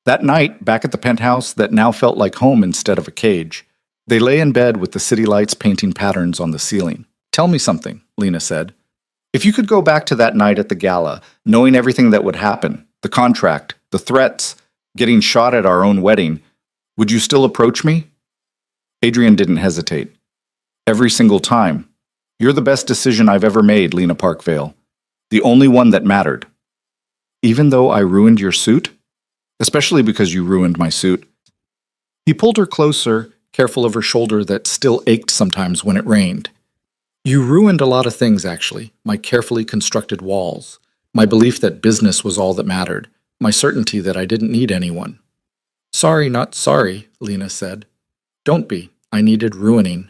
That night, back at the penthouse that now felt like home instead of a cage, they lay in bed with the city lights painting patterns on the ceiling. "Tell me something," Lena said. "If you could go back to that night at the gala, knowing everything that would happen, the contract, the threats, getting shot at our own wedding, would you still approach me?" Adrian didn't hesitate. "Every single time. You're the best decision I've ever made, Lena Parkvale. The only one that mattered." "Even though I ruined your suit?" "Especially because you ruined my suit." He pulled her closer, careful of her shoulder that still ached sometimes when it rained. "You ruined a lot of things, actually. My carefully constructed walls. My belief that business was all that mattered. My certainty that I didn't need anyone." "Sorry, not sorry," Lena said. "Don't be. I needed ruining."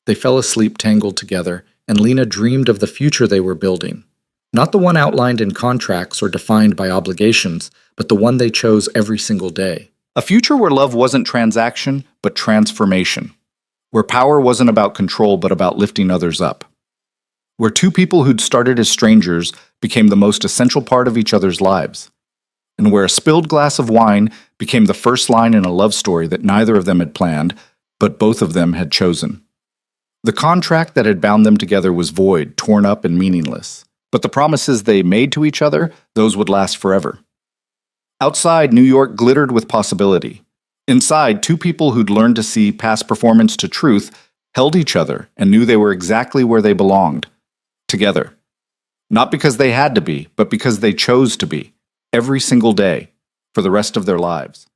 They fell asleep tangled together, and Lena dreamed of the future they were building. Not the one outlined in contracts or defined by obligations, but the one they chose every single day. A future where love wasn't transaction, but transformation. Where power wasn't about control, but about lifting others up. Where two people who'd started as strangers became the most essential part of each other's lives. And where a spilled glass of wine became the first line in a love story that neither of them had planned, but both of them had chosen. The contract that had bound them together was void, torn up, and meaningless. But the promises they made to each other, those would last forever. Outside, New York glittered with possibility. Inside, two people who'd learned to see past performance to truth held each other and knew they were exactly where they belonged. Together. Not because they had to be, but because they chose to be. Every single day. For the rest of their lives.